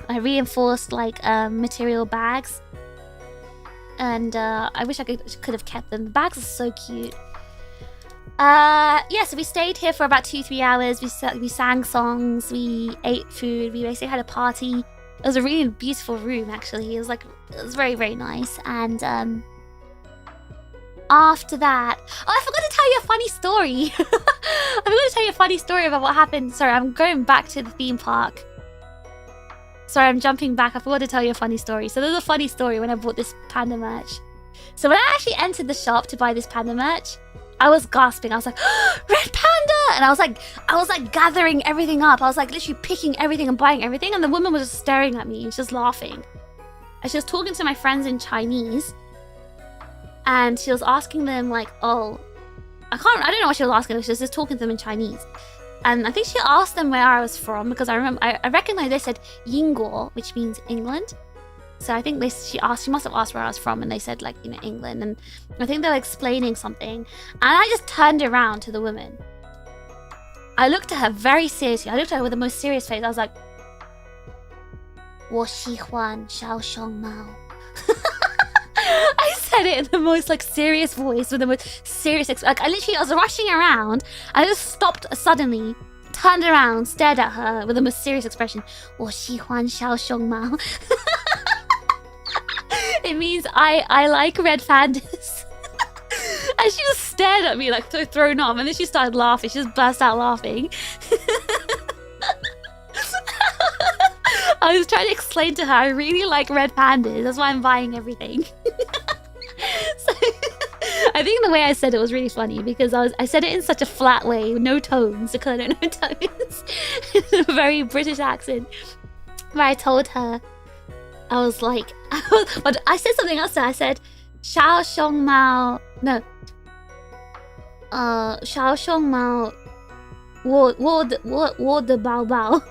reinforced like material bags. And I wish I could have kept them. The bags are so cute. Yeah, so we stayed here for about 2-3 hours. We sang songs. We ate food. We basically had a party. It was a really beautiful room, actually. It was very, very nice. And after that, I forgot to tell you a funny story. I forgot to tell you a funny story about what happened. Sorry, I'm going back to the theme park. Sorry, I'm jumping back. I forgot to tell you a funny story. So there's a funny story when I bought this panda merch. So when I actually entered the shop to buy this panda merch, I was gasping. I was like, oh, red panda! And I was like gathering everything up. I was like literally picking everything and buying everything. And the woman was just staring at me and just laughing. And she was talking to my friends in Chinese. And she was asking them like, oh, I don't know what she was asking. She was just talking to them in Chinese. And I think she asked them where I was from, because I recognized they said Yingguo, which means England. So I think she must have asked where I was from, and they said like, you know, England, and I think they were explaining something, and I just turned around to the woman. I looked at her very seriously. I looked at her with the most serious face. I was like, 我喜欢小熊猫. I said it in the most like serious voice with the most serious like I was rushing around. I just stopped suddenly, turned around, stared at her with the most serious expression. 我喜欢小熊猫. It means I like red pandas. And she just stared at me like so thrown off, and then she started laughing. She just burst out laughing. I was trying to explain to her I really like red pandas. That's why I'm buying everything. So, I think the way I said it was really funny because I said it in such a flat way, no tones, because I don't know tones. A very British accent. But I told her, I was like, but I said something else. I said, 小熊猫, no, 小熊猫. 我的宝宝,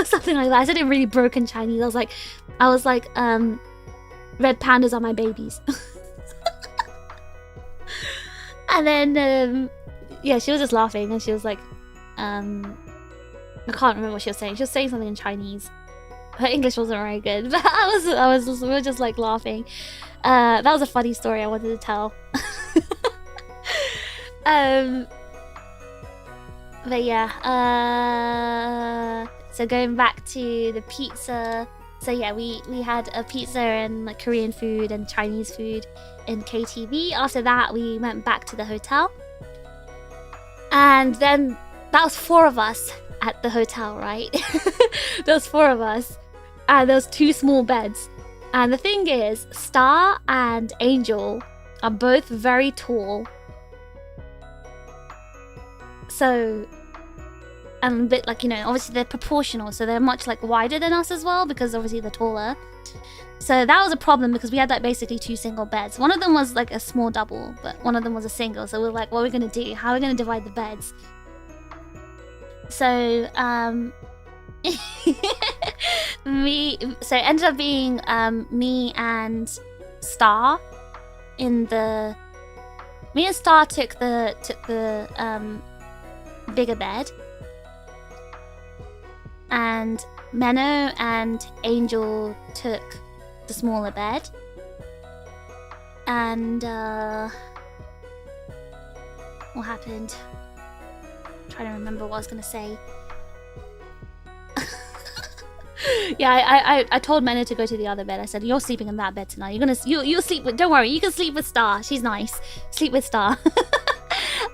something like that. I said it in really broken Chinese. I was like, red pandas are my babies. And then, yeah, she was just laughing, and she was like, I can't remember what she was saying. She was saying something in Chinese. Her English wasn't very good, but we were just like laughing. That was a funny story I wanted to tell. But yeah, so going back to the pizza. So yeah, we had a pizza and like Korean food and Chinese food in KTV. After that, we went back to the hotel. And then that was 4 of us at the hotel, right? There was 4 of us. And there was 2 small beds. And the thing is, Star and Angel are both very tall. So, and a bit like, you know, obviously they're proportional, so they're much like wider than us as well, because obviously they're taller. So that was a problem because we had like basically 2 single beds. One of them was like a small double, but one of them was a single. So we were like, what are we gonna do? How are we gonna divide the beds? So, so it ended up being me and Star in the. Me and Star took the bigger bed, and Menno and Angel took the smaller bed, and what happened? I'm trying to remember what I was gonna say. Yeah, I told Menno to go to the other bed. I said, you're sleeping in that bed tonight. You'll sleep with, don't worry, you can sleep with Star. She's nice. Sleep with Star.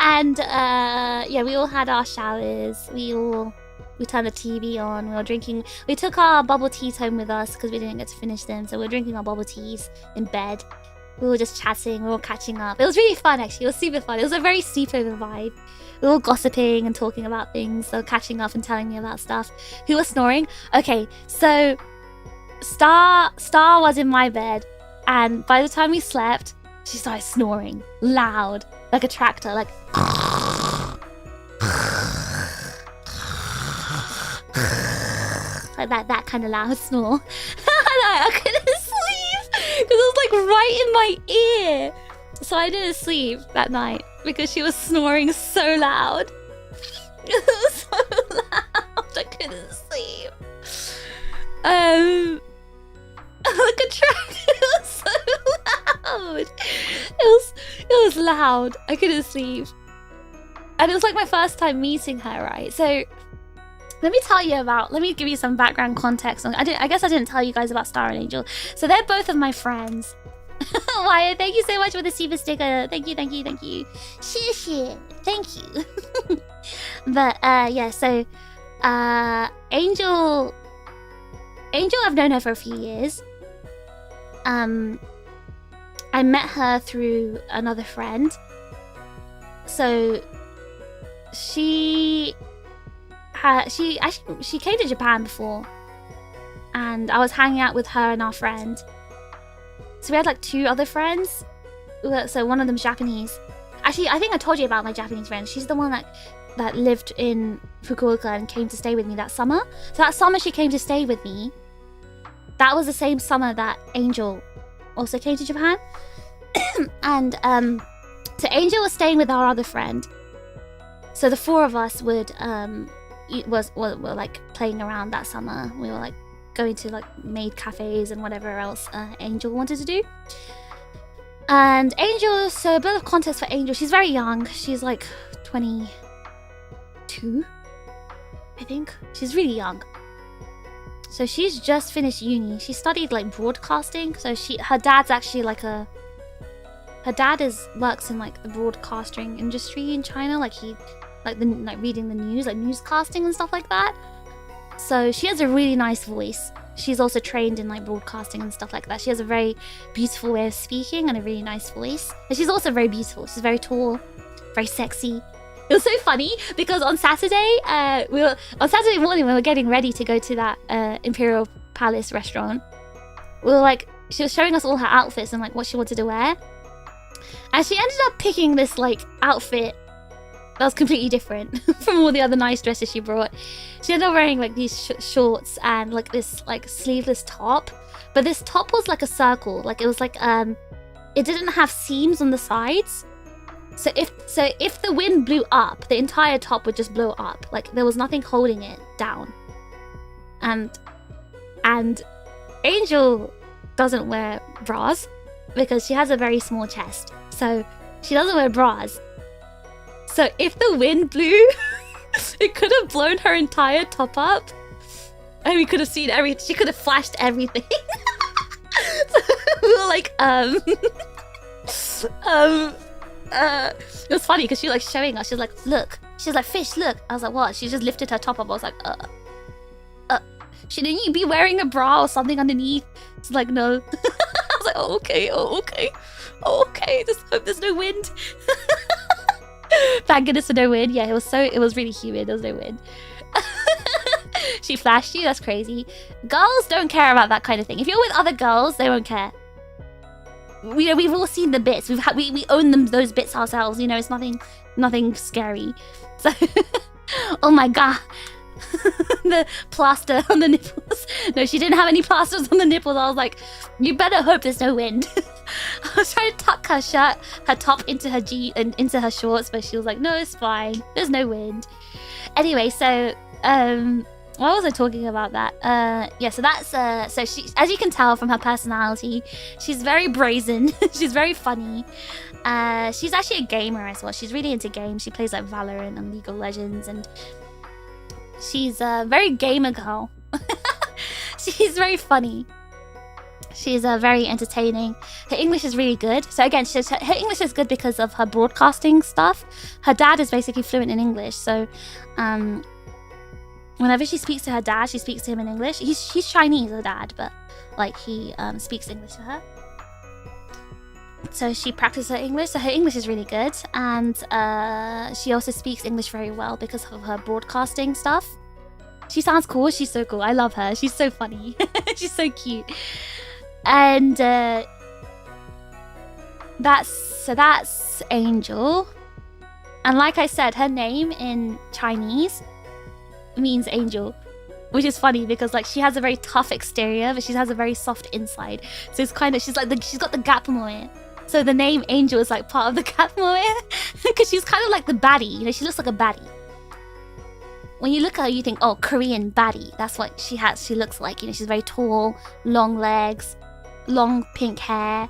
And yeah, we all had our showers. We turned the TV on. We were drinking. We took our bubble teas home with us because we didn't get to finish them. So we were drinking our bubble teas in bed. We were just chatting. We were catching up. It was really fun, actually. It was super fun. It was a very sleepover vibe. We were all gossiping and talking about things. So catching up and telling me about stuff. Who was snoring? Okay, so Star was in my bed, and by the time we slept, she started snoring loud, like a tractor, like. Like that kind of loud snore. And I couldn't sleep because it was like right in my ear. So I didn't sleep that night because she was snoring so loud. It was so loud, I couldn't sleep. Like a tractor. It was so loud. It was loud. I couldn't sleep. And it was like my first time meeting her, right? So let me give you some background context. I guess I didn't tell you guys about Star and Angel. So they're both of my friends. Wyatt, thank you so much for the super sticker. Thank you. Thank you. But yeah, so Angel, I've known her for a few years. I met her through another friend. So she came to Japan before, and I was hanging out with her and our friend. So we had like 2 other friends. So one of them's Japanese. Actually, I think I told you about my Japanese friend. She's the one that lived in Fukuoka and came to stay with me that summer. So that summer she came to stay with me. that was the same summer that Angel also came to Japan. And so Angel was staying with our other friend. So the four of us were like playing around that summer. We were like going to like maid cafes and whatever else Angel wanted to do. And Angel, so a bit of context for Angel, she's very young. She's like 22, I think. She's really young. So she's just finished uni. She studied like broadcasting. So her dad's actually like works in like the broadcasting industry in China. Like reading the news, like newscasting and stuff like that. So she has a really nice voice. She's also trained in like broadcasting and stuff like that. She has a very beautiful way of speaking and a really nice voice. And she's also very beautiful. She's very tall, very sexy. It was so funny because on Saturday morning when we were getting ready to go to that Imperial Palace restaurant, she was showing us all her outfits and like what she wanted to wear. And she ended up picking this like outfit that was completely different from all the other nice dresses she brought. She ended up wearing like these shorts and like this like sleeveless top. But this top was like a circle. Like it was like it didn't have seams on the sides. So if the wind blew up, the entire top would just blow up. Like there was nothing holding it down. And Angel doesn't wear bras because she has a very small chest. So she doesn't wear bras. So if the wind blew, it could have blown her entire top up. And we could have seen everything. She could have flashed everything. So we were like, it was funny because she was like showing us. She was like, look. She was like, fish, look. I was like, what? She just lifted her top up. I was like, shouldn't you be wearing a bra or something underneath? It's like, no. I was like, oh, okay. Just hope there's no wind. Thank goodness for no wind. Yeah, it was really humid. There was no wind. She flashed you? That's crazy. Girls don't care about that kind of thing. If you're with other girls, they won't care. We've all seen the bits. We own those bits ourselves. You know, it's nothing scary. So, oh my god, the plaster on the nipples. No, she didn't have any plasters on the nipples. I was like, you better hope there's no wind. I was trying to tuck her top into her into her shorts, but she was like, no, it's fine. There's no wind. Anyway, so what was I talking about that? Yeah, so that's so she, as you can tell from her personality, she's very brazen. She's very funny. She's actually a gamer as well. She's really into games. She plays like Valorant and League of Legends, and she's a very gamer girl. She's very funny. She's very entertaining. Her English is really good. So again, her English is good because of her broadcasting stuff. Her dad is basically fluent in English, so whenever she speaks to her dad, she speaks to him in English. He's Chinese, her dad, but like he speaks English to her. So she practices her English. So her English is really good, and she also speaks English very well because of her broadcasting stuff. She sounds cool. She's so cool. I love her. She's so funny. She's so cute. And that's Angel. And like I said, her name in Chinese means angel, which is funny because like she has a very tough exterior, but she has a very soft inside. So it's kind of she's got the gap moe. So the name Angel is like part of the gap moe because she's kind of like the baddie. You know, she looks like a baddie. When you look at her, you think, oh, Korean baddie. That's what she has. She looks like. You know, she's very tall, long legs, long pink hair,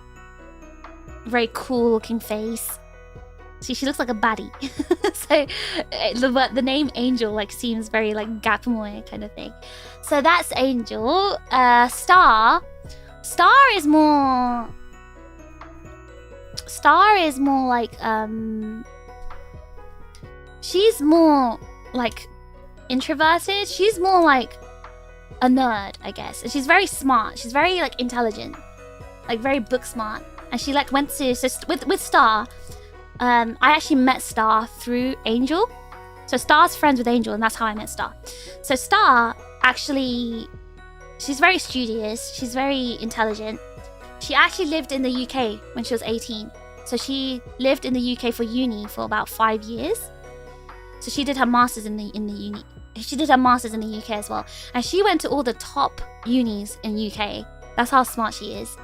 very cool looking face. See, she looks like a baddie. So the name Angel like seems very like gapmoe kind of thing. So that's Angel. Star is more like she's more like introverted. She's more like a nerd, I guess. And she's very smart. She's very like intelligent, like very book smart. And she like went to with Star. I actually met Star through Angel. So Star's friends with Angel, and that's how I met Star. So Star actually, she's very studious. She's very intelligent. She actually lived in the UK when she was 18. So she lived in the UK for uni for about 5 years. So she did her masters in the uni. She did her masters in the UK as well, and she went to all the top unis in UK. That's how smart she is.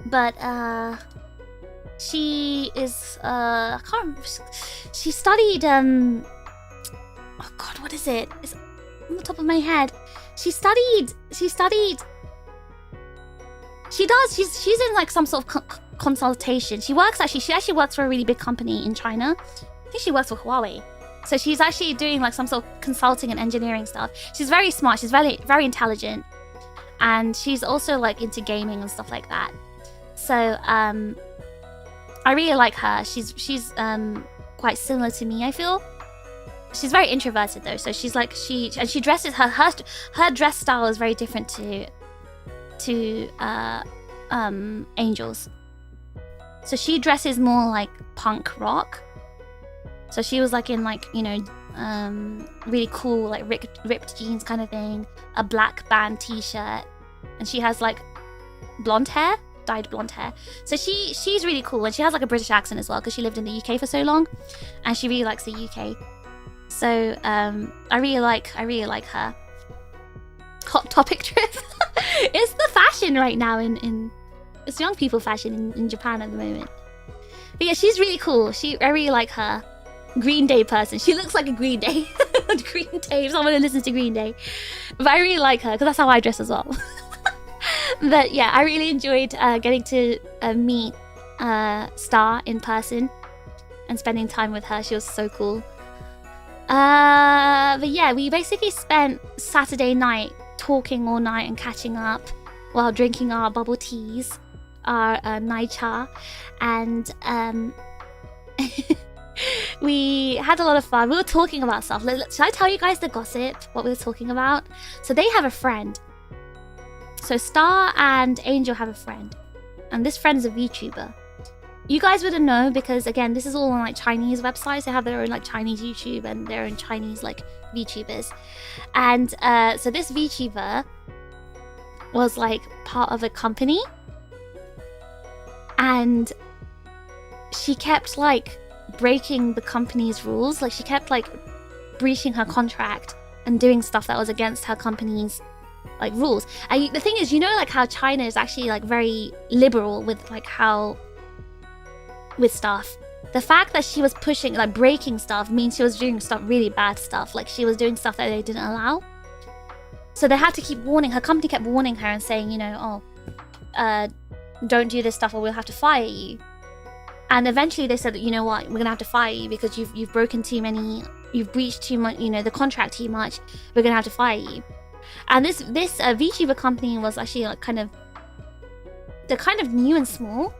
But she is I can't remember. She studied oh god, what is it? It's on the top of my head. She's in like some sort of consultation. She actually works for a really big company in China. I think she works for Huawei. So she's actually doing like some sort of consulting and engineering stuff. She's very smart. She's very, very intelligent, and she's also like into gaming and stuff like that. So I really like her. She's quite similar to me, I feel. She's very introverted though, so she's like she dresses her dress style is very different to Angel's. So she dresses more like punk rock. So she was like in like, you know, really cool like ripped jeans kind of thing, a black band t-shirt, and she has like blonde hair, dyed blonde hair. So she's really cool, and she has like a British accent as well because she lived in the UK for so long, and she really likes the UK. So I really like her. Hot topic trip. It's the fashion right now in it's young people fashion in Japan at the moment. But yeah, she's really cool. I really like her. Green Day person. She looks like a Green Day. Green Day, if someone who listens to Green Day. But I really like her because that's how I dress as well. But yeah, I really enjoyed getting to meet Star in person and spending time with her. She was so cool. But yeah, we basically spent Saturday night talking all night and catching up while drinking our bubble teas, our nai cha, and we had a lot of fun. We were talking about stuff. Should I tell you guys the gossip? What we were talking about? So they have a friend. So Star and Angel have a friend, and this friend is a VTuber. You guys wouldn't know because again, this is all on like Chinese websites. They have their own like Chinese YouTube and their own Chinese like VTubers. And so this VTuber was like part of a company, and she kept like breaking the company's rules. Like she kept like breaching her contract and doing stuff that was against her company's like rules. And the thing is, you know, like how China is actually like very liberal with like how with stuff. The fact that she was pushing like breaking stuff means she was doing stuff, really bad stuff. Like she was doing stuff that they didn't allow. So they had to keep warning her. Company kept warning her and saying, you know, oh, don't do this stuff or we'll have to fire you. And eventually they said, you know what, we're gonna have to fire you because you've broken too many, you've breached too much, you know, the contract too much. We're gonna have to fire you. And this VTuber company was actually like they're kind of new and small.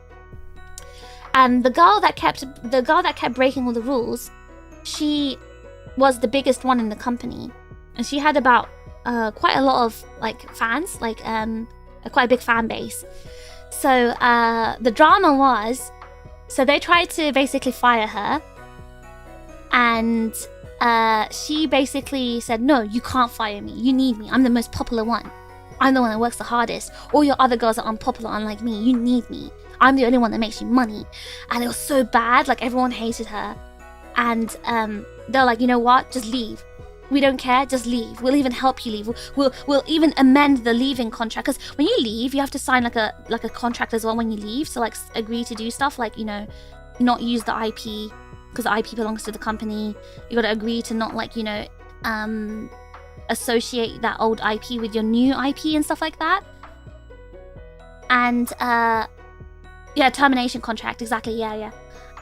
And the girl that kept breaking all the rules, she was the biggest one in the company, and she had about quite a lot of like fans, like quite a big fan base. So the drama was, so they tried to basically fire her, and she basically said, no, you can't fire me. You need me. I'm the most popular one. I'm the one that works the hardest. All your other girls are unpopular, unlike me. You need me. I'm the only one that makes you money. And it was so bad. Like everyone hated her. And they're like, you know what? Just leave. We don't care. Just leave. We'll even help you leave. We'll even amend the leaving contract. Because when you leave, you have to sign like a contract as well when you leave. So like agree to do stuff like, you know, not use the IP because the IP belongs to the company. You got to agree to not like, you know, associate that old IP with your new IP and stuff like that. And yeah, termination contract, exactly, yeah.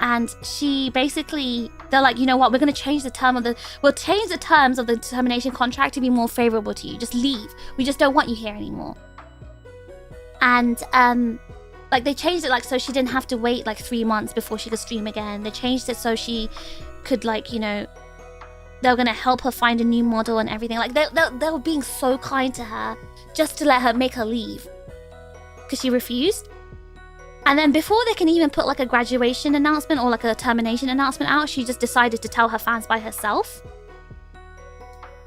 And she basically, they're like, you know what, we're gonna change the we'll change the terms of the termination contract to be more favorable to you. Just leave. We just don't want you here anymore. And like they changed it like so she didn't have to wait like 3 months before she could stream again. They changed it so she could like, you know, they were gonna help her find a new model and everything. Like they were being so kind to her just to make her leave because she refused. And then before they can even put like a graduation announcement or like a termination announcement out, she just decided to tell her fans by herself.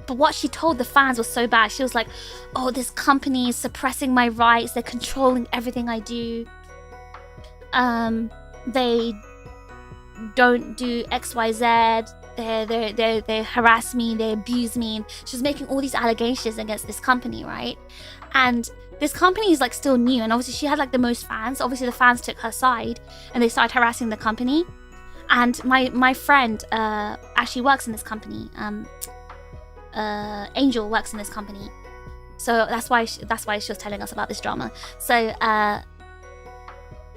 But what she told the fans was so bad. She was like, oh, this company is suppressing my rights. They're controlling everything I do. they don't do XYZ. They harass me, they abuse me. And she's making all these allegations against this company, right? And this company is like still new, and obviously she had like the most fans. Obviously the fans took her side and they started harassing the company. And my friend actually works in this company. Angel works in this company, so that's why she was telling us about this drama. So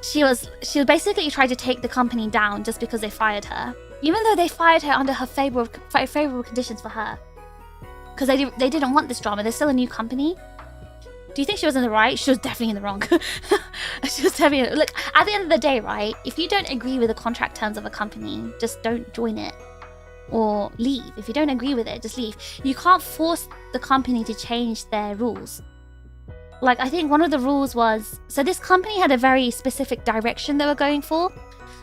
she basically tried to take the company down just because they fired her, even though they fired her under her favorable conditions for her, because they didn't want this drama. They're still a new company. Do you think she was in the right? She was definitely in the wrong. She was definitely look. At the end of the day, right? If you don't agree with the contract terms of a company, just don't join it. Or leave. If you don't agree with it, just leave. You can't force the company to change their rules. Like, I think one of the rules was... So this company had a very specific direction they were going for.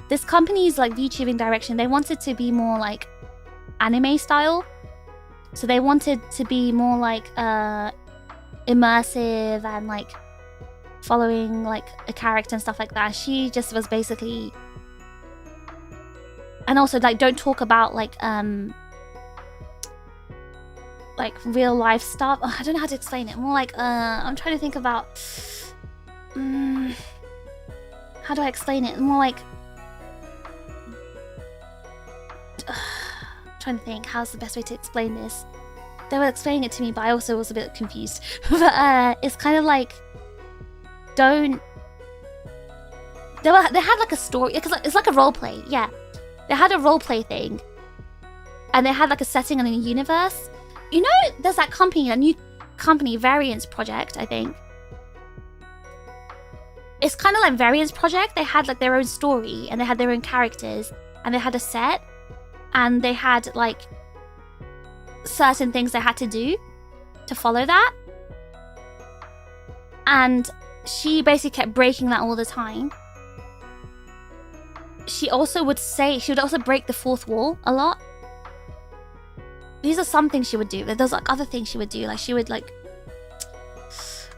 This company's, like, VTubing direction, they wanted to be more, like, anime style. So they wanted to be more, like, immersive and, like, following, like, a character and stuff like that. She just was basically... And also, like, don't talk about, like real life stuff. Oh, I don't know how to explain it. More like, I'm trying to think about... how do I explain it? More like... I'm trying to think, how's the best way to explain this? They were explaining it to me, but I also was a bit confused. But it's kind of like... Don't... They had, like, a story... It's like a roleplay, yeah. They had a roleplay thing, and they had like a setting in a universe. You know, there's that company, a new company, Variance Project, I think. It's kind of like Variance Project. They had like their own story, and they had their own characters, and they had a set, and they had like certain things they had to do to follow that. And she basically kept breaking that all the time. She would also break the fourth wall a lot. These are some things she would do. There's like other things she would do. Like she would like...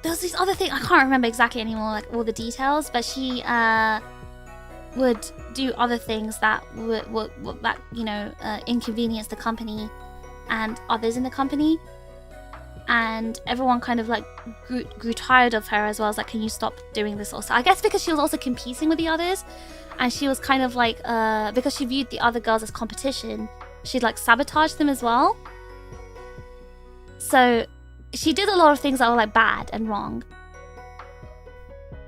There's these other things, I can't remember exactly anymore, like all the details, but she would do other things that would you know, inconvenience the company and others in the company. And everyone kind of like grew tired of her as well. As like, can you stop doing this also? I guess because she was also competing with the others. And she was kind of like, because she viewed the other girls as competition, she'd like sabotage them as well. So she did a lot of things that were like bad and wrong.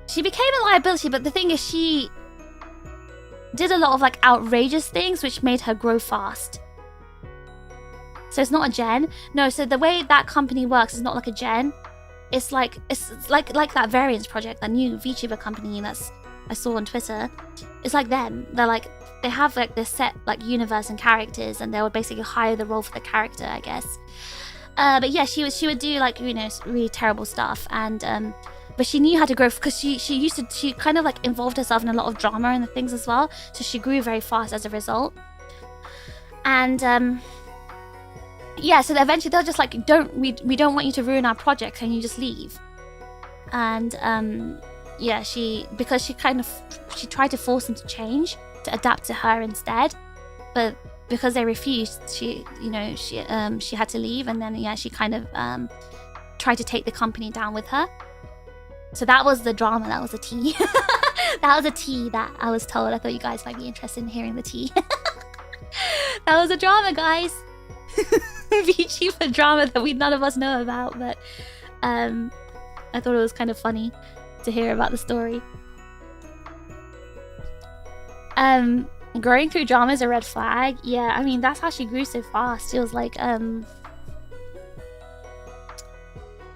She became a liability, but the thing is she did a lot of like outrageous things which made her grow fast. So it's not a gen. No, so the way that company works is not like a gen. It's like that Variance Project, that new VTuber company that's I saw on Twitter. It's like them. They're like, they have like this set like universe and characters, and they would basically hire the role for the character, I guess. But yeah, she would do like, you know, really terrible stuff, and but she knew how to grow because she kind of like involved herself in a lot of drama and things as well, so she grew very fast as a result. And yeah, so eventually they're just like, we don't want you to ruin our project, can you just leave? And yeah, because she tried to force them to change, to adapt to her instead, but because they refused, she had to leave. And then yeah, she kind of tried to take the company down with her. So that was the drama. That was a tea. That was a tea that I was told. I thought you guys might be interested in hearing the tea. That was a drama, guys. VTuber drama that none of us know about, but I thought it was kind of funny to hear about the story. Growing through drama is a red flag. Yeah, I mean, that's how she grew so fast. It was like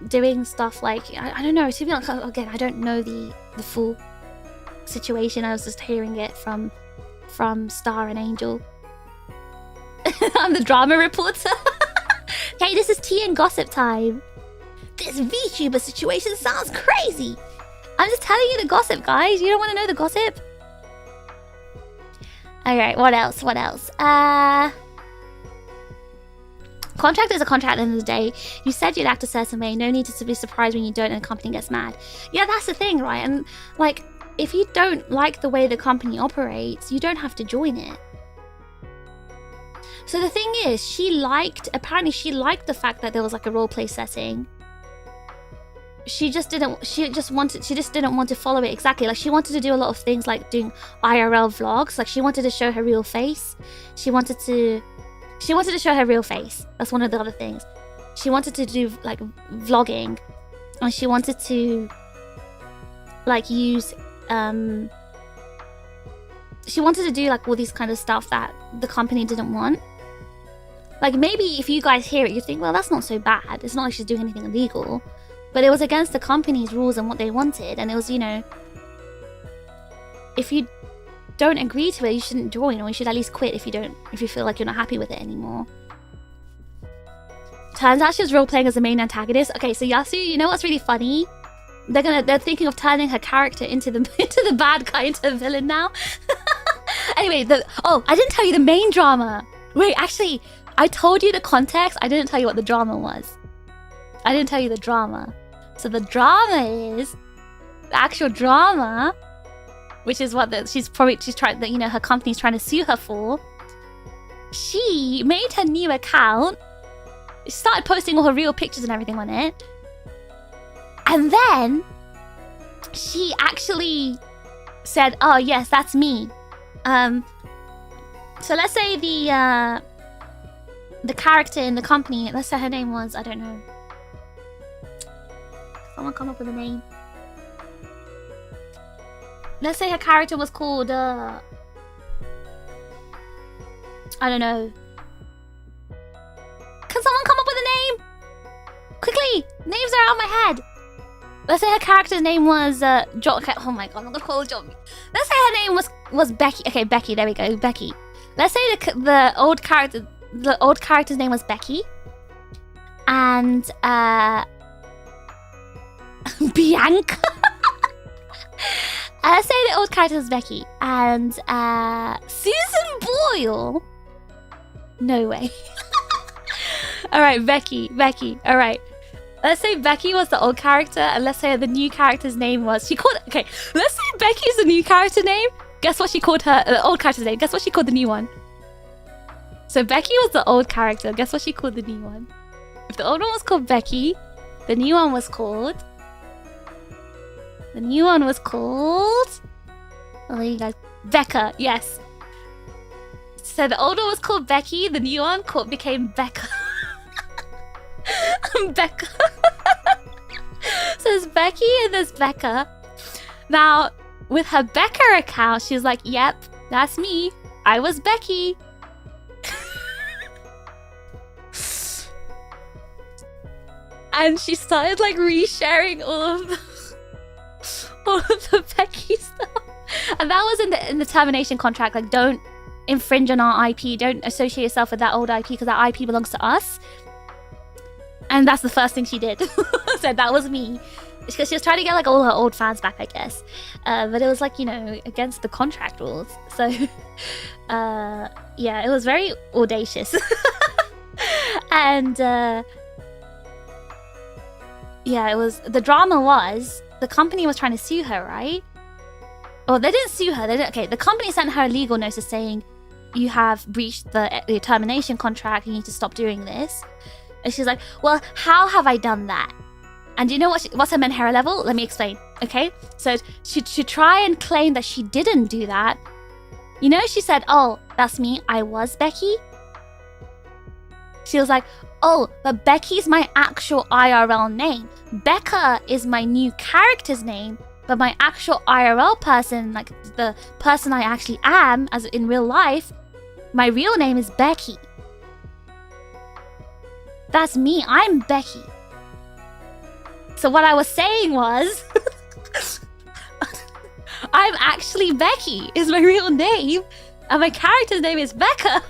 doing stuff like, I don't know, to be honest, again, I don't know the full situation. I was just hearing it from Star and Angel. I'm the drama reporter. Hey, this is tea and gossip time. This VTuber situation sounds crazy. I'm just telling you the gossip, guys. You don't want to know the gossip? Alright, what else? Contract is a contract at the end of the day. You said you'd act a certain way. No need to be surprised when you don't and the company gets mad. Yeah, that's the thing, right? And like, if you don't like the way the company operates, you don't have to join it. So the thing is, apparently she liked the fact that there was like a roleplay setting. She just didn't want to follow it exactly. Like, she wanted to do a lot of things like doing IRL vlogs. Like, she wanted to show her real face. She wanted to show her real face. That's one of the other things. She wanted to do like vlogging, and she wanted to like use she wanted to do like all these kind of stuff that the company didn't want. Like, maybe if you guys hear it, you think, well, that's not so bad. It's not like she's doing anything illegal. But it was against the company's rules and what they wanted. And it was, you know, if you don't agree to it, you shouldn't join, or you should at least quit if you feel like you're not happy with it anymore. Turns out she was role-playing as the main antagonist. Okay, so Yasu, you know what's really funny? They're thinking of turning her character into the bad guy, into a villain now. Anyway, I didn't tell you the main drama. Wait, actually, I told you the context. I didn't tell you what the drama was. I didn't tell you the drama. So the drama is the actual drama, which is what she's trying, you know, her company's trying to sue her for. She made her new account. She started posting all her real pictures and everything on it. And then she actually said, "Oh yes, that's me." So let's say the character in the company, let's say her name was, I don't know. Someone come up with a name. Let's say her character was called, I don't know. Can someone come up with a name? Quickly! Names are out of my head. Let's say her character's name was, oh my god, I'm not gonna call her John. Let's say her name was Becky. Okay, Becky, there we go, Becky. Let's say the old character's name was Becky. And, Bianca. Let's say the old character was Becky. And, Susan Boyle. No way. Alright, Becky. Alright. Let's say Becky was the old character, and let's say the new character's name was... Okay, let's say Becky's the new character name. Guess what she called her... the old character's name. Guess what she called the new one? So Becky was the old character. Guess what she called the new one? If the old one was called Becky, the new one was called... Oh, there you go. Becca, yes. So the old one was called Becky, the new one became Becca. Becca. So there's Becky and there's Becca. Now, with her Becca account, she's like, yep, that's me. I was Becky. And she started like resharing all of the Becky stuff. And that was in the termination contract. Like, don't infringe on our IP. Don't associate yourself with that old IP, because that IP belongs to us. And that's the first thing she did. So that was me. Because she was trying to get like all her old fans back, I guess. But it was like, you know, against the contract rules. So, yeah, it was very audacious. And, yeah, it was... The drama was, the company was trying to sue her, right? Oh, they didn't sue her. Okay, the company sent her a legal notice saying, you have breached the termination contract. You need to stop doing this. And she's like, well, how have I done that? And do you know what's her Menhera level? Let me explain, okay? So to try and claim that she didn't do that, you know, she said, oh, that's me. I was Becky. She was like, oh, but Becky's my actual IRL name. Becca is my new character's name, but my actual IRL person, like the person I actually am, as in real life, my real name is Becky. That's me. I'm Becky. So what I was saying was, I'm actually Becky is my real name, and my character's name is Becca.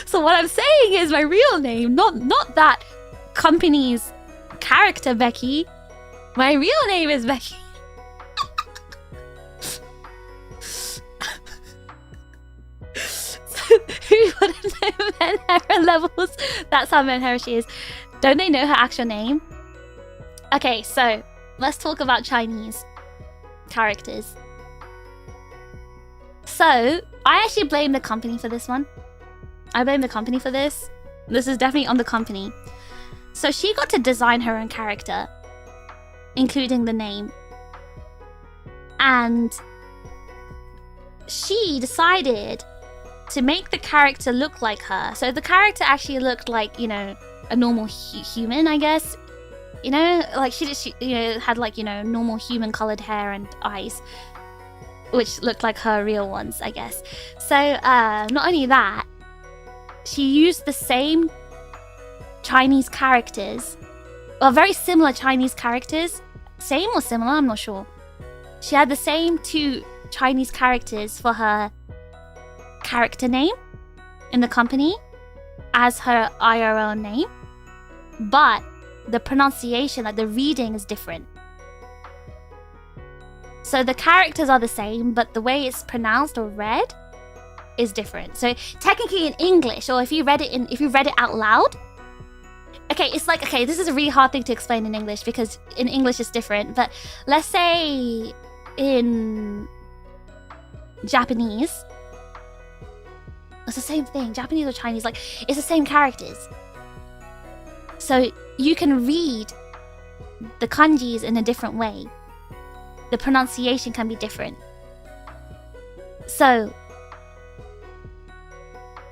So what I'm saying is my real name, not that company's character Becky. My real name is Becky. Who wouldn't know Menhera levels? That's how Menhera she is. Don't they know her actual name? Okay, so let's talk about Chinese. characters. So I actually blame the company for this one. I blame the company for this. This is definitely on the company. So she got to design her own character, including the name. And she decided to make the character look like her. So the character actually looked like, you know, a normal human, I guess. You know, like she you know, had like, you know, normal human colored hair and eyes, which looked like her real ones, I guess. So not only that, she used the same Chinese characters, well, very similar Chinese characters. Same or similar, I'm not sure. She had the same 2 Chinese characters for her character name in the company as her IRL name, but the pronunciation, like the reading, is different. So the characters are the same, but the way it's pronounced or read is different. So technically in English, or if you read it out loud, okay, it's like, okay, this is a really hard thing to explain in English because in English it's different. But let's say in Japanese, it's the same thing. Japanese or Chinese, like, it's the same characters. So you can read the kanjis in a different way. The pronunciation can be different. So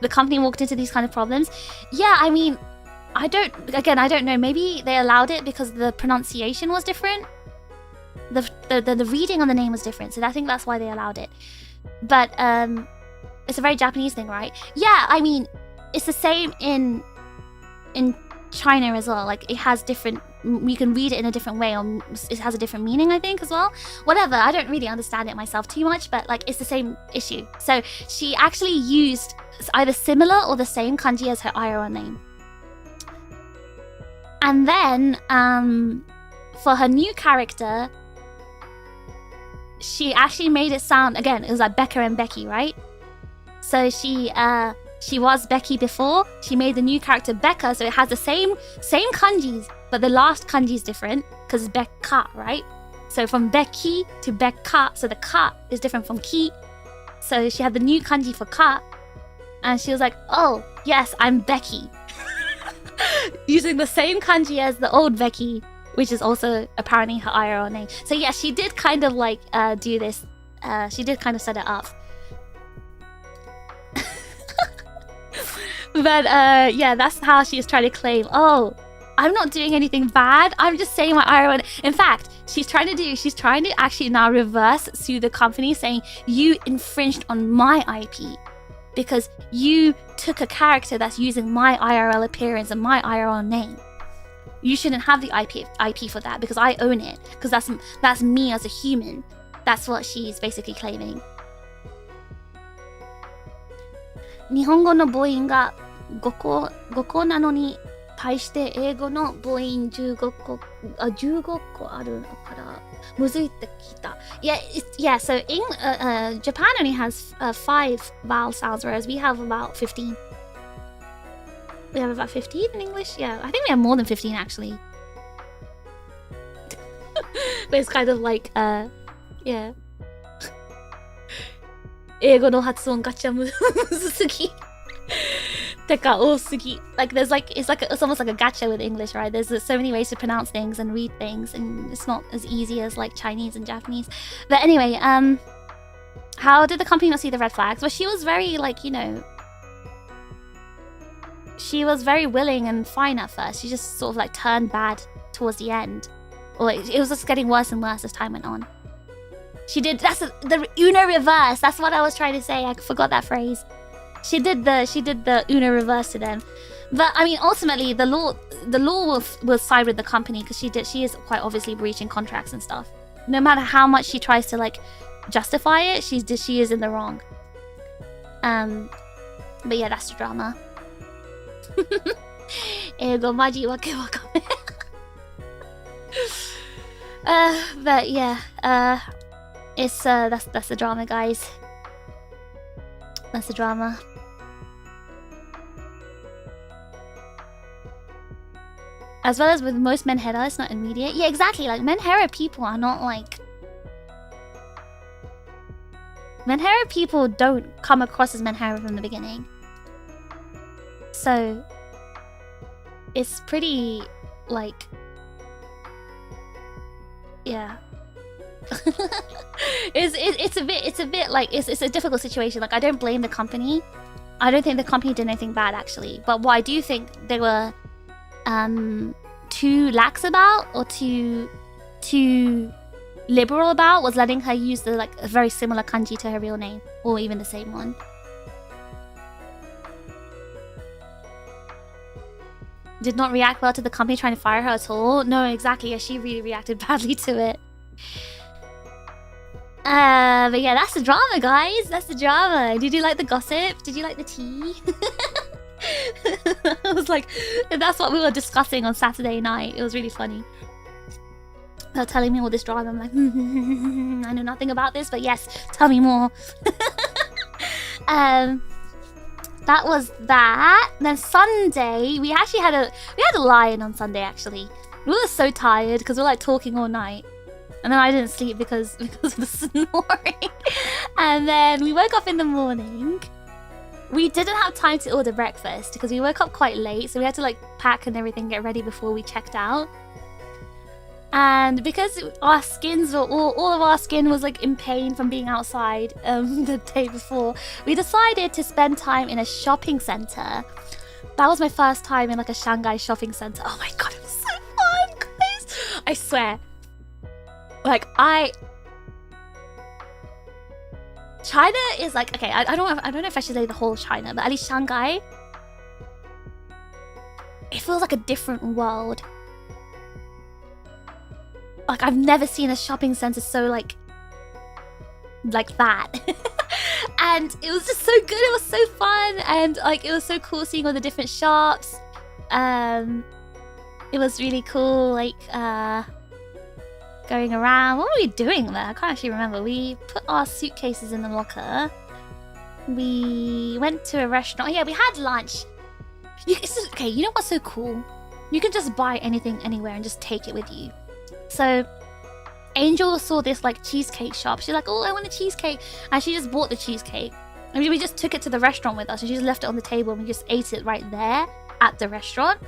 the company walked into these kind of problems. Yeah, I mean, I don't know. Maybe they allowed it because the pronunciation was different. The reading on the name was different. So I think that's why they allowed it. But it's a very Japanese thing, right? Yeah, I mean, it's the same in China as well. Like, it has different, you can read it in a different way, or it has a different meaning, I think, as well. Whatever, I don't really understand it myself too much, but like, it's the same issue. So she actually used either similar or the same kanji as her IRL name. And then for her new character, she actually made it sound, again, it was like Becca and Becky, right? So she was Becky before. She made the new character Becca, so it has the same kanjis, but the last kanji is different because it's Becca, right? So from Becky to Becca, so the ka is different from ki. So she had the new kanji for ka, and she was like, "Oh yes, I'm Becky," using the same kanji as the old Becky, which is also apparently her IRL name. So yeah, she did kind of like do this. She did kind of set it up. But yeah, that's how she is trying to claim, oh, I'm not doing anything bad, I'm just saying my IRL. In fact, she's trying to actually now reverse sue the company, saying you infringed on my IP because you took a character that's using my IRL appearance and my IRL name. You shouldn't have the IP for that because I own it, because that's me as a human. That's what she's basically claiming. 日本語の母音が5個なのに対して英語の母音15個あるからむずいって聞いた。Yeah, so Japan only has 5 vowel sounds, whereas we have about 15. We have about 15 in English? Yeah, I think we have more than 15 actually. But it's kind of like, yeah. 英語の発音ガチャむずすぎ。てか多すぎ。Like it's almost like a gacha with English, right? There's so many ways to pronounce things and read things, and it's not as easy as like Chinese and Japanese. But anyway, how did the company not see the red flags? Well, she was very like, you know, she was very willing and fine at first. She just sort of like turned bad towards the end, or it was just getting worse and worse as time went on. She did, the Uno reverse. That's what I was trying to say. I forgot that phrase. She did the Uno reverse to them. But I mean, ultimately, the law will side with the company because she is quite obviously breaching contracts and stuff. No matter how much she tries to like justify it, she is in the wrong. But yeah, that's the drama. 英語マジわけわかめ。But yeah, it's that's the drama, guys. That's the drama. As well as with most menhera, it's not immediate. Yeah, exactly. Like menhera people are not like Menhera people don't come across as Menhera from the beginning. So it's pretty like, yeah. it's a bit like it's a difficult situation. Like, I don't blame the company. I don't think the company did anything bad actually. But what I do think they were too lax about, or too liberal about, was letting her use the like a very similar kanji to her real name, or even the same one. Did not react well to the company trying to fire her at all. No, exactly. Yeah, she really reacted badly to it. But yeah, that's the drama, guys. That's the drama. Did you like the gossip? Did you like the tea? I was like, that's what we were discussing on Saturday night. It was really funny. They were telling me all this drama. I'm like, I know nothing about this, but yes, tell me more. That was that. Then Sunday, we actually had a lie-in on Sunday. Actually, we were so tired because we were like talking all night, and then I didn't sleep because of the snoring. And then we woke up in the morning. We didn't have time to order breakfast because we woke up quite late, so we had to like pack and everything, get ready before we checked out. And because our skins were all of our skin was like in pain from being outside the day before, we decided to spend time in a shopping center. That was my first time in like a Shanghai shopping center. Oh my god, it was so fun, guys! I swear, like China is like, okay, I don't know if I should say the whole China, but at least Shanghai, it feels like a different world. Like, I've never seen a shopping center so like that. And it was just so good. It was so fun, and like it was so cool seeing all the different shops. It was really cool, like going around. What were we doing there? I can't actually remember. We put our suitcases in the locker. We went to a restaurant. Yeah, we had lunch. Okay, you know what's so cool? You can just buy anything anywhere and just take it with you. So Angel saw this like cheesecake shop. She's like, oh, I want a cheesecake. And she just bought the cheesecake. I mean, we just took it to the restaurant with us, and she just left it on the table, and we just ate it right there at the restaurant.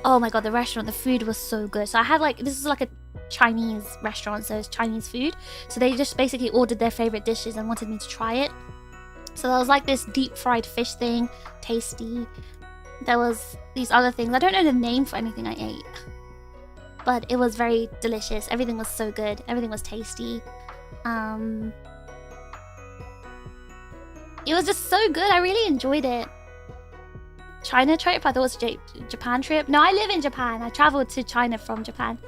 Oh my god, the restaurant, the food was so good. So I had like, this is like a Chinese restaurant, so it's Chinese food. So they just basically ordered their favorite dishes and wanted me to try it. So there was like this deep fried fish thing, tasty. There was these other things. I don't know the name for anything I ate, but it was very delicious. Everything was so good. Everything was tasty. It was just so good. I really enjoyed it. China trip? I thought it was Japan trip. No, I live in Japan. I traveled to China from Japan.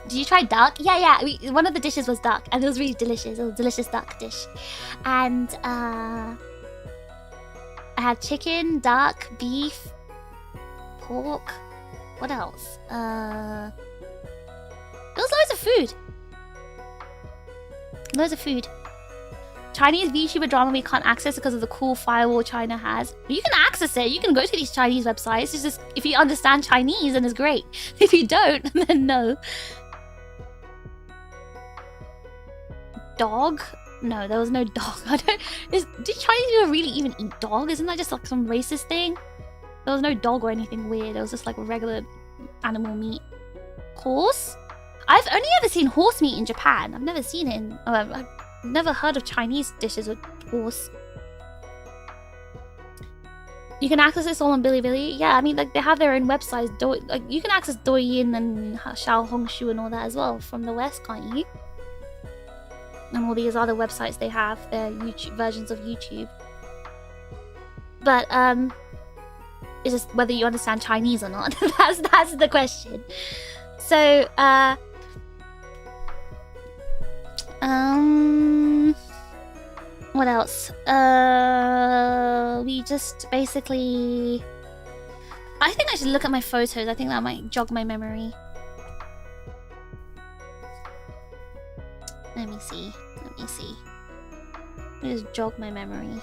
Did you try duck? Yeah. One of the dishes was duck, and it was really delicious. It was a delicious duck dish. And I had chicken, duck, beef, pork. What else? There was loads of food. Loads of food. Chinese VTuber drama we can't access because of the cool firewall China has. You can access it. You can go to these Chinese websites. It's just, if you understand Chinese, then it's great. If you don't, then no. Dog? No, there was no dog. Do Chinese people really even eat dog? Isn't that just like some racist thing? There was no dog or anything weird. It was just like regular animal meat. Horse? I've only ever seen horse meat in Japan. I've never seen it in... I've never heard of Chinese dishes with horse. You can access this all on Bilibili. Yeah, I mean, like, they have their own websites. Like, you can access Douyin and Xiaohongshu and all that as well from the West, can't you? And all these other websites they have, their YouTube versions of YouTube. But it's just whether you understand Chinese or not. that's the question. So what else? We just basically, I think I should look at my photos. I think that might jog my memory. Let me see. Let me just jog my memory.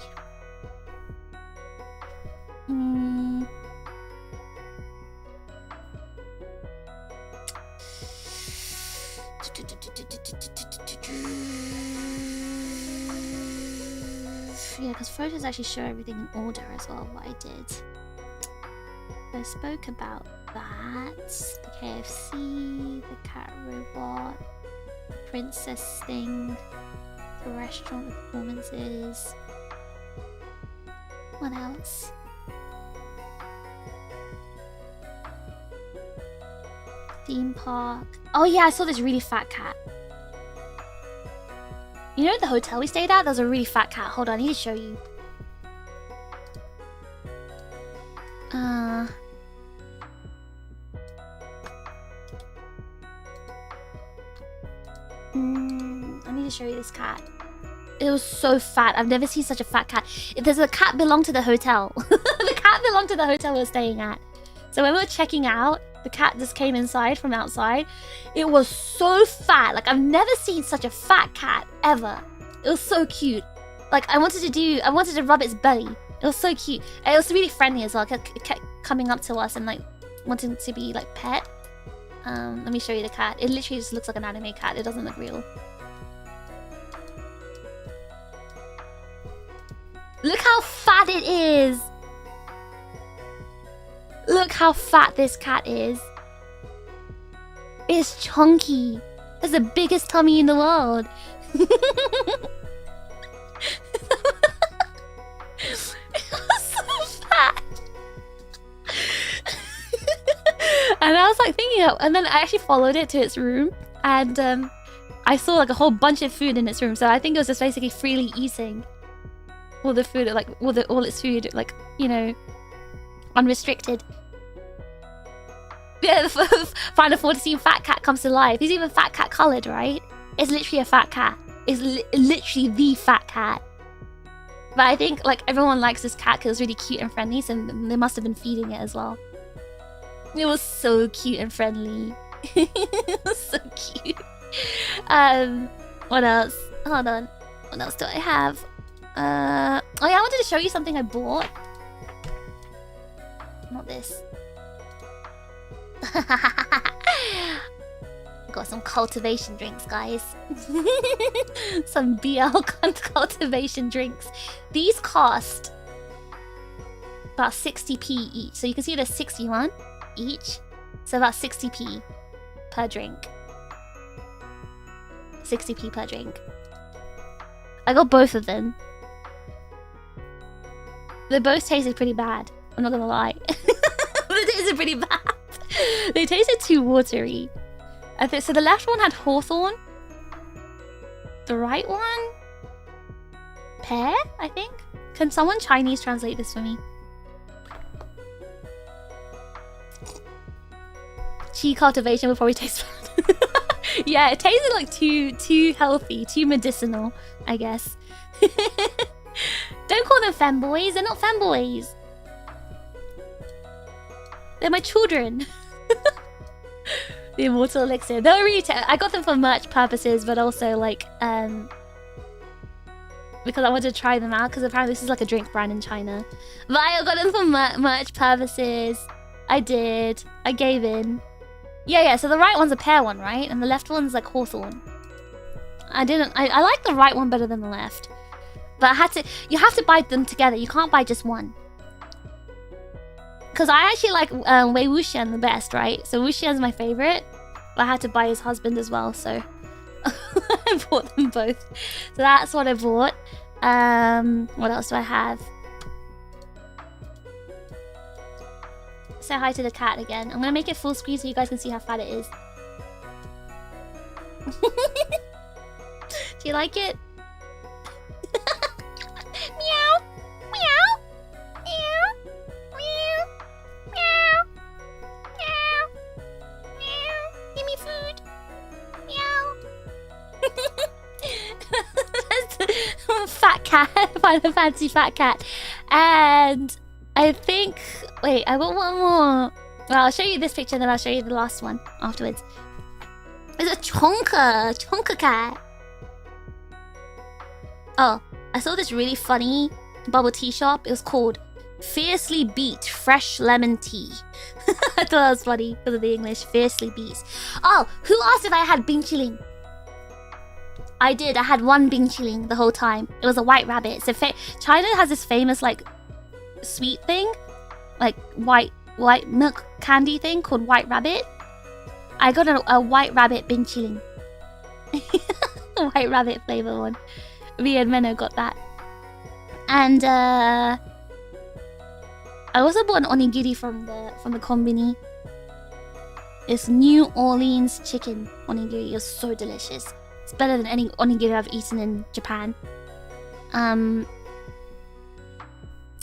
yeah, because photos actually show everything in order as well, what I did. I spoke about that. The KFC, the cat robot, the princess thing, the restaurant, the performances. What else? Theme park. Oh yeah, I saw this really fat cat. You know the hotel we stayed at? There's a really fat cat. Hold on, I need to show you. I need to show you this cat. It was so fat. I've never seen such a fat cat. There's a cat belonged to the hotel. The cat belonged to the hotel we're staying at. So when we were checking out, the cat just came inside from outside. It was so fat. Like, I've never seen such a fat cat ever. It was so cute. Like, I wanted to rub its belly. It was so cute. It was really friendly as well. It kept coming up to us and like wanting to be like pet. Let me show you the cat. It literally just looks like an anime cat. It doesn't look real. Look how fat it is. Look how fat this cat is. It's chunky. It has the biggest tummy in the world. It was so fat. And I was like thinking of, and then I actually followed it to its room, and I saw like a whole bunch of food in its room. So I think it was just basically freely eating all the food, like all its food, like, you know, unrestricted. Yeah, Final Fantasy fat cat comes to life. He's even fat cat colored, right? It's literally a fat cat. It's literally the fat cat. But I think like everyone likes this cat because it's really cute and friendly, so they must have been feeding it as well. It was so cute and friendly. It was so cute. What else? Hold on. What else do I have? Oh yeah, I wanted to show you something I bought. Not this. Got some cultivation drinks, guys. Some BL cultivation drinks. These cost about 60p each. So you can see there's 61 each. So about 60p per drink. 60p per drink. I got both of them. They both tasted pretty bad. I'm not gonna lie. They tasted pretty bad. They tasted too watery. So the left one had hawthorn. The right one? Pear, I think? Can someone Chinese translate this for me? Chi cultivation will probably taste bad. Yeah, it tasted like too healthy, too medicinal, I guess. Don't call them femboys, they're not femboys. They're my children. The immortal elixir. They were really I got them for merch purposes, but also like because I wanted to try them out, because apparently this is like a drink brand in China. But I got them for merch purposes. I did. I gave in. Yeah, so the right one's a pear one, right? And the left one's like hawthorn. I like the right one better than the left. But you have to buy them together. You can't buy just one. Because I actually like Wei Wuxian the best, right? So Wuxian's my favorite. But I had to buy his husband as well, so I bought them both. So that's what I bought. What else do I have? Say hi to the cat again. I'm gonna make it full screen so you guys can see how fat it is. Do you like it? Meow! Meow! Meow! Meow! Meow! Meow! Meow! Give me food! Meow! Fat cat. Final Fantasy fat cat. And I think... Wait, I want one more. Well, I'll show you this picture, then I'll show you the last one afterwards. It's a Chonka cat. Oh, I saw this really funny bubble tea shop. It was called Fiercely Beat Fresh Lemon Tea. I thought that was funny because of the English. Fiercely Beats. Oh, who asked if I had Bing Chiling? I did. I had one Bing chilling the whole time. It was a white rabbit. So China has this famous like sweet thing, like white milk candy thing called white rabbit. I got a white rabbit Bing chilling. White rabbit flavor one. Me and Menno got that. And I also bought an onigiri from the konbini. It's New Orleans chicken onigiri. It was so delicious. It's better than any onigiri I've eaten in Japan. And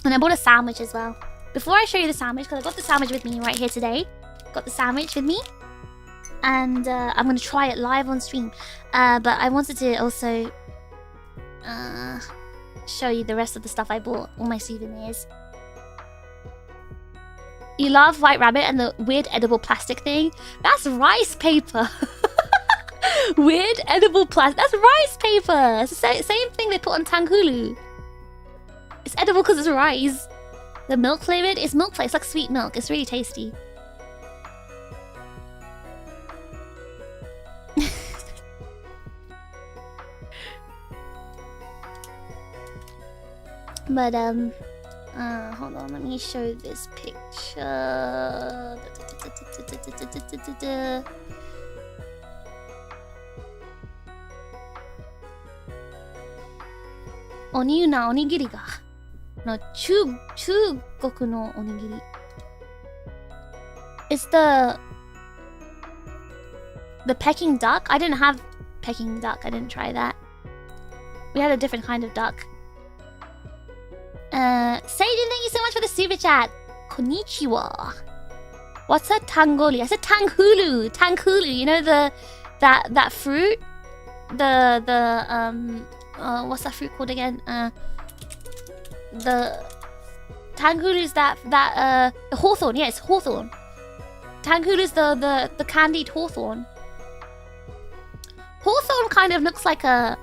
I bought a sandwich as well. Before I show you the sandwich, because I got the sandwich with me right here today. Got the sandwich with me. And I'm going to try it live on stream. But I wanted to also show you the rest of the stuff I bought. All my souvenirs. You love White Rabbit and the weird edible plastic thing? That's rice paper. Weird edible plastic. That's rice paper. It's the same thing they put on Tanghulu. It's edible because it's rice. The milk flavored? It's milk flavored. It's like sweet milk. It's really tasty. But hold on, let me show this picture. Oni na onigiri ga no Chugoku no onigiri. It's the Peking duck. I didn't have Peking duck. I didn't try that. We had a different kind of duck. Seijun, thank you so much for the super chat. Konnichiwa. What's a tangoli? I said tanghulu. Tanghulu. You know that fruit? What's that fruit called again? The tanghulu is that the hawthorn. Yes, hawthorn. Tanghulu is the candied hawthorn. Hawthorn kind of looks like a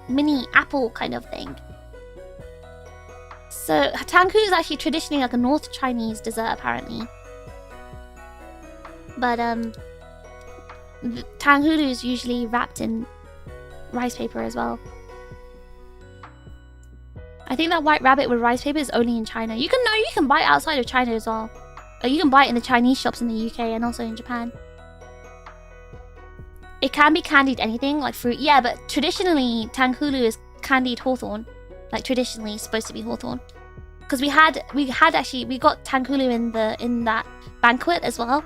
mini apple kind of thing. So tanghulu is actually traditionally like a North Chinese dessert, apparently. But tanghulu is usually wrapped in rice paper as well. I think that white rabbit with rice paper is only in China. You can buy it outside of China as well. Or you can buy it in the Chinese shops in the UK and also in Japan. It can be candied anything, like fruit. Yeah, but traditionally tanghulu is candied hawthorn. Like traditionally it's supposed to be hawthorn. Because we got tanghulu in that banquet as well.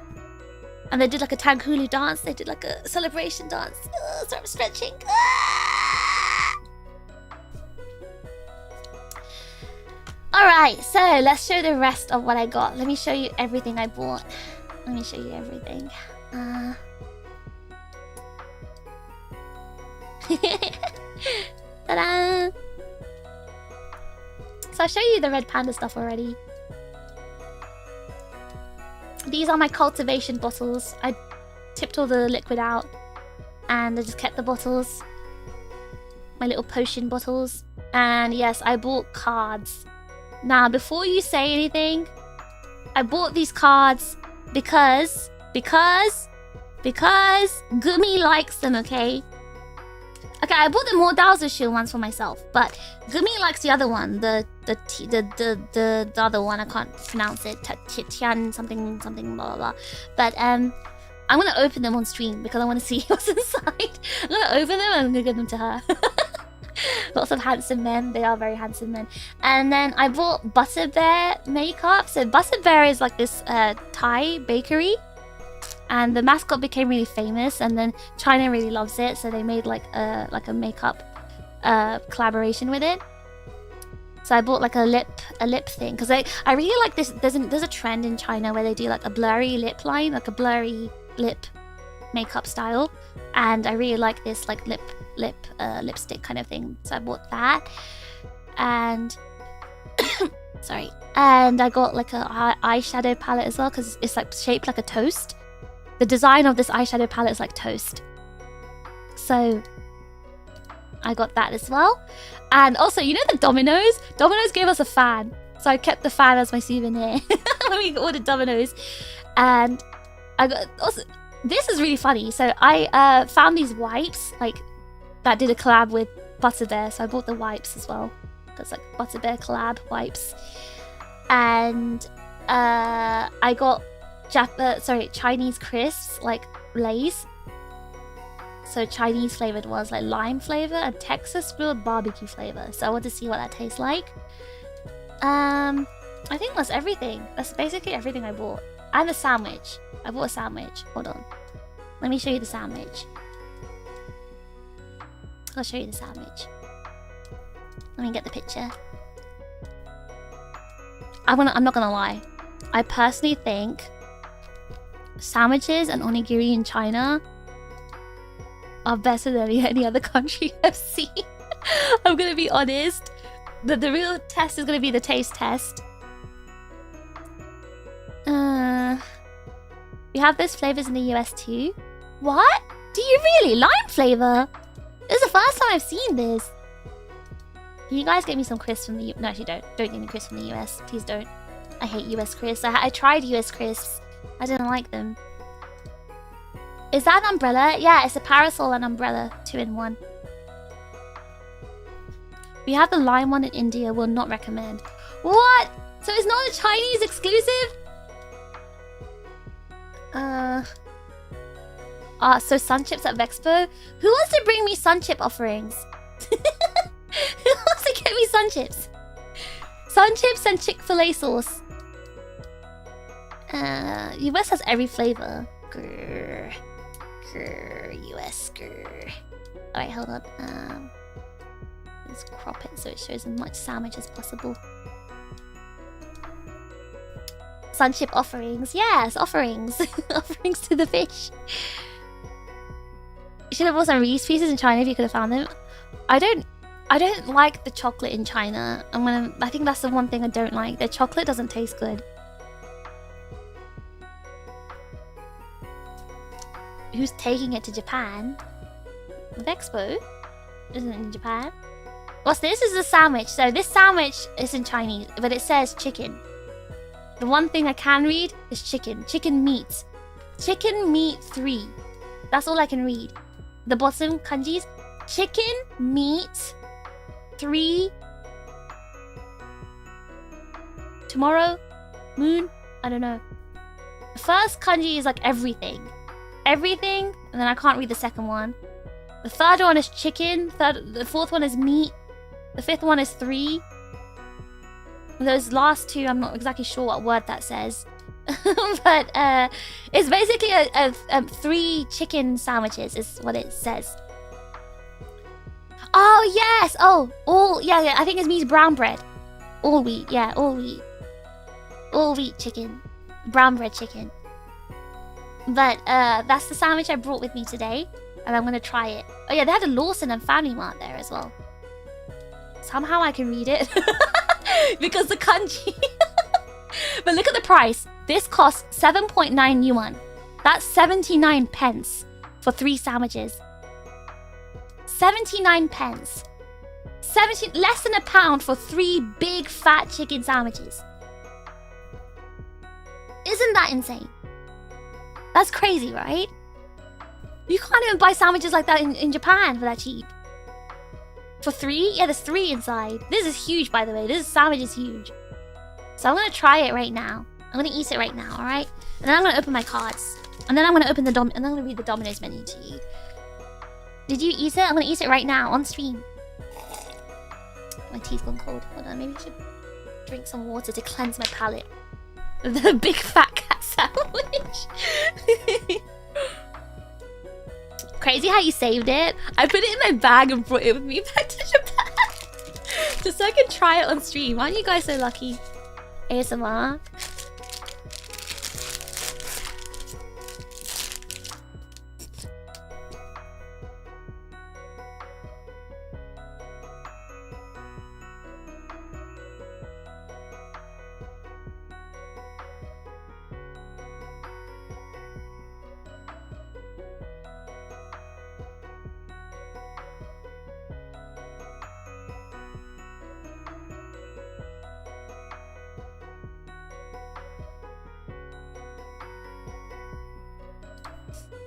And they did like a tanghulu dance. They did like a celebration dance. Sorry, I'm stretching. Alright, so let's show the rest of what I got. Let me show you everything I bought. Let me show you everything. Ta-da! So I'll show you the red panda stuff already. These are my cultivation bottles. I tipped all the liquid out and I just kept the bottles. My little potion bottles. And yes, I bought cards. Now, before you say anything, I bought these cards because Gumi likes them, okay? Okay, I bought the more Dowser ones for myself, but Gumi likes the other one, the other one. I can't pronounce it. Tian something blah blah blah. But I'm gonna open them on stream because I want to see what's inside. I'm gonna open them and I'm gonna give them to her. Lots of handsome men. They are very handsome men. And then I bought Butter Bear makeup. So Butter Bear is like this Thai bakery. And the mascot became really famous, and then China really loves it, so they made like a makeup collaboration with it. So I bought like a lip thing because I really like this. There's a trend in China where they do like a blurry lip line, like a blurry lip makeup style, and I really like this like lipstick kind of thing. So I bought that, and sorry, and I got like a eyeshadow palette as well because it's like shaped like a toast. The design of this eyeshadow palette is like toast. So I got that as well. And also, you know the Domino's? Domino's gave us a fan. So I kept the fan as my souvenir when we ordered Domino's. And I got also, this is really funny. So I found these wipes, like that did a collab with Butterbear, so I bought the wipes as well. That's like Butterbear collab wipes. And I got Chinese crisps, like Lay's. So Chinese flavored ones, like lime flavor and Texas grilled barbecue flavor. So I want to see what that tastes like. I think that's everything. That's basically everything I bought. And a sandwich. I bought a sandwich. Hold on. Let me show you the sandwich. I'll show you the sandwich. Let me get the picture. I'm not gonna lie. I personally think sandwiches and onigiri in China are better than any other country I've seen. I'm gonna be honest. The real test is gonna be the taste test. We have those flavors in the US too. What? Do you really? Lime flavor? This is the first time I've seen this. Can you guys get me some crisps from the... No, actually don't. Don't get me crisps from the US. Please don't. I hate US crisps. I tried US crisps. I didn't like them. Is that an umbrella? Yeah, it's a parasol and umbrella. 2-in-1. We have the lime one in India. Will not recommend. What? So it's not a Chinese exclusive? So sun chips at Vexpo? Who wants to bring me sun chip offerings? Who wants to get me sun chips? Sun chips and Chick-fil-A sauce. US has every flavor. Grr. Grr. US. Grr. Alright, hold on. Let's crop it so it shows as much sandwich as possible. Sun chip offerings. Yes, offerings. Offerings to the fish. You should have bought some Reese pieces in China if you could have found them. I don't like the chocolate in China. I think that's the one thing I don't like. Their chocolate doesn't taste good. Who's taking it to Japan? Vexpo isn't in Japan. What's this? This is a sandwich. So this sandwich is in Chinese, but it says chicken. The one thing I can read is chicken. Chicken meat. Chicken meat 3. That's all I can read. The bottom kanjis. Chicken meat 3. Tomorrow? Moon? I don't know. The first kanji is like everything. Everything. And then I can't read the second one. The third one is chicken. The fourth one is meat. The fifth one is 3. Those last two, I'm not exactly sure what word that says. But it's basically a 3 chicken sandwiches is what it says. Oh, yes! Oh, yeah, I think it means brown bread. All wheat, yeah, all wheat. All wheat chicken. Brown bread chicken. But that's the sandwich I brought with me today. And I'm going to try it. Oh yeah, they had a Lawson and Family Mart there as well. Somehow I can read it. Because the kanji. But look at the price. This costs 7.9 yuan. That's 79 pence for 3 sandwiches. 79 pence. Less than £1 for 3 big fat chicken sandwiches. Isn't that insane? That's crazy, right? You can't even buy sandwiches like that in Japan for that cheap. For 3? Yeah, there's 3 inside. This is huge, by the way. This sandwich is huge. So I'm going to try it right now. I'm going to eat it right now, alright? And then I'm going to open my cards. And then I'm going to open the and then I'm going to read the Domino's menu to you. Did you eat it? I'm going to eat it right now on stream. My teeth gone cold. Hold on, maybe I should drink some water to cleanse my palate. The big fat cat sandwich. Crazy how you saved it. I put it in my bag and brought it with me back to Japan. Just so I can try it on stream. Aren't you guys so lucky? ASMR.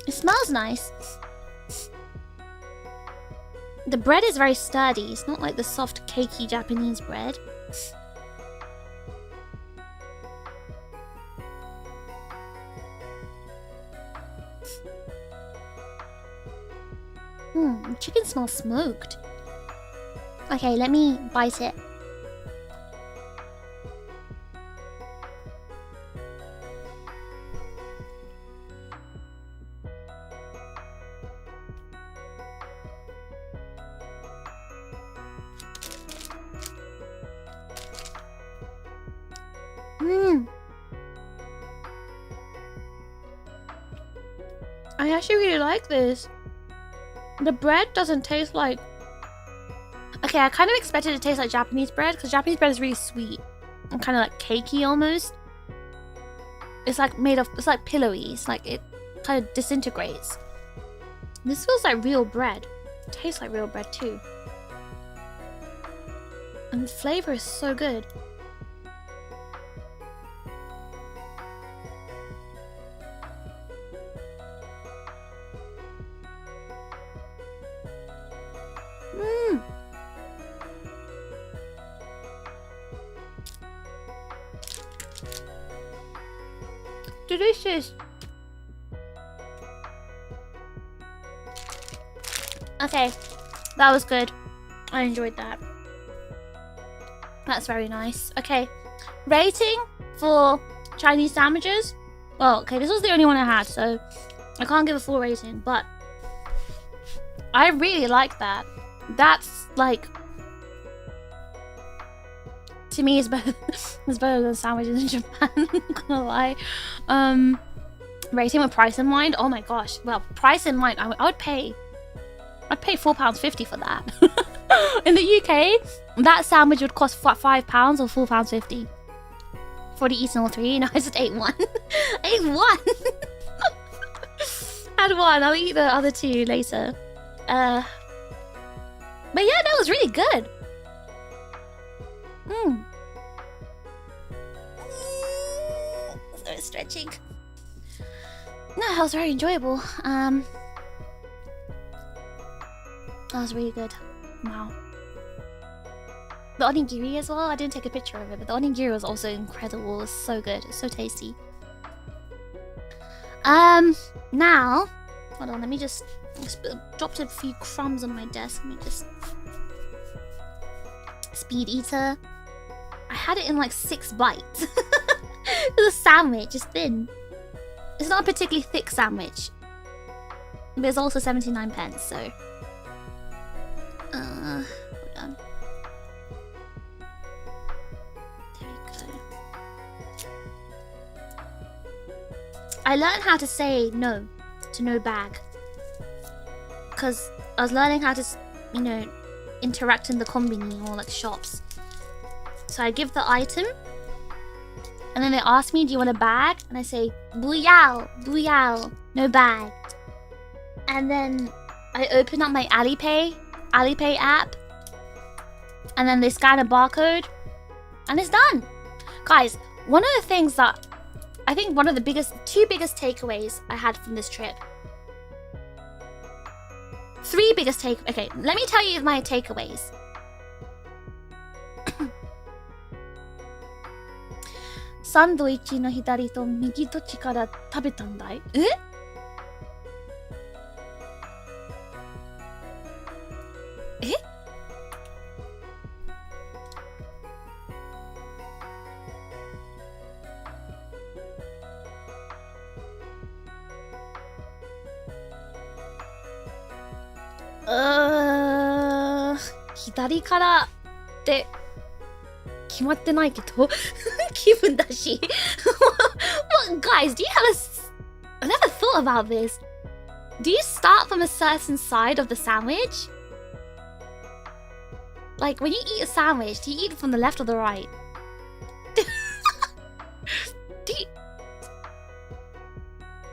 It smells nice. The bread is very sturdy. It's not like the soft, cakey Japanese bread. Chicken smells smoked. Okay, let me bite it. I actually really like this. The bread doesn't taste like... Okay, I kind of expected it to taste like Japanese bread, because Japanese bread is really sweet and kind of like cakey almost. It's like made of... It's like pillowy. It's like it kind of disintegrates. This feels like real bread. It tastes like real bread too. And the flavor is so good. Delicious. Okay, that was good. I enjoyed that. That's very nice. Okay, rating for Chinese sandwiches. Well, okay, this was the only one I had, so I can't give a full rating, but I really like that. That's like, to me, it's better. It's better than sandwiches in Japan. Not gonna lie. Rating with price in mind. Oh my gosh. Well, price in mind, I would pay. I'd pay £4.50 for that. In the UK, that sandwich would cost £5 or £4.50. For the Eastern all three. No, I just ate one. I ate one. I had one. I'll eat the other two later. But yeah, that was really good. Sorry, stretching. No, that was very enjoyable. That was really good. Wow. The onigiri as well. I didn't take a picture of it, but the onigiri was also incredible. It was so good. It's so tasty. Now, hold on. Let me just dropped a few crumbs on my desk. Let me just speed eater. I had it in like 6 bites. It was a sandwich. It's thin. It's not a particularly thick sandwich, but it's also 79p. So, hold on. There we go. I learned how to say no to no bag, because I was learning how to, you know, interact in the kombini or like shops. So I give the item, and then they ask me, do you want a bag? And I say, buyao, buyao, no bag. And then I open up my Alipay app, and then they scan a barcode, and it's done. Guys, one of the things that I think one of the two biggest takeaways I had from this trip. 3 biggest okay, let me tell you my takeaways. Sandwich no hidari to migi dochi kara tabetan dai? Eh? Eh? Hidari karaって決まってないけど気分だし。But guys, do you have I never thought about this. Do you start from a certain side of the sandwich? Like, when you eat a sandwich, do you eat it from the left or the right? Do you...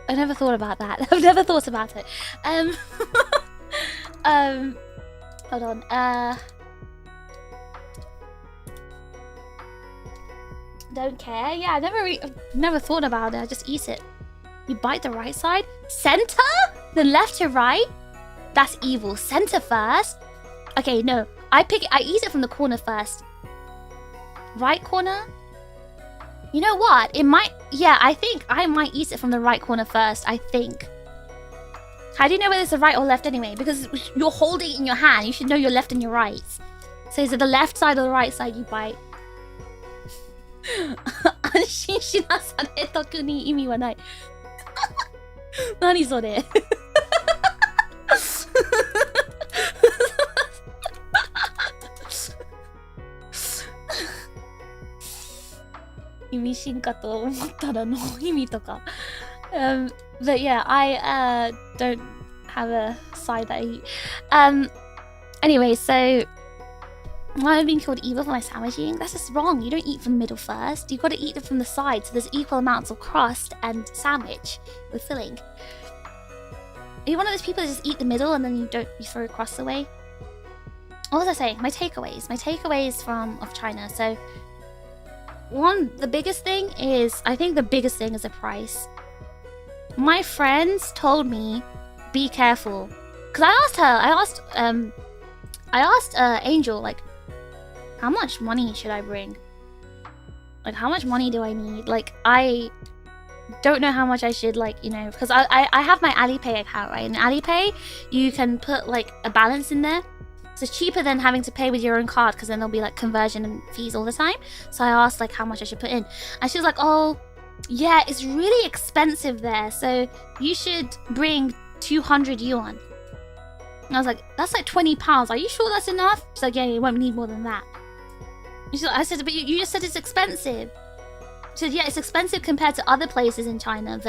I never thought about that. I've never thought about it. Hold on. Don't care. Yeah, I've never thought about it. I just eat it. You bite the right side? Center? Then left to right? That's evil. Center first? Okay, no. I eat it from the corner first. Right corner? You know what? It might... Yeah, I think I might eat it from the right corner first, I think. How do you know whether it's the right or left anyway? Because you're holding it in your hand. You should know your left and your right. So is it the left side or the right side you bite? 安心しなされ特に意味はない。何それ意味深かと思ったらの意味とか。But yeah, I don't have a side that I eat. Anyway, so I'm being called evil for my sandwiching. That's just wrong. You don't eat from the middle first. You've got to eat it from the side, so there's equal amounts of crust and sandwich with filling. Are you one of those people that just eat the middle and then you throw crust away? What was I saying? My takeaways. My takeaways of China. So the biggest thing is, I think the biggest thing is the price. My friends told me, be careful. Because I asked Angel, like, how much money should I bring? Like, how much money do I need? Like, I don't know how much I should, like, you know, because I have my Alipay account, right? In Alipay, you can put, like, a balance in there. So it's cheaper than having to pay with your own card, because then there'll be, like, conversion and fees all the time. So I asked, like, how much I should put in. And she was like, oh, yeah, it's really expensive there. So you should bring 200 yuan. And I was like, that's like 20 pounds. Are you sure that's enough? She's like, yeah, you won't need more than that. I said, but you just said it's expensive. She said, yeah, it's expensive compared to other places in China. And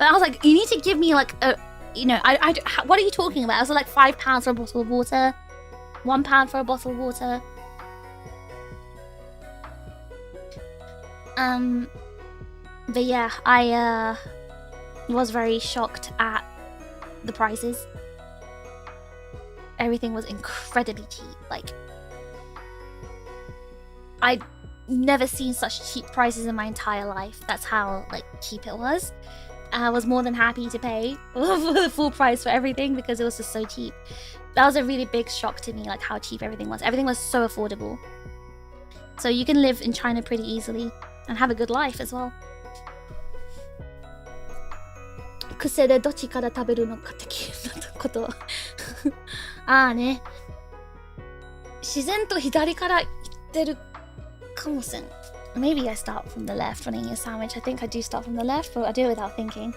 I was like, you need to give me like a, you know, what are you talking about? I was like £5 for a bottle of water, £1 for a bottle of water. But yeah, I was very shocked at the prices. Everything was incredibly cheap. Like, I'd never seen such cheap prices in my entire life. That's how, like, cheap it was. I was more than happy to pay for the full price for everything because it was just so cheap. That was a really big shock to me, like how cheap everything was. Everything was so affordable. So you can live in China pretty easily and have a good life as well. 癖でどっちから食べるのか的なことはああね自然と左から行ってるかもしれん Maybe I start from the left when I eat a sandwich. I think I do start from the left, but I do it without thinking.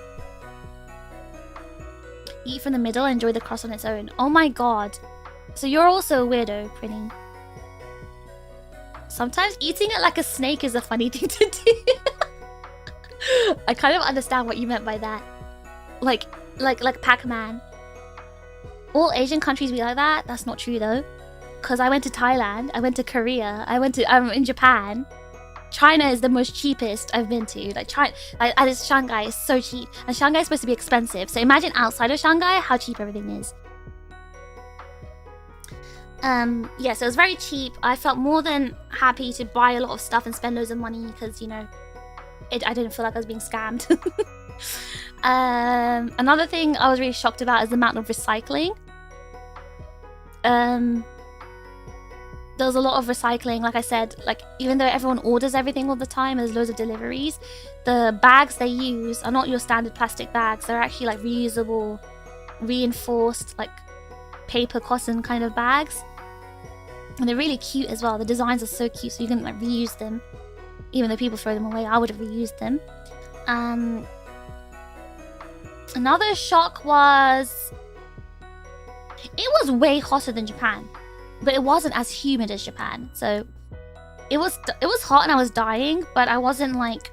Eat from the middle and enjoy the crust on its own. Oh my god. So you're also a weirdo, Prinny. Sometimes eating it like a snake is a funny thing to do. I kind of understand what you meant by that. Like Pac-Man. All Asian countries be like that? That's not true though. Because I went to Thailand, I went to Korea, I'm in Japan. China is the most cheapest I've been to. Like Shanghai is so cheap. And Shanghai is supposed to be expensive. So imagine outside of Shanghai how cheap everything is. Yeah, so it was very cheap. I felt more than happy to buy a lot of stuff and spend loads of money because, you know, I didn't feel like I was being scammed. Another thing I was really shocked about is the amount of recycling. There was a lot of recycling, like I said, like even though everyone orders everything all the time, there's loads of deliveries, the bags they use are not your standard plastic bags. They're actually like reusable, reinforced, like paper cotton kind of bags. And they're really cute as well. The designs are so cute, so you can like reuse them. Even though people throw them away, I would have reused them. Another shock was... it was way hotter than Japan. But it wasn't as humid as Japan. So it was hot and I was dying, but I wasn't like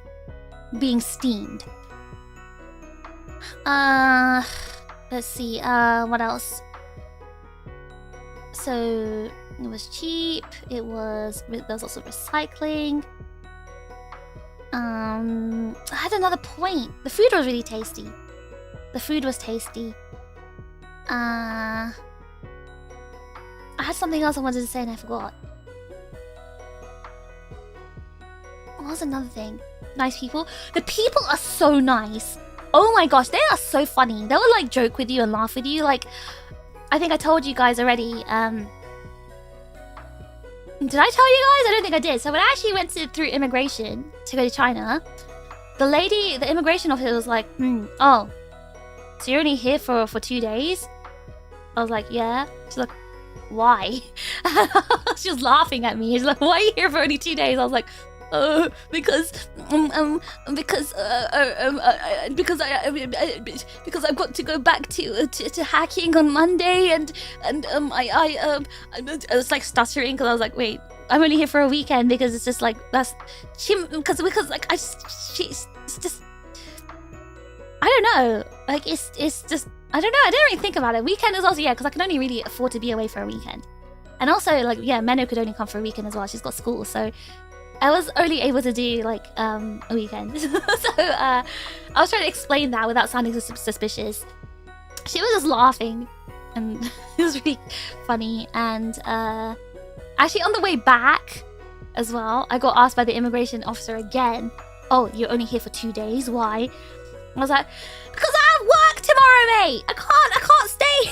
being steamed. Let's see, what else? So it was cheap, there was also recycling. I had another point. The food was really tasty. The food was tasty. I had something else I wanted to say and I forgot. What was another thing? Nice people. The people are so nice. Oh my gosh, they are so funny. They will like joke with you and laugh with you. Like, I think I told you guys already. Did I tell you guys? I don't think I did. So when I actually went through immigration to go to China, the immigration officer was like, oh, so you're only here for 2 days? I was like, yeah. She's like, why? She was laughing at me. She's like, why are you here for only 2 days? I was like, because I've got to go back to hacking on Monday, and I was like stuttering because I was like, wait, I'm only here for a weekend, because it's just like because like she's just, I don't know, like it's just, I don't know, I didn't really think about it. Weekend is also, yeah, because I can only really afford to be away for a weekend, and also like, yeah, Menno could only come for a weekend as well. She's got school, so I was only able to do like a weekend. So I was trying to explain that without sounding suspicious. She was just laughing, and it was really funny. And actually on the way back as well, I got asked by the immigration officer again, oh, you're only here for 2 days, why? I was like, because I have work tomorrow, mate. I can't stay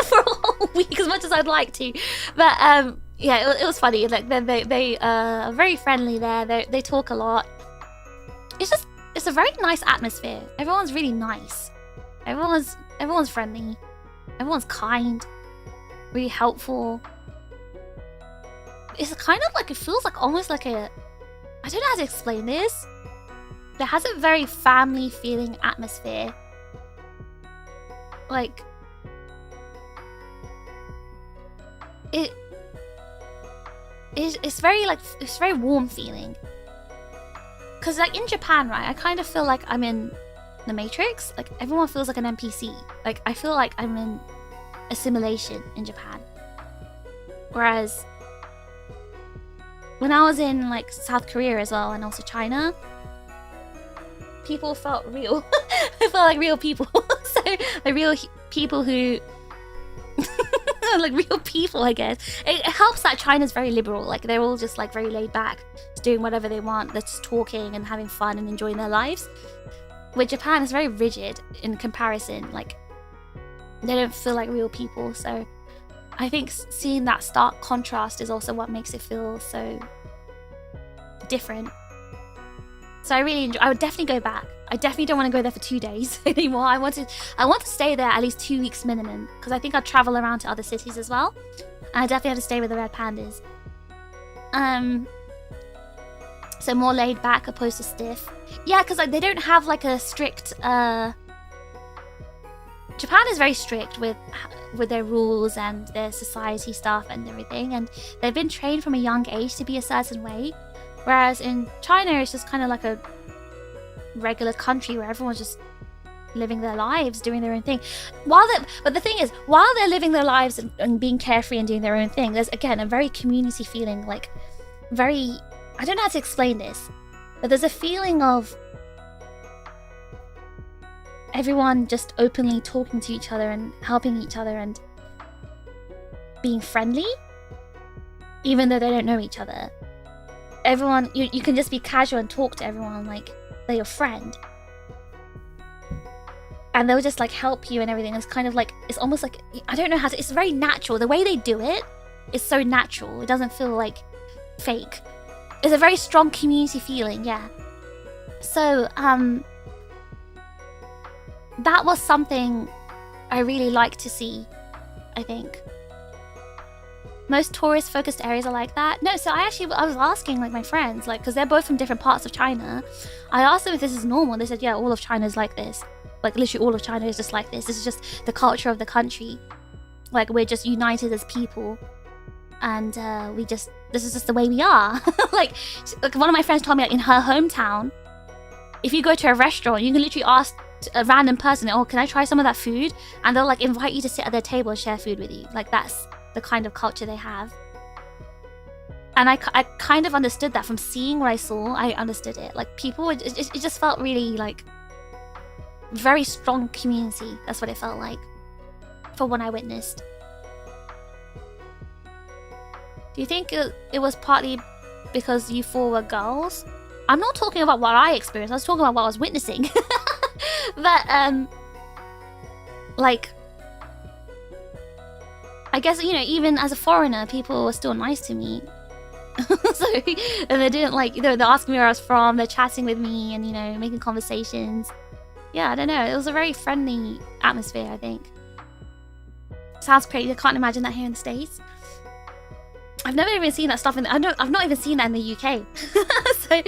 for a whole week as much as I'd like to. But yeah, it was funny. Like they are very friendly there. They talk a lot. It's a very nice atmosphere. Everyone's really nice. Everyone's friendly. Everyone's kind. Really helpful. It's kind of like, it feels like almost like a, I don't know how to explain this. It has a very family feeling atmosphere. Like it's very like, it's very warm feeling. Cause like in Japan, right, I kind of feel like I'm in the Matrix. Like everyone feels like an NPC. Like I feel like I'm in assimilation in Japan. Whereas when I was in like South Korea as well, and also China, people felt real. I felt like real people. So the real people who like real people, I guess. It helps that China's very liberal. Like they're all just like very laid back, just doing whatever they want. They're just talking and having fun and enjoying their lives. With Japan, it's very rigid in comparison. Like they don't feel like real people. So I think seeing that stark contrast is also what makes it feel so different. So I really enjoy. I would definitely go back. I definitely don't want to go there for 2 days anymore. I want to stay there at least 2 weeks minimum, because I think I'll travel around to other cities as well. And I definitely have to stay with the red pandas. So more laid back opposed to stiff. Yeah, because like they don't have like a strict. Japan is very strict with their rules and their society stuff and everything, and they've been trained from a young age to be a certain way. Whereas in China, it's just kind of like a regular country where everyone's just living their lives, doing their own thing. But the thing is, while they're living their lives and being carefree and doing their own thing, there's again a very community feeling, like very, I don't know how to explain this, but there's a feeling of everyone just openly talking to each other and helping each other and being friendly, even though they don't know each other. Everyone, you can just be casual and talk to everyone like they're your friend, and they'll just like help you and everything. It's kind of like, it's almost like, I don't know how to, it's very natural. The way they do it is so natural. It doesn't feel like fake. It's a very strong community feeling, yeah. So that was something I really like to see, I think. Most tourist-focused areas are like that. No, so I was asking like my friends, like, because they're both from different parts of China. I asked them if this is normal. They said, yeah, all of China is like this. Like literally all of China is just like this. This is just the culture of the country. Like we're just united as people, and this is just the way we are. like one of my friends told me, like, in her hometown, if you go to a restaurant, you can literally ask a random person, oh, can I try some of that food? And they'll like invite you to sit at their table and share food with you. Like that's the kind of culture they have. And I kind of understood that from seeing what I saw. I understood it. Like people, it just felt really like very strong community. That's what it felt like for what I witnessed. Do you think it was partly because you four were girls? I'm not talking about what I experienced. I was talking about what I was witnessing. But like, I guess, you know, even as a foreigner, people were still nice to me. So, and they didn't like, they're asking me where I was from, they're chatting with me and, you know, making conversations. Yeah, I don't know. It was a very friendly atmosphere, I think. Sounds crazy. I can't imagine that here in the States. I've never even seen that stuff I've not even seen that in the UK. So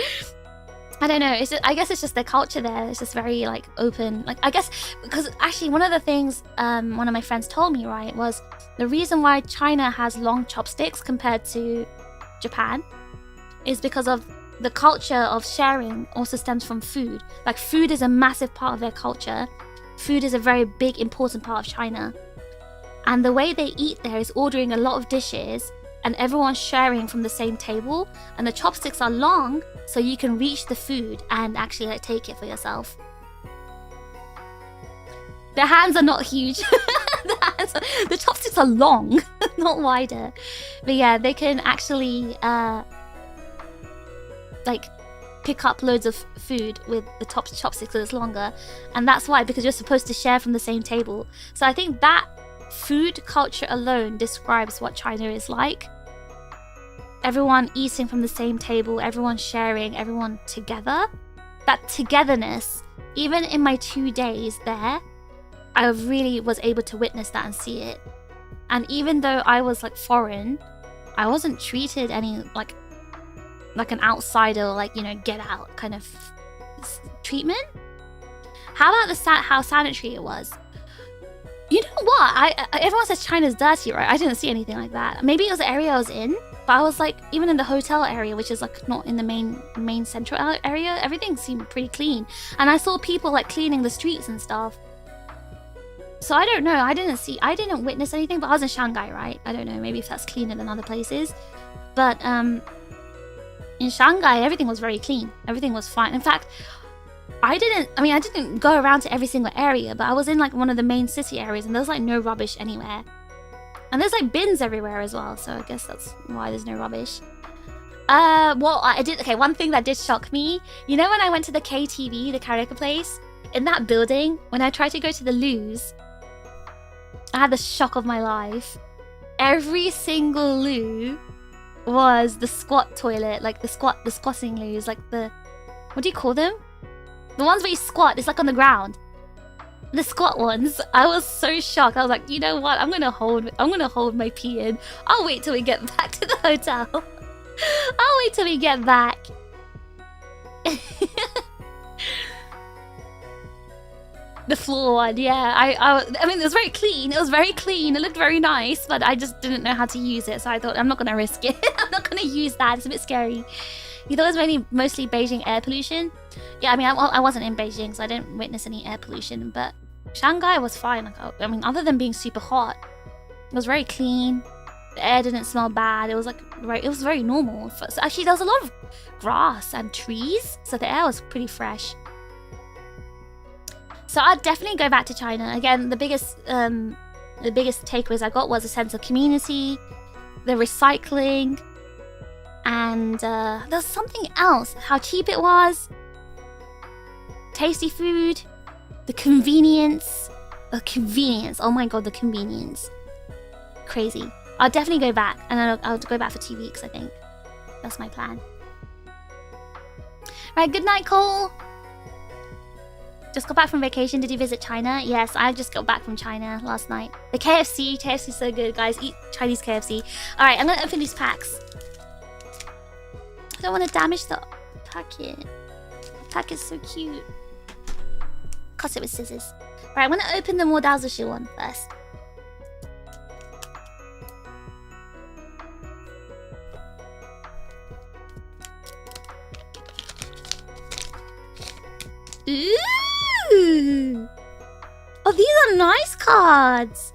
I don't know. It's just, I guess it's just their culture there. It's just very like open. Like I guess because actually one of the things one of my friends told me, right, was the reason why China has long chopsticks compared to Japan is because of the culture of sharing also stems from food. Like food is a massive part of their culture. Food is a very big important part of China. And the way they eat there is ordering a lot of dishes and everyone's sharing from the same table, and the chopsticks are long so you can reach the food and actually like take it for yourself. Their hands are not huge. The chopsticks are long, not wider. But yeah, they can actually like pick up loads of food with the chopsticks because it's longer, and that's why, because you're supposed to share from the same table. So I think that food culture alone describes what China is like. Everyone eating from the same table, everyone sharing, everyone together. That togetherness, even in my 2 days there, I really was able to witness that and see it. And even though I was like foreign, I wasn't treated any like an outsider, like, you know, get out kind of treatment. How about how sanitary it was? You know what? Everyone says China's dirty, right? I didn't see anything like that. Maybe it was the area I was in, but I was like, even in the hotel area, which is like not in the main central area, everything seemed pretty clean. And I saw people like cleaning the streets and stuff. So I don't know. I didn't witness anything, but I was in Shanghai, right? I don't know. Maybe if that's cleaner than other places. But in Shanghai, everything was very clean. Everything was fine. In fact, I didn't go around to every single area, but I was in like one of the main city areas and there's like no rubbish anywhere. And there's like bins everywhere as well, so I guess that's why there's no rubbish. Well, one thing that did shock me, you know when I went to the KTV, the karaoke place? In that building, when I tried to go to the loos, I had the shock of my life. Every single loo was the squat toilet, like the squatting loos, like the, what do you call them? The ones where you squat, it's like on the ground. The squat ones. I was so shocked. I was like, you know what? I'm gonna hold my pee in. I'll wait till we get back to the hotel. I'll wait till we get back. The floor one, yeah. I mean, it was very clean. It was very clean. It looked very nice, but I just didn't know how to use it. So I thought, I'm not gonna risk it. I'm not gonna use that. It's a bit scary. You thought it was mostly Beijing air pollution? Yeah, I mean, I wasn't in Beijing, so I didn't witness any air pollution, but Shanghai was fine. Like, I mean, other than being super hot, it was very clean. The air didn't smell bad. It was like, it was very normal. So actually, there was a lot of grass and trees, so the air was pretty fresh. So I'd definitely go back to China. Again, the biggest takeaways I got was a sense of community, the recycling, and there's something else. How cheap it was, tasty food, the convenience. The convenience. Oh my god, the convenience. Crazy. I'll definitely go back, and I'll go back for 2 weeks, I think. That's my plan. Right, good night, Cole. Just got back from vacation. Did you visit China? Yes, I just got back from China last night. The KFC. KFC's so good, guys. Eat Chinese KFC. Alright, I'm gonna open these packs. I don't want to damage the packet. The packet's so cute. Cut it with scissors. Alright, I'm gonna open the more Daozushi one first. Ooh! Oh, these are nice cards!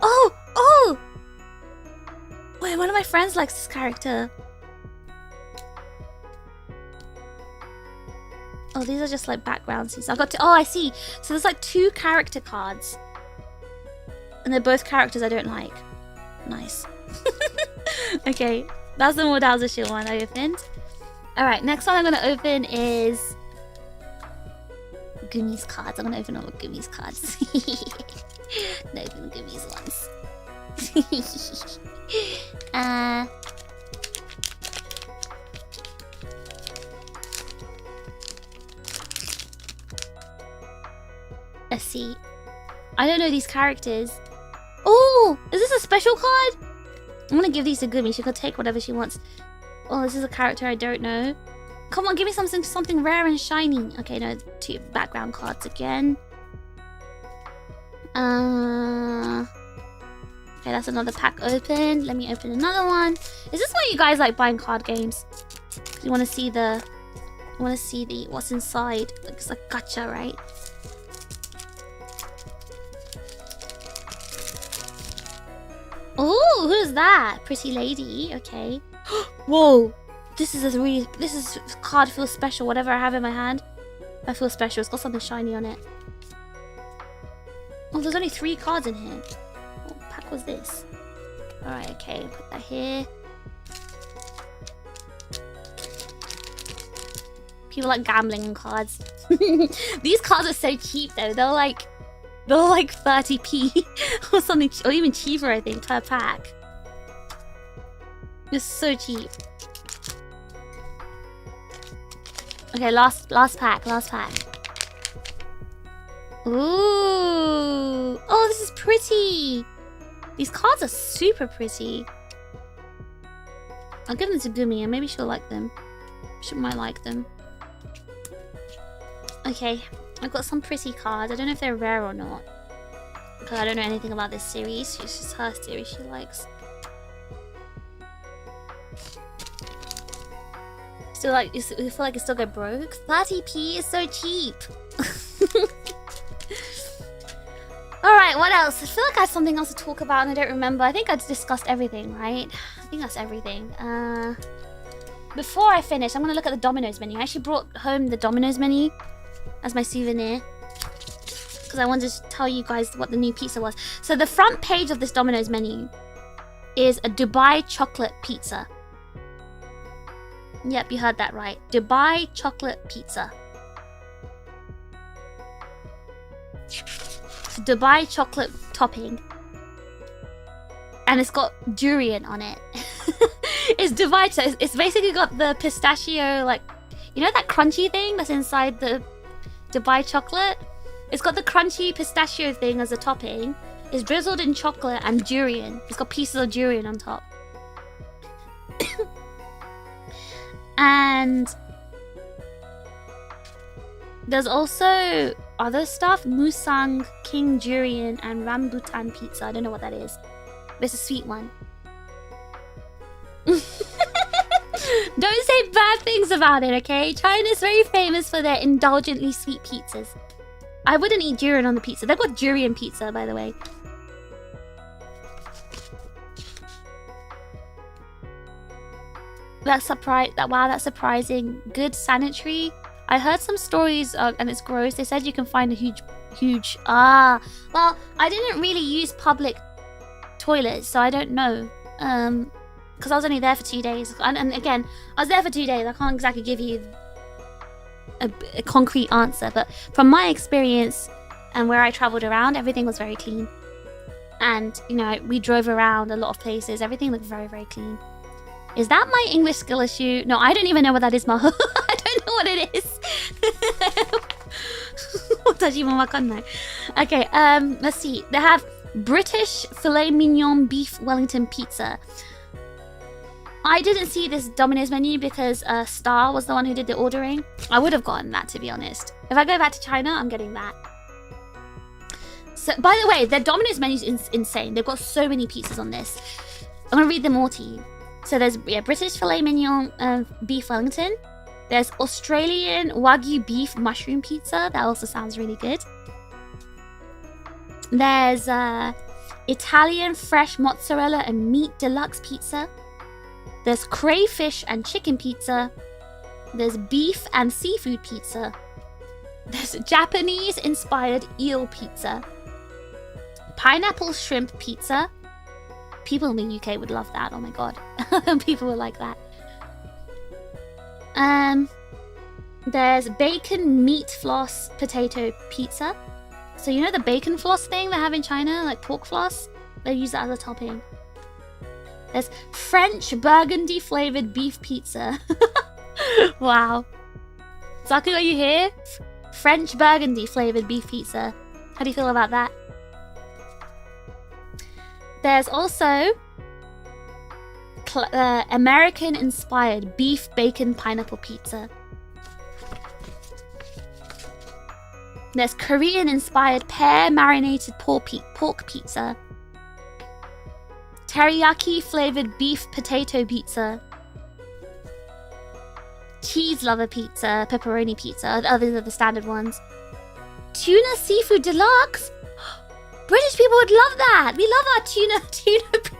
Oh! Wait, one of my friends likes this character. Oh, these are just like background scenes. Oh, I see. So there's like 2 character cards. And they're both characters I don't like. Nice. Okay, that's the more Daozushi one I opened. Alright, next one I'm gonna open is Gumi's cards. I'm gonna open all the Gumi's cards. I'm gonna open the Gumi's ones. Let's see. I don't know these characters. Oh, is this a special card? I'm gonna give these to Gumi. She could take whatever she wants. Oh, this is a character I don't know. Come on, give me something rare and shiny. Okay, no, 2 background cards again. Okay, that's another pack open. Let me open another one. Is this why you guys like buying card games? You want to see the what's inside. It's like gotcha, right? Oh, who's that? Pretty lady. Okay. Whoa. This card feels special. Whatever I have in my hand, I feel special. It's got something shiny on it. Oh, there's only 3 cards in here. What pack was this? Alright, okay. Put that here. People like gambling on cards. These cards are so cheap though. They're like 30p or something, or even cheaper, I think, per pack. It's so cheap. Okay, last pack. Ooh. Oh, this is pretty. These cards are super pretty. I'll give them to Gumi and maybe she'll like them. She might like them. Okay, I've got some pretty cards. I don't know if they're rare or not, because I don't know anything about this series. It's just her series she likes. Still like, you feel like it still go broke? 30p is so cheap. Alright, what else? I feel like I have something else to talk about and I don't remember. I think I discussed everything, right? I think that's everything. Before I finish, I'm gonna look at the Domino's menu. I actually brought home the Domino's menu as my souvenir, because I wanted to tell you guys what the new pizza was. So the front page of this Domino's menu is a Dubai chocolate pizza. Yep, you heard that right. Dubai chocolate pizza. Dubai chocolate topping. And it's got durian on it. It's Dubai, so it's basically got the pistachio, like, you know that crunchy thing that's inside the Dubai chocolate? It's got the crunchy pistachio thing as a topping. It's drizzled in chocolate and durian. It's got pieces of durian on top. And there's also other stuff. Musang, king durian, and rambutan pizza. I don't know what that is. But it's a sweet one. Don't say bad things about it, okay? China's very famous for their indulgently sweet pizzas. I wouldn't eat durian on the pizza. They've got durian pizza, by the way. That's surprising. Good sanitary. I heard some stories, and it's gross. They said you can find a huge... well, I didn't really use public toilets, so I don't know. Because I was only there for 2 days. And again, I was there for 2 days. I can't exactly give you a concrete answer. But from my experience and where I traveled around, everything was very clean. And, you know, we drove around a lot of places. Everything looked very, very clean. Is that my English skill issue? No, I don't even know what that is, Maho. I don't know what it is. Okay, let's see. They have British filet mignon beef Wellington pizza. I didn't see this Domino's menu because Star was the one who did the ordering. I would have gotten that, to be honest. If I go back to China, I'm getting that. So, by the way, their Domino's menu is insane. They've got so many pizzas on this. I'm going to read them all to you. So there's British filet mignon beef Wellington. There's Australian Wagyu beef mushroom pizza. That also sounds really good. There's Italian fresh mozzarella and meat deluxe pizza. There's crayfish and chicken pizza. There's beef and seafood pizza. There's Japanese inspired eel pizza. Pineapple shrimp pizza. People in the UK would love that. Oh my god. People would like that. There's bacon meat floss potato pizza. So you know the bacon floss thing they have in China, like pork floss? They use that as a topping. There's French burgundy flavored beef pizza. Wow. Zaku, are you here? French burgundy flavored beef pizza. How do you feel about that? There's also American-inspired beef bacon pineapple pizza. There's Korean-inspired pear marinated pork pizza. Teriyaki flavored beef potato pizza. Cheese lover pizza, pepperoni pizza. Others are the standard ones. Tuna seafood deluxe. British people would love that. We love our tuna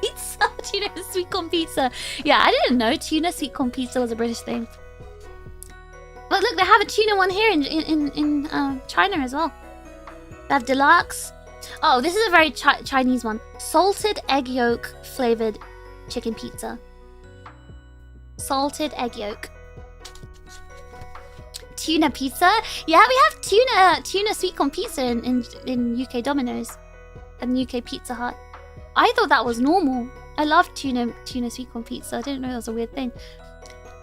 pizza, tuna sweet corn pizza. Yeah, I didn't know tuna sweet corn pizza was a British thing. But look, they have a tuna one here in China as well. They have deluxe. Oh, this is a very Chinese one. Salted egg yolk flavored chicken pizza. Salted egg yolk. Tuna pizza. Yeah, we have tuna sweet corn pizza in UK Domino's and UK Pizza Hut. I thought that was normal. I love tuna sweet corn pizza. I didn't know that was a weird thing.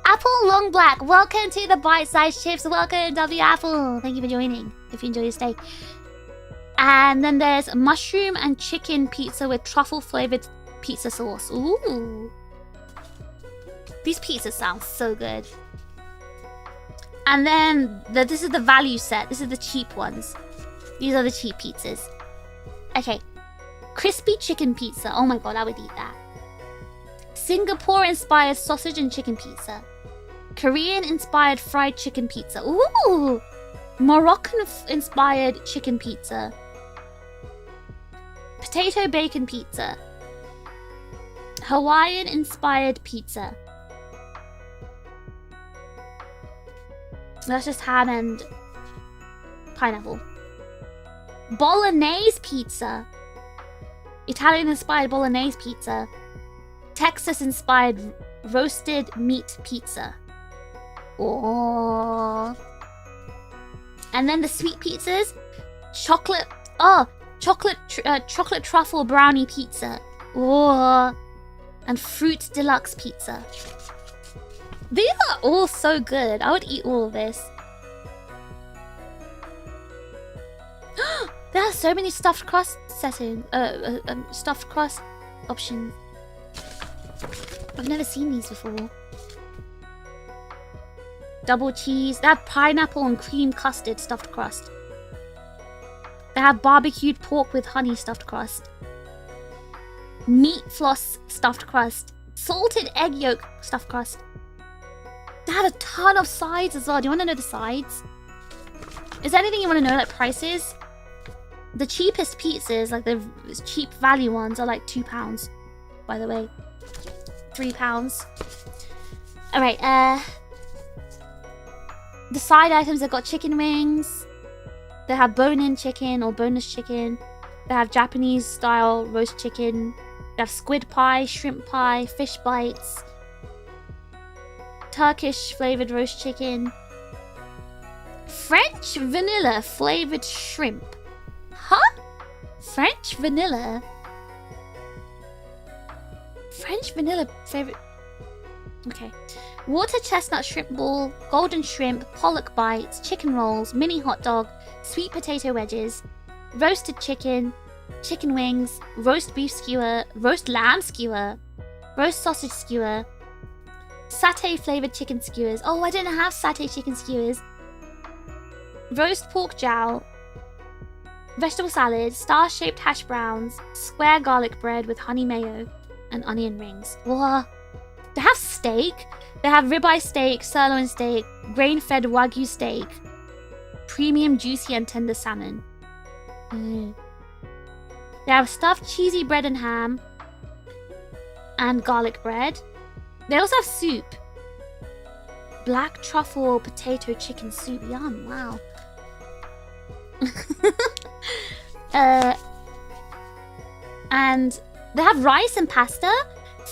Apple Long Black, welcome to the bite-sized chips. Welcome, W Apple. Thank you for joining. If you enjoy your stay. And then there's mushroom and chicken pizza with truffle flavored pizza sauce. Ooh. These pizzas sound so good. And then this is the value set. This is the cheap ones. These are the cheap pizzas. Okay. Crispy chicken pizza. Oh my god, I would eat that. Singapore-inspired sausage and chicken pizza. Korean-inspired fried chicken pizza. Ooh! Moroccan-inspired chicken pizza. Potato bacon pizza. Hawaiian-inspired pizza. That's just ham and pineapple. Bolognese pizza. Italian-inspired bolognese pizza. Texas-inspired roasted meat pizza. Oh. And then the sweet pizzas. Chocolate truffle brownie pizza. Oh. And fruit deluxe pizza. These are all so good. I would eat all of this. There are so many stuffed crust stuffed crust options. I've never seen these before. Double cheese. They have pineapple and cream custard stuffed crust. They have barbecued pork with honey stuffed crust. Meat floss stuffed crust. Salted egg yolk stuffed crust. They have a ton of sides as well. Do you want to know the sides? Is there anything you want to know, like prices? The cheapest pizzas, like the cheap value ones, are like £2, by the way. £3. Alright, the side items have got chicken wings. They have bone-in chicken or boneless chicken. They have Japanese-style roast chicken. They have squid pie, shrimp pie, fish bites. Turkish-flavored roast chicken. French vanilla-flavored shrimp. Huh? French vanilla? French vanilla favorite. Okay. Water chestnut shrimp ball, golden shrimp, pollock bites, chicken rolls, mini hot dog, sweet potato wedges, roasted chicken, chicken wings, roast beef skewer, roast lamb skewer, roast sausage skewer, satay flavored chicken skewers. Oh, I didn't have satay chicken skewers. Roast pork jowl, vegetable salad, star-shaped hash browns, square garlic bread with honey mayo, and onion rings. Whoa. They have steak. They have ribeye steak, sirloin steak, grain-fed wagyu steak, premium juicy and tender salmon. They have stuffed cheesy bread and ham, and garlic bread. They also have soup. Black truffle potato chicken soup. Yum, wow. And they have rice and pasta.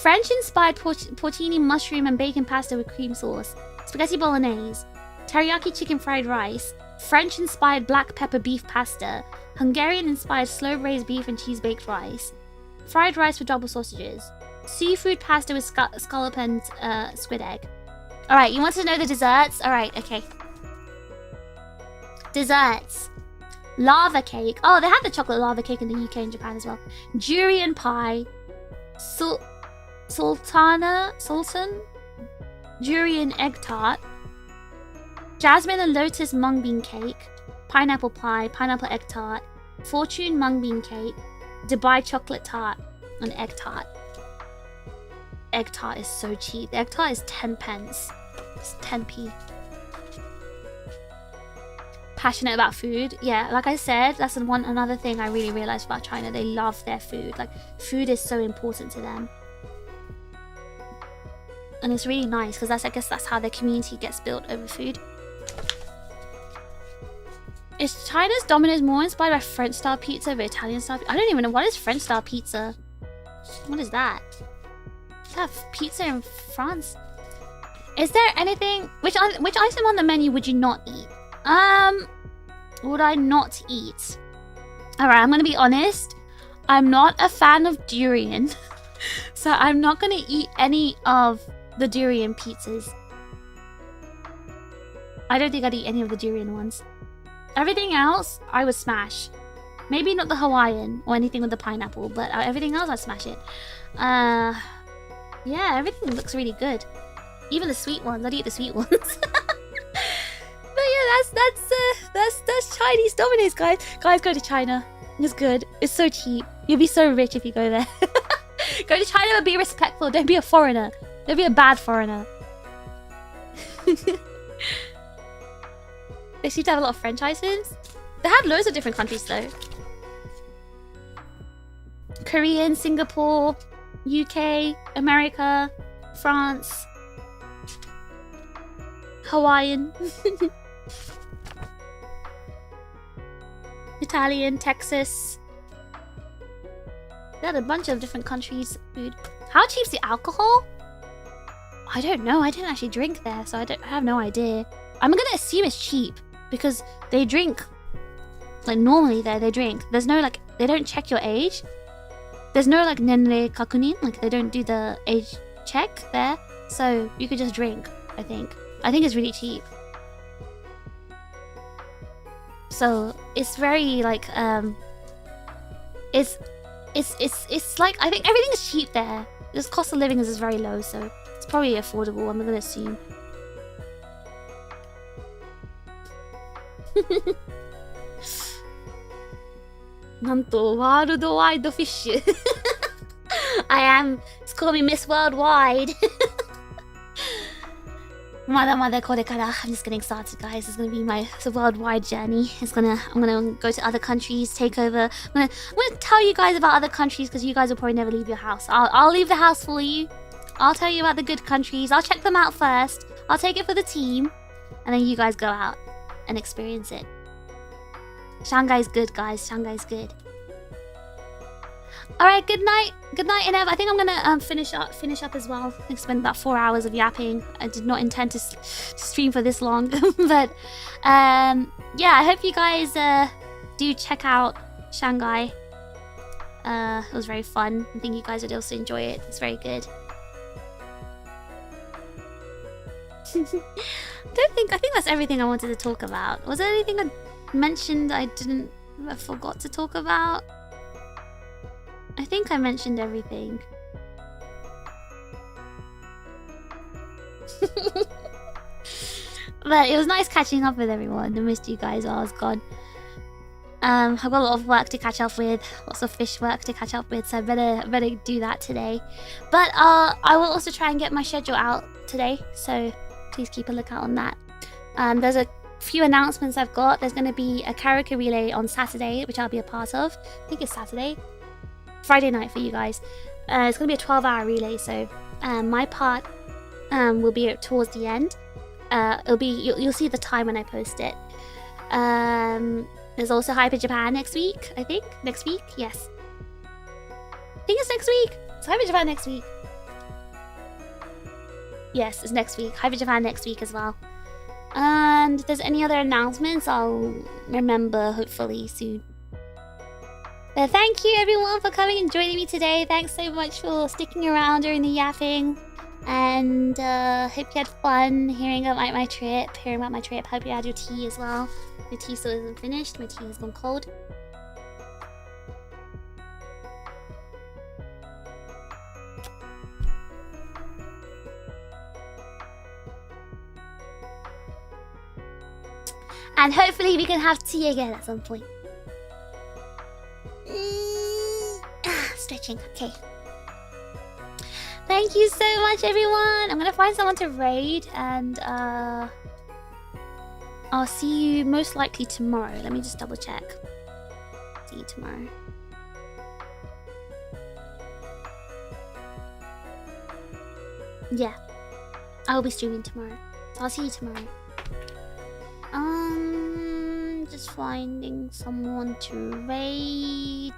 French-inspired porcini mushroom and bacon pasta with cream sauce. Spaghetti bolognese. Teriyaki chicken fried rice. French-inspired black pepper beef pasta. Hungarian-inspired slow-braised beef and cheese-baked rice. Fried rice with double sausages. Seafood pasta with scallop and squid egg. Alright, you want to know the desserts? Alright, okay. Desserts. Lava cake. Oh, they have the chocolate lava cake in the UK and Japan as well. Durian pie. Sultan durian egg tart. Jasmine and lotus mung bean cake. Pineapple pie. Pineapple egg tart. Fortune mung bean cake. Dubai chocolate tart. And egg tart. Egg tart is so cheap. The egg tart is 10 pence. It's 10p. Passionate about food. Yeah, like I said, that's another thing I really realized about China. They love their food. Like, food is so important to them. And it's really nice because I guess that's how their community gets built over food. Is China's Domino's more inspired by French style pizza over Italian style pizza? I don't even know. What is French style pizza? What is that? Is that pizza in France? Is there anything... Which item on the menu would you not eat? Would I not eat? Alright, I'm gonna be honest. I'm not a fan of durian. So I'm not gonna eat any of the durian pizzas. I don't think I'd eat any of the durian ones. Everything else, I would smash. Maybe not the Hawaiian or anything with the pineapple, but everything else, I'd smash it. Yeah, everything looks really good. Even the sweet ones, I'd eat the sweet ones. But yeah, that's Chinese Domino's, guys. Guys, go to China. It's good. It's so cheap. You'll be so rich if you go there. Go to China and be respectful. Don't be a foreigner. Don't be a bad foreigner. They seem to have a lot of franchises. They have loads of different countries though. Korean, Singapore, UK, America, France, Hawaiian, Italian, Texas. They had a bunch of different countries' food. How cheap's the alcohol? I don't know. I didn't actually drink there, so I have no idea. I'm gonna assume it's cheap because they drink. Like normally there, they drink. There's no like, they don't check your age. There's no like nenre kakunin, like they don't do the age check there. So you could just drink, I think. I think it's really cheap. So it's very like it's like, I think everything is cheap there. This cost of living is very low, so it's probably affordable, I'm gonna assume. Nanto world wide fish. I am. It's called me Miss Worldwide. I'm just getting started, guys. It's gonna be my worldwide journey. I'm gonna go to other countries, take over. I'm gonna tell you guys about other countries because you guys will probably never leave your house. I'll leave the house for you. I'll tell you about the good countries. I'll check them out first. I'll take it for the team, and then you guys go out and experience it. Shanghai's good, guys. Shanghai's good. Alright, good night. Good night, Inev. I think I'm gonna finish up as well. I spent about 4 hours of yapping. I did not intend to stream for this long. But yeah, I hope you guys do check out Shanghai. It was very fun. I think you guys would also enjoy it. It's very good. I think that's everything I wanted to talk about. Was there anything I mentioned I forgot to talk about? I think I mentioned everything. But it was nice catching up with everyone. I missed you guys while I was gone. I've got a lot of work to catch up with, lots of fish work to catch up with, so I better do that today. But I will also try and get my schedule out today, so please keep a lookout on that. There's a few announcements I've got. There's going to be a karaoke relay on Saturday, which I'll be a part of. I think it's Saturday. Friday night for you guys. It's going to be a 12-hour relay, so my part will be towards the end. It'll be you'll see the time when I post it. There's also Hyper Japan next week, I think. Next week? Yes. I think it's next week. It's Hyper Japan next week. Yes, it's next week. Hyper Japan next week as well. And if there's any other announcements, I'll remember hopefully soon. But thank you everyone for coming and joining me today. Thanks so much for sticking around during the yapping. And hope you had fun hearing about my trip. Hope you had your tea as well. My tea still isn't finished. My tea has gone cold. And hopefully we can have tea again at some point. Stretching, okay. Thank you so much, everyone. I'm gonna find someone to raid, and I'll see you most likely tomorrow. Let me just double check. See you tomorrow. Yeah, I will be streaming tomorrow, so I'll see you tomorrow. Just finding someone to raid.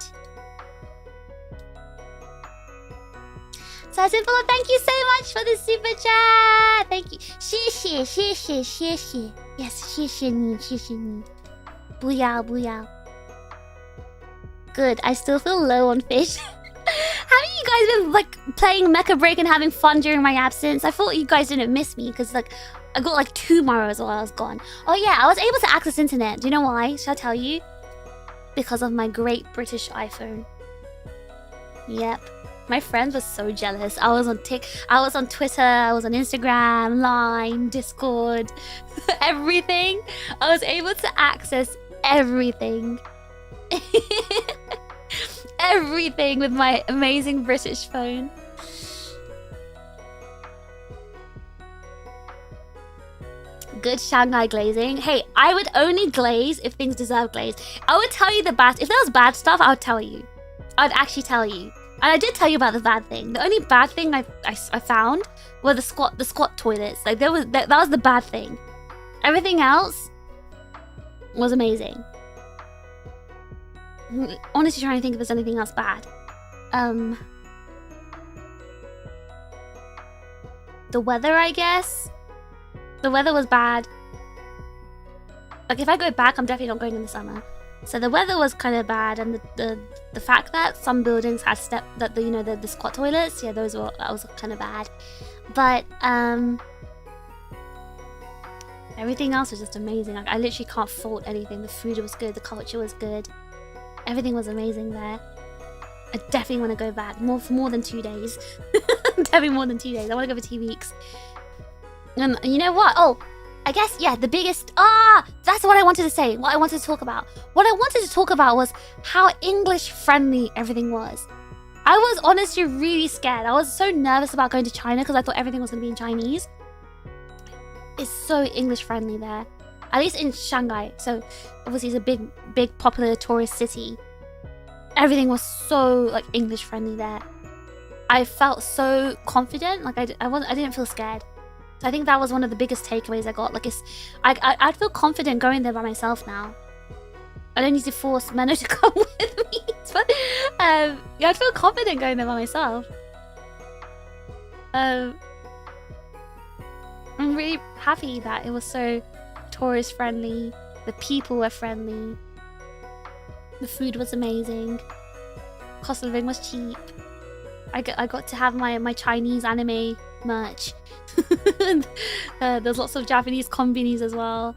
So simple, thank you so much for the super chat. Thank you. 谢谢谢谢谢谢 Yes, 谢谢你谢谢你 不要不要 Good, I still feel low on fish. Haven't you guys been like playing Mecha Break and having fun during my absence? I thought you guys didn't miss me because like I got like 2 Maros while I was gone. Oh yeah, I was able to access internet. Do you know why? Should I tell you? Because of my great British iPhone. Yep. My friends were so jealous. I was on Twitter, I was on Instagram, Line, Discord, everything. I was able to access everything. Everything with my amazing British phone. Good Shanghai glazing. Hey, I would only glaze if things deserve glaze. I would tell you the bad. If there was bad stuff, I would tell you. I'd actually tell you. And I did tell you about the bad thing. The only bad thing I found were the squat toilets. Like that was the bad thing. Everything else was amazing. I'm honestly trying to think if there's anything else bad. The weather, I guess. The weather was bad. Like if I go back, I'm definitely not going in the summer. So the weather was kind of bad, and the fact that some buildings had the squat toilets, yeah, that was kind of bad. But everything else was just amazing. Like I literally can't fault anything. The food was good, the culture was good, everything was amazing there. I definitely want to go back for more than 2 days. Definitely more than 2 days. I want to go for 2 weeks. And you know what? Oh, I guess, yeah, the biggest... that's what I wanted to say. What I wanted to talk about. What I wanted to talk about was how English-friendly everything was. I was honestly really scared. I was so nervous about going to China because I thought everything was going to be in Chinese. It's so English-friendly there. At least in Shanghai. So, obviously, it's a big popular tourist city. Everything was so, like, English-friendly there. I felt so confident. Like, I didn't feel scared. So I think that was one of the biggest takeaways I got. Like, I'd feel confident going there by myself now. I don't need to force Menno to come with me. But yeah, I'd feel confident going there by myself. I'm really happy that it was so tourist friendly. The people were friendly. The food was amazing. Cost of living was cheap. I got to have my Chinese anime merch. There's lots of Japanese konbinis as well.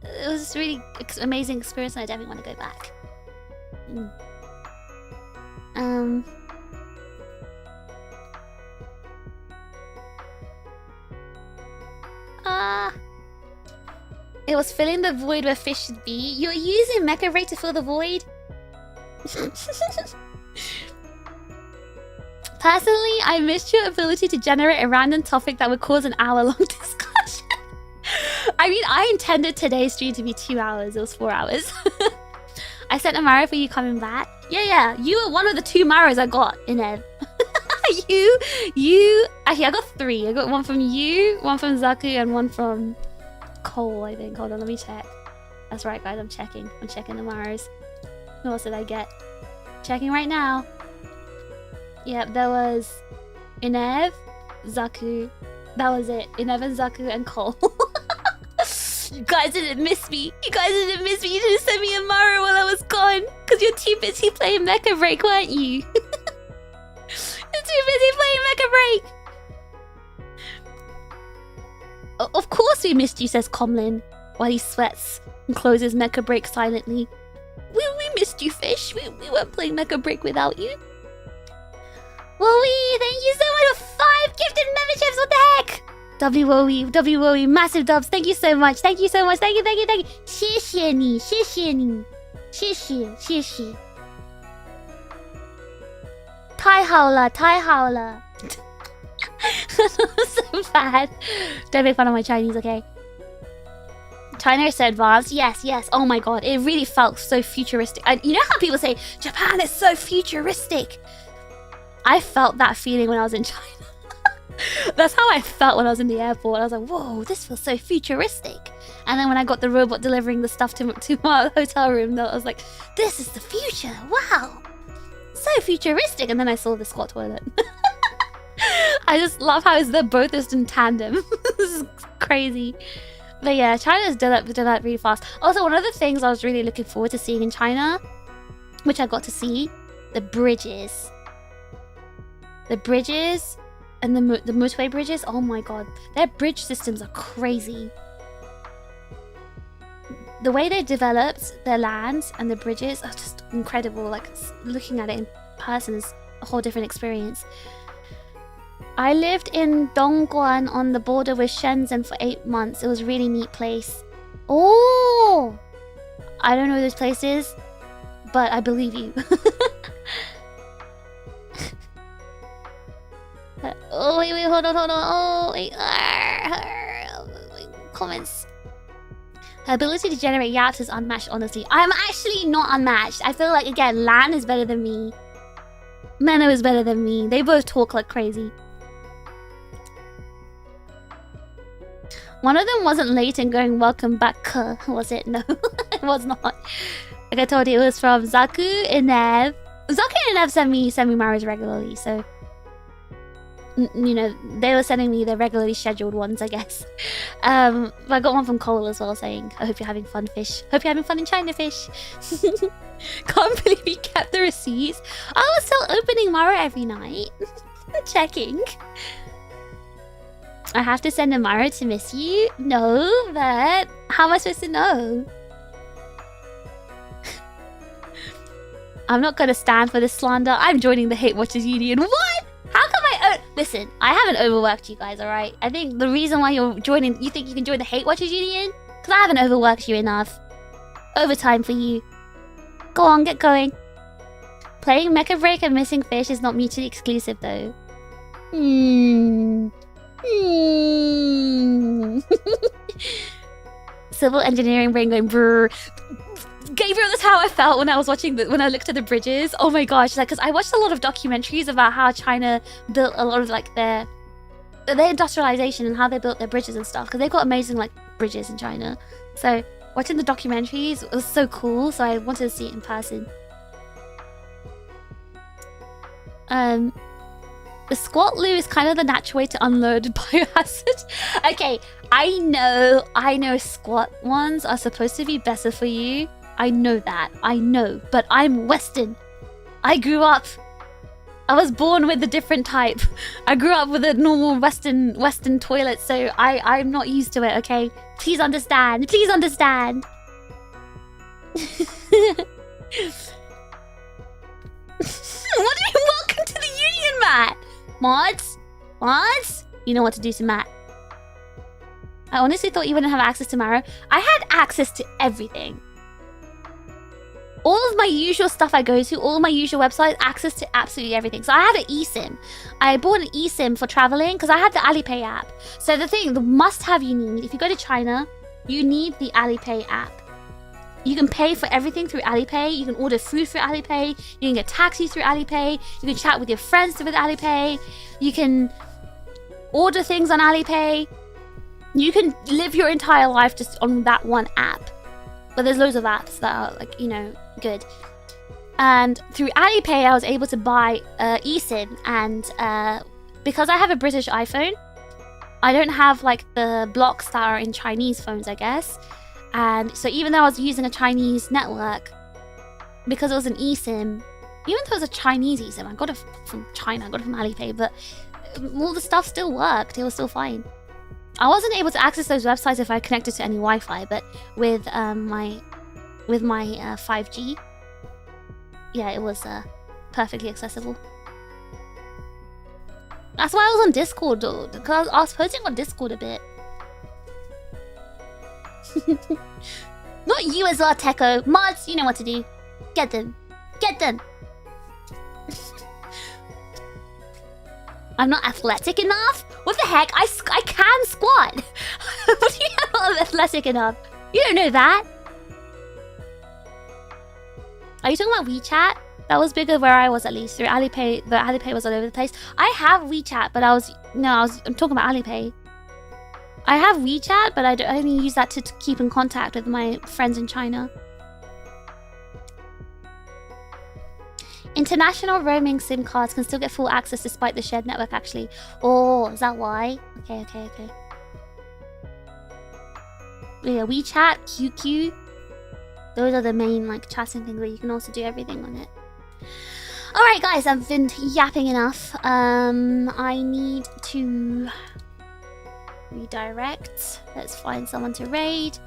It was just really amazing experience, and I definitely want to go back. It was filling the void where fish should be. You're using Mecha Break to fill the void? Personally, I missed your ability to generate a random topic that would cause an hour-long discussion. I mean, I intended today's stream to be 2 hours. It was 4 hours. I sent a Maro for you coming back. Yeah. You were one of the 2 Maros I got in Ev. you. Actually, I got 3. I got one from you, one from Zaku, and one from Cole, I think. Hold on, let me check. That's right, guys. I'm checking. I'm checking the Maros. Who else did I get? Checking right now. Yep, there was Inev, Zaku. That was it. Inev and Zaku and Cole. You guys didn't miss me. You didn't send me a Maro while I was gone. Because you're too busy playing Mecha Break, weren't you? You're too busy playing Mecha Break. Of course we missed you, says Comlin, while he sweats and closes Mecha Break silently. We missed you, Fish. We weren't playing Mecha Break without you. Wowie, thank you so much for 5 gifted memberships. What the heck? W-Wowie, massive dubs. Thank you so much. Thank you so much. Thank you. 谢谢你，谢谢你，谢谢，谢谢。太好了，太好了。So bad. Don't make fun of my Chinese, okay? China is so advanced. Yes. Oh my god, it really felt so futuristic. You know how people say Japan is so futuristic? I felt that feeling when I was in China. That's how I felt when I was in the airport. I was like, whoa, this feels so futuristic. And then when I got the robot delivering the stuff to my hotel room, I was like, this is the future. Wow, so futuristic. And then I saw the squat toilet. I just love how they're both just in tandem. This is crazy. But yeah, China's done that really fast. Also, one of the things I was really looking forward to seeing in China, which I got to see, the bridges. The bridges and the motorway bridges. Oh my god, their bridge systems are crazy. The way they developed their lands and the bridges are just incredible. Like, looking at it in person is a whole different experience. I lived in Dongguan on the border with Shenzhen for 8 months. It was a really neat place. Oh! I don't know those places, but I believe you. Oh, wait, hold on. Oh, wait. Comments. Her ability to generate yaps is unmatched, honestly. I'm actually not unmatched. I feel like, again, Lan is better than me. Menno is better than me. They both talk like crazy. One of them wasn't late and going welcome back, was it? No, it was not. Like I told you, it was from Zaku and Nev. Zaku and Nev send me semi-marriage regularly, so... you know, they were sending me the regularly scheduled ones, I guess. But I got one from Cole as well saying, I hope you're having fun, Fish. Hope you're having fun in China, Fish. Can't believe he kept the receipts. I was still opening Mara every night. Checking. I have to send a Mara to miss you? No, but how am I supposed to know? I'm not gonna stand for this slander. I'm joining the Hate Watchers Union. What? How come I... Listen, I haven't overworked you guys, alright? I think the reason why you're joining... You think you can join the Hate Watchers Union? Because I haven't overworked you enough. Overtime for you. Go on, get going. Playing Mecha Break and missing Fish is not mutually exclusive, though. Civil engineering brain going brrr. Gabriel, that's how I felt when I was watching when I looked at the bridges. Oh my gosh, like, because I watched a lot of documentaries about how China built a lot of like their industrialization and how they built their bridges and stuff, because they've got amazing like bridges in China. So watching the documentaries was so cool, so I wanted to see it in person. The squat loo is kind of the natural way to unload biohazard. Okay, I know squat ones are supposed to be better for you. I know that, but I'm Western. I was born with a different type. I grew up with a normal Western toilet, so I'm not used to it, okay? Please understand. Please understand. What do you welcome to the union, Matt? Mods? You know what to do to Matt. I honestly thought you wouldn't have access to Mara. I had access to everything. All of my usual stuff I go to, all my usual websites, access to absolutely everything. So I had an eSIM. I bought an eSIM for traveling because I had the Alipay app. So the must-have you need, if you go to China, you need the Alipay app. You can pay for everything through Alipay. You can order food through Alipay. You can get taxis through Alipay. You can chat with your friends with Alipay. You can order things on Alipay. You can live your entire life just on that one app. But there's loads of apps that are, like, you know, good. And through Alipay, I was able to buy eSIM. And because I have a British iPhone, I don't have, like, the blocks that are in Chinese phones, I guess. And so even though I was using a Chinese network, because it was an eSIM, even though it was a Chinese eSIM, I got it from China, I got it from Alipay, but all the stuff still worked. It was still fine. I wasn't able to access those websites if I connected to any Wi-Fi, but with my 5G, yeah, it was perfectly accessible. That's why I was on Discord, dude, because I was posting on Discord a bit. Not you as well, Techo. Mods, you know what to do. Get them. Get them. I'm not athletic enough? What the heck? I can squat. What do you mean I'm not athletic enough? You don't know that. Are you talking about WeChat? That was bigger where I was, at least. Through Alipay, the Alipay was all over the place. I have WeChat, but I'm talking about Alipay. I have WeChat, but I only use that to keep in contact with my friends in China. International roaming SIM cards can still get full access despite the shared network, actually. Oh, is that why? Okay. Yeah, WeChat, QQ. Those are the main, like, chatting things, but you can also do everything on it. Alright, guys, I've been yapping enough. I need to redirect. Let's find someone to raid.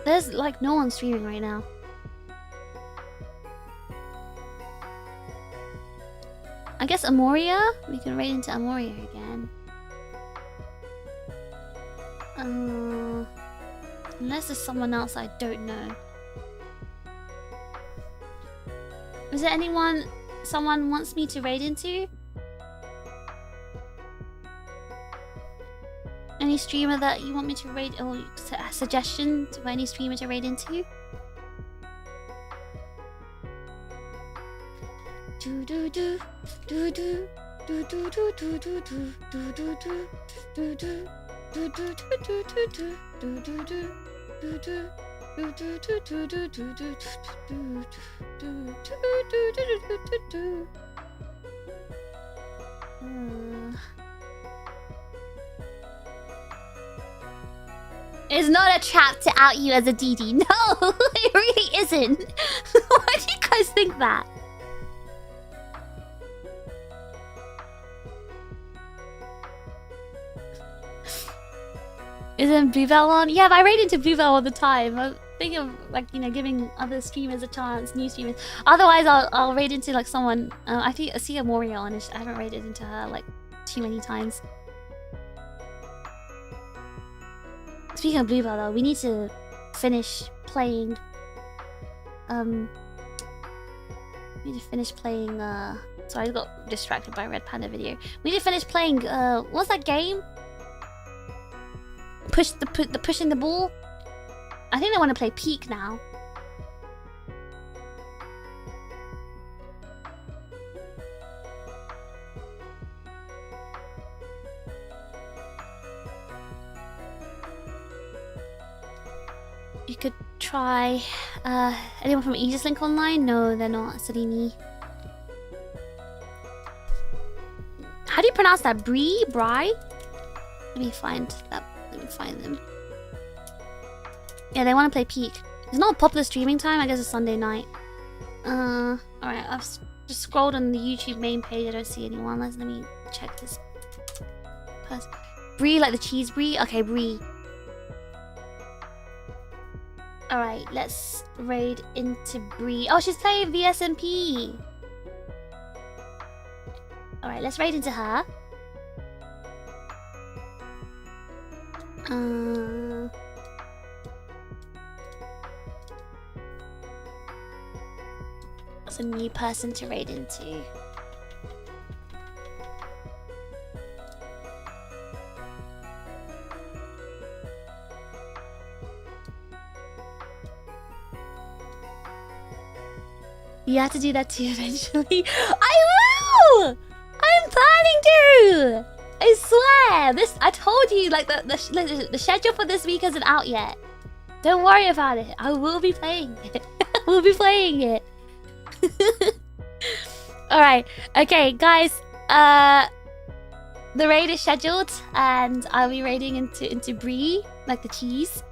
There's, like, no one streaming right now. I guess Amoria? We can raid into Amoria again. Unless there's someone else I don't know. Is there anyone someone wants me to raid into? Any streamer that you want me to raid, or a suggestion to any streamer to raid into? It's not a trap to out you as a DD. No, it really isn't. Why do you guys think that? Isn't Bluebell on? Yeah, but I raid into Bluebell all the time. I think of, like, you know, giving other streamers a chance, new streamers. Otherwise, I'll raid into, like, someone. I see Amoria on it. I haven't raided into her, like, too many times. Speaking of Bluebell, though, we need to finish playing. Sorry, I got distracted by a Red Panda video. We need to finish playing. What's that game? Pushing the ball. I think they want to play Peak now. You could try. Anyone from Aegis-Link online? No, they're not. Salini. How do you pronounce that? Bri? Let me find that. Let me find them. Yeah, they want to play Peak. It's not a popular streaming time. I guess it's Sunday night. Alright, I've just scrolled on the YouTube main page. I don't see anyone. Let me check this person. Brie, like the cheese brie? Okay, Brie. Alright, let's raid into Brie. Oh, she's playing VSMP. Alright, let's raid into her. That's a new person to raid into. You have to do that too eventually. I will! I'm planning to! I swear! I told you, like, the schedule for this week isn't out yet. Don't worry about it. I will be playing it. I will be playing it. Alright. Okay, guys. The raid is scheduled, and I'll be raiding into Brie, like the cheese.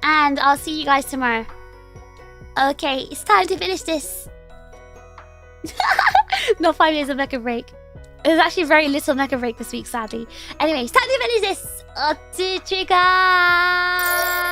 And I'll see you guys tomorrow. Okay, it's time to finish this. Not 5 days of like a break. There's actually very little mecha break this week, sadly. Anyways, time to finish this. To trigger.